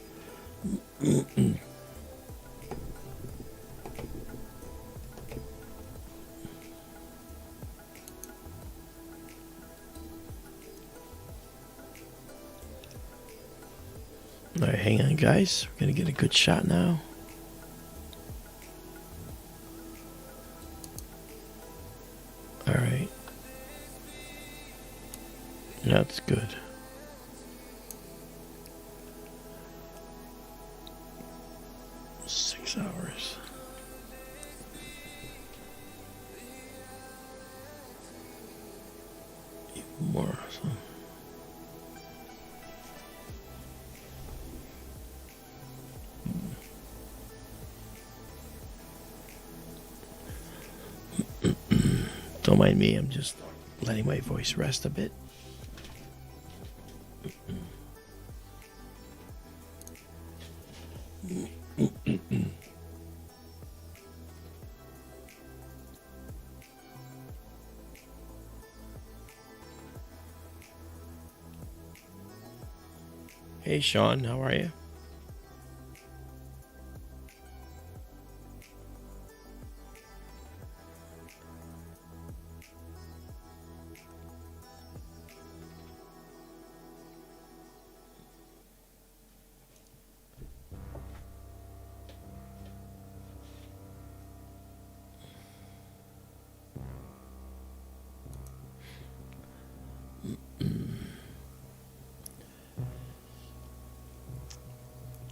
All right, hang on, guys. We're going to get a good shot now. All right. That's good. Six hours. Even more. So. Don't mind me, I'm just letting my voice rest a bit. Hey Sean, how are you?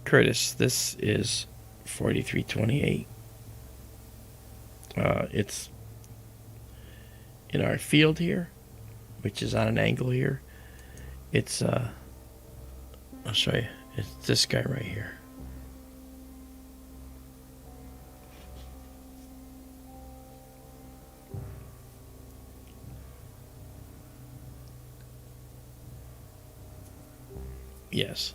Curtis, this is 4328. It's in our field here, which is on an angle here. It's, I'll show you. It's this guy right here. Yes.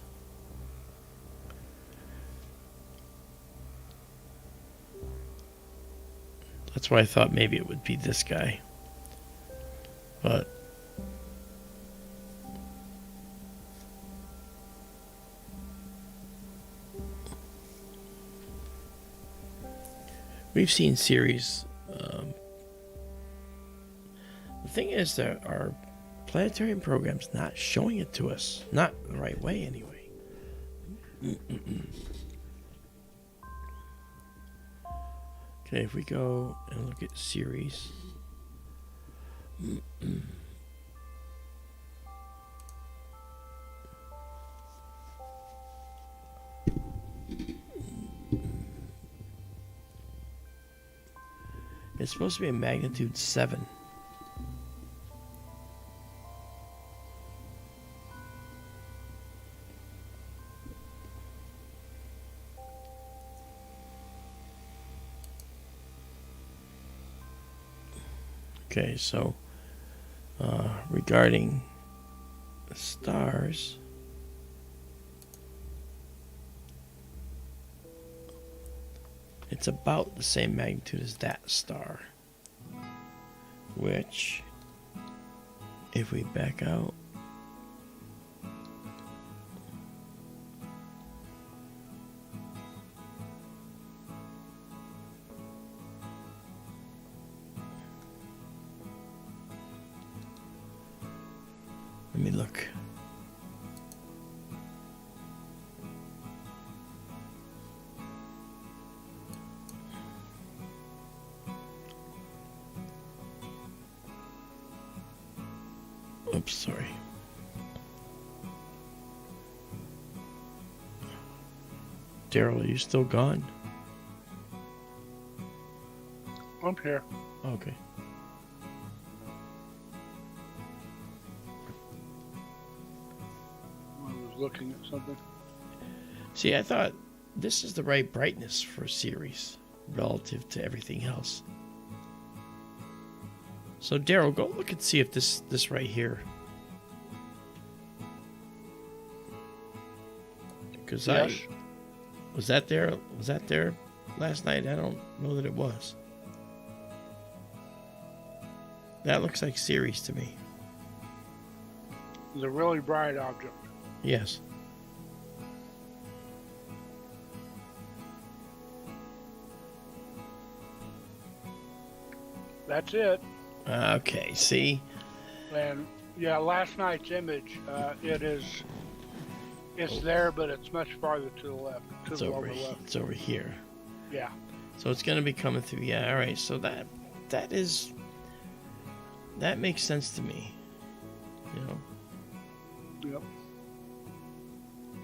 That's why I thought maybe it would be this guy. But we've seen Ceres. The thing is that our planetarium program's not showing it to us. Not the right way, anyway. Okay, if we go and look at Ceres. It's supposed to be a magnitude 7. Okay, so regarding the stars, it's about the same magnitude as that star. which, if we back out, let me look. Oops, sorry. Daryl, are you still gone? I'm here. Okay. I was looking at something. See, I thought this is the right brightness for Ceres relative to everything else. So Daryl, go look and see if this right here. Because Yes. was that there last night? I don't know that it was. That looks like Ceres to me. It's a really bright object. Yes. That's it. Okay, see? And yeah, last night's image, it's there, but it's much farther to the left, to the lower left. It's over here. Yeah. So it's going to be coming through. Yeah, all right. So that makes sense to me. You know. Yep.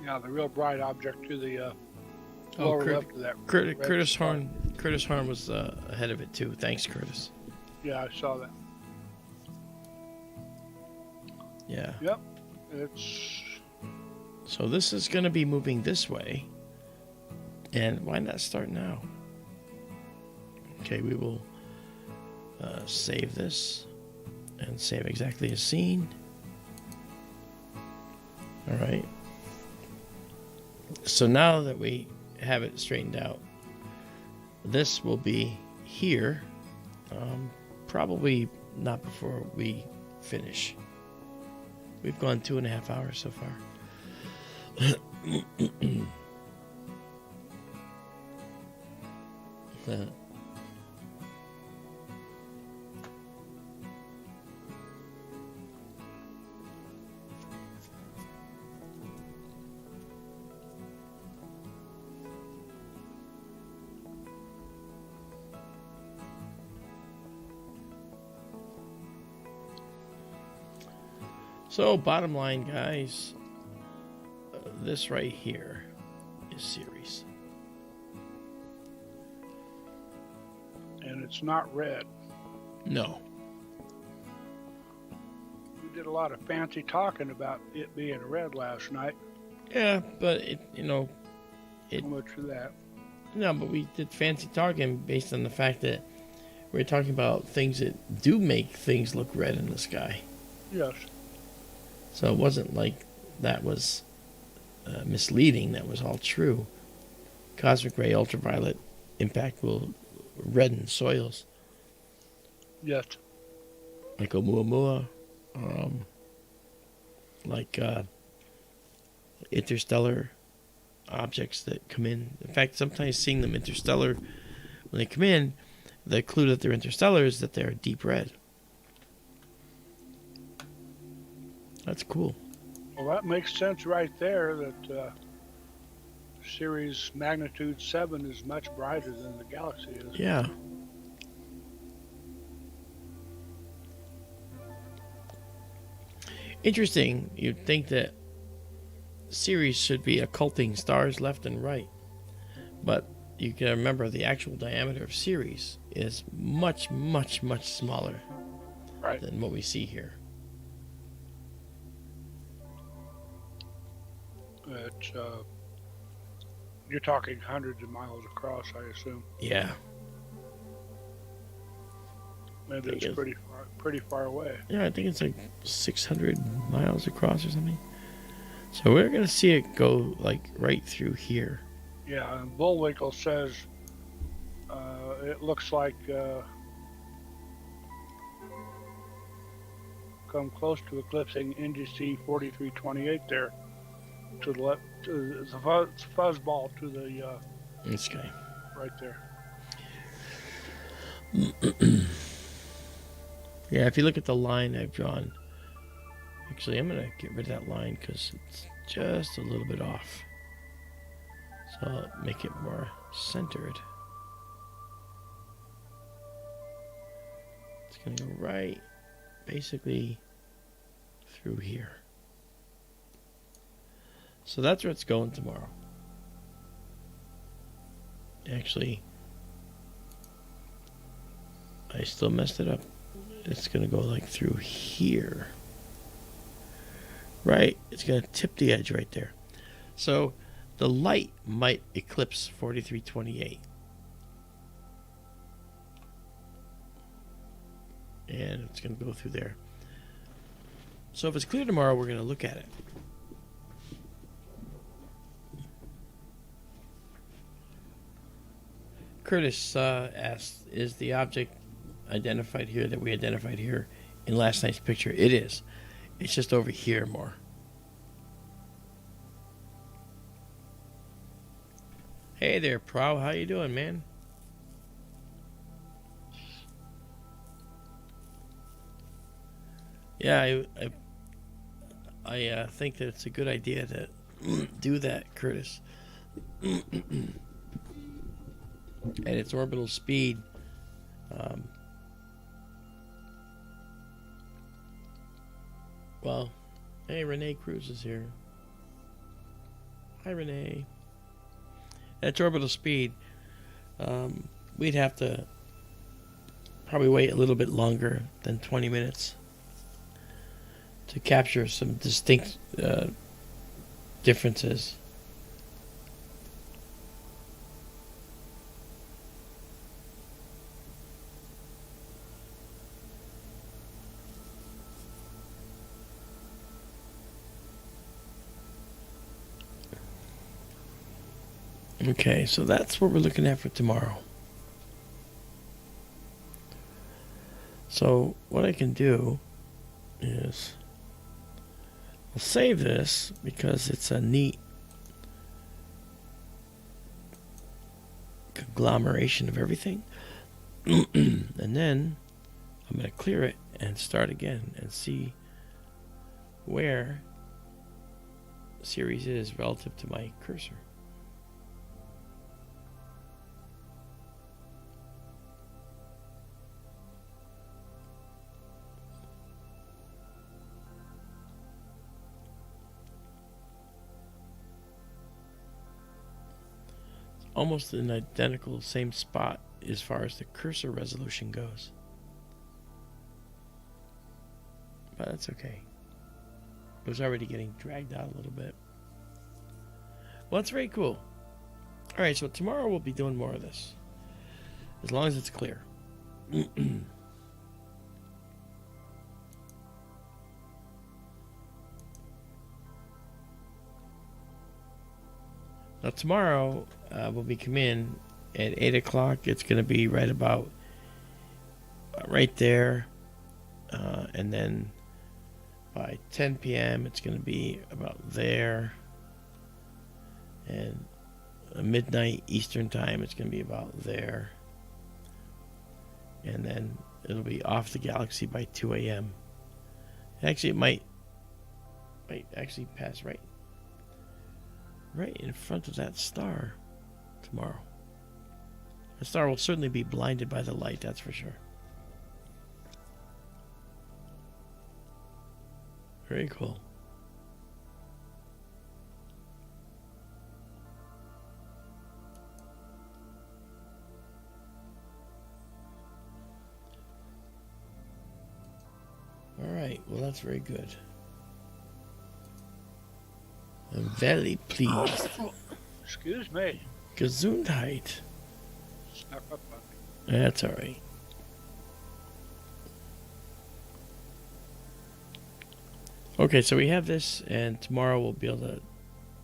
Yeah, the real bright object to the lower left of that. Curtis Horn was ahead of it too. Thanks, Curtis. Yeah, I saw that. Yeah. Yep. It's. So this is going to be moving this way. And why not start now? Okay, we will save this and save exactly as seen. All right. So now that we have it straightened out, this will be here. Probably not before we finish. We've gone 2.5 hours so far. So, bottom line, guys, this right here is Ceres. And it's not red. No. We did a lot of fancy talking about it being red last night. Yeah, but So much for that. No, but we did fancy talking based on the fact that we're talking about things that do make things look red in the sky. Yes. So it wasn't like that was misleading. That was all true. Cosmic ray ultraviolet impact will redden soils. Yes. Like Oumuamua. Like interstellar objects that come in. In fact, sometimes seeing them interstellar, when they come in, the clue that they're interstellar is that they're deep red. That's cool. Well, that makes sense right there that Ceres magnitude 7 is much brighter than the galaxy is. Yeah. Interesting. You'd think that Ceres should be occulting stars left and right. But you can remember the actual diameter of Ceres is much, much, much smaller than what we see here. It's, you're talking hundreds of miles across, I assume. Yeah. And it's pretty far away. Yeah, I think it's like 600 miles across or something. So we're going to see it go like right through here. Yeah, and Bullwinkle says it looks like come close to eclipsing NGC 4328 there to the left, to the fuzz ball to the Okay. right there. Yeah, if you look at the line I've drawn, actually I'm going to get rid of that line because it's just a little bit off. So I'll make it more centered. It's going to go right basically through here. So that's where it's going tomorrow. Actually, I still messed it up. It's going to go like through here. Right? It's going to tip the edge right there. So the light might eclipse 4328. And it's going to go through there. So if it's clear tomorrow, we're going to look at it. Curtis asked, is the object identified here that we identified here in last night's picture? It is. It's just over here more. Hey there, Prow. How you doing, man? Yeah, I think that it's a good idea to do that, Curtis. At its orbital speed, well, hey, Renee Cruz is here. Hi, Renee. At its orbital speed, we'd have to probably wait a little bit longer than 20 minutes to capture some distinct differences. Okay, so that's what we're looking at for tomorrow. So what I can do is I'll save this because it's a neat conglomeration of everything. And then I'm going to clear it and start again and see where Ceres is relative to my cursor. Almost an identical same spot as far as the cursor resolution goes. But that's okay. It was already getting dragged out a little bit. Well, that's very cool. Alright, so tomorrow we'll be doing more of this. As long as it's clear. Now tomorrow, when we come in at 8 o'clock, it's going to be right about right there. And then by 10 p.m., it's going to be about there. And midnight Eastern time, it's going to be about there. And then it'll be off the galaxy by 2 a.m. Actually, it might actually pass right in front of that star tomorrow. The star will certainly be blinded by the light, that's for sure. Very cool. Alright, well that's very good. I'm very pleased. Excuse me. Gesundheit. Snuck up on me. That's alright. Okay, so we have this, and tomorrow we'll be able to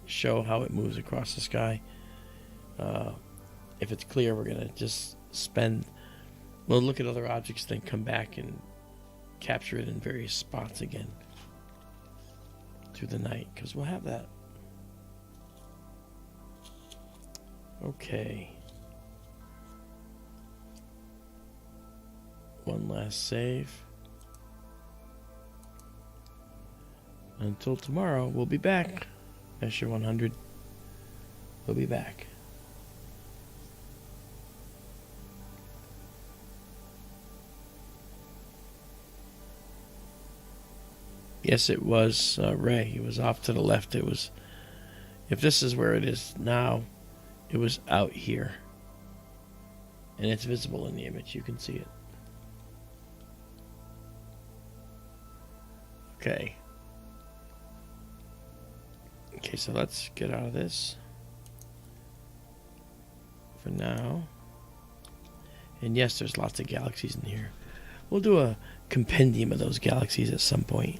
show how it moves across the sky. If it's clear, we're going to just we'll look at other objects, then come back and capture it in various spots again through the night, because we'll have that. Okay. One last save. Until tomorrow, we'll be back. Measure 100. We'll be back. Yes, it was Ray. It was off to the left. It was, if this is where it is now, it was out here. And it's visible in the image. You can see it. Okay. Okay, so let's get out of this for now. And yes, there's lots of galaxies in here. We'll do a compendium of those galaxies at some point.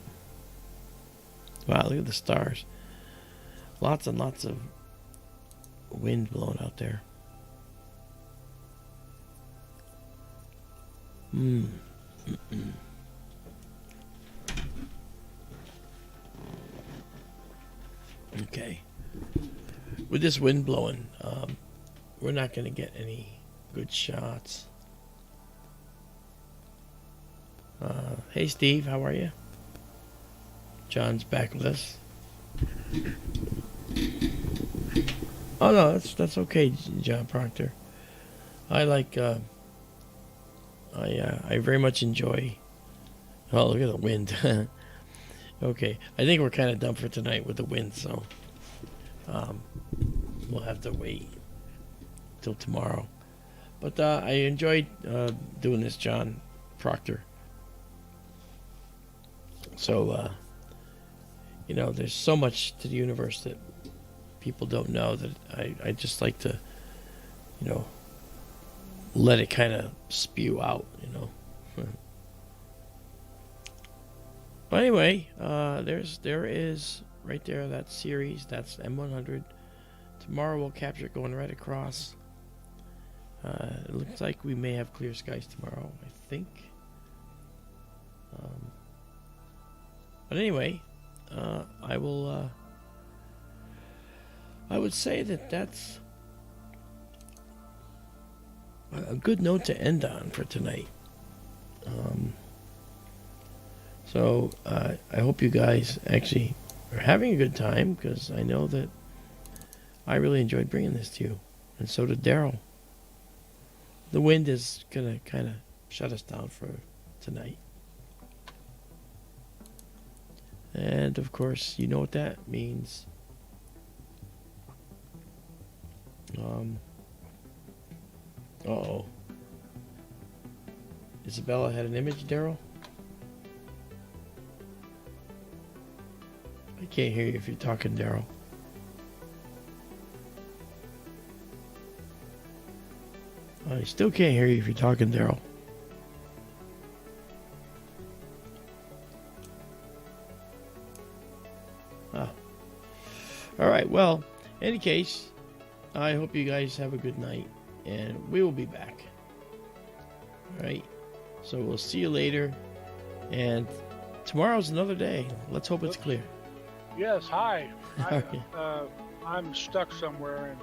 Wow, look at the stars. Lots and lots of wind blowing out there. Okay. With this wind blowing, we're not going to get any good shots. Hey Steve, how are you? John's back with us. Oh no, that's okay, John Proctor. I like I very much enjoy. Oh, look at the wind. Okay, I think we're kind of done for tonight with the wind, so we'll have to wait till tomorrow. But I enjoyed doing this, John Proctor. So, you know, there's so much to the universe that people don't know that I just like to, you know, let it kind of spew out, you know. But anyway, there is right there that Ceres, that's M100. Tomorrow we'll capture it going right across. It looks like we may have clear skies tomorrow, I think. But anyway, I will. I would say that that's a good note to end on for tonight. So I hope you guys actually are having a good time, because I know that I really enjoyed bringing this to you, and so did Daryl. The wind is gonna kind of shut us down for tonight. And of course, you know what that means. Uh-oh. Izabela had an image, Daryl? I can't hear you if you're talking, Daryl. I still can't hear you if you're talking, Daryl. All right, well, in any case, I hope you guys have a good night, and we will be back. All right, so we'll see you later, and tomorrow's another day. Let's hope it's clear. Yes, hi. I'm stuck somewhere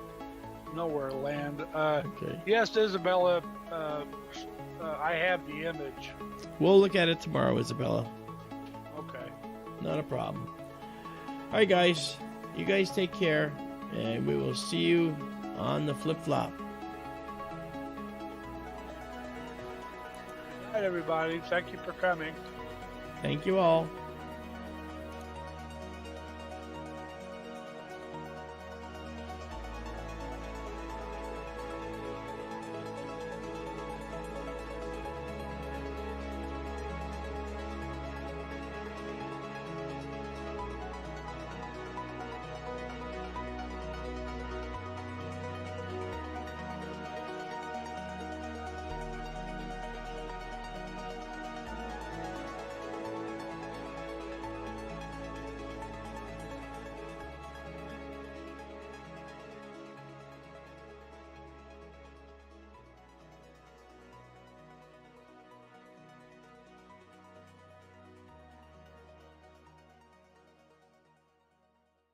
in nowhere land. Okay. Yes, Izabela, I have the image. We'll look at it tomorrow, Izabela. Okay. Not a problem. All right, guys. You guys take care, and we will see you on the flip-flop. All right, everybody. Thank you for coming. Thank you all.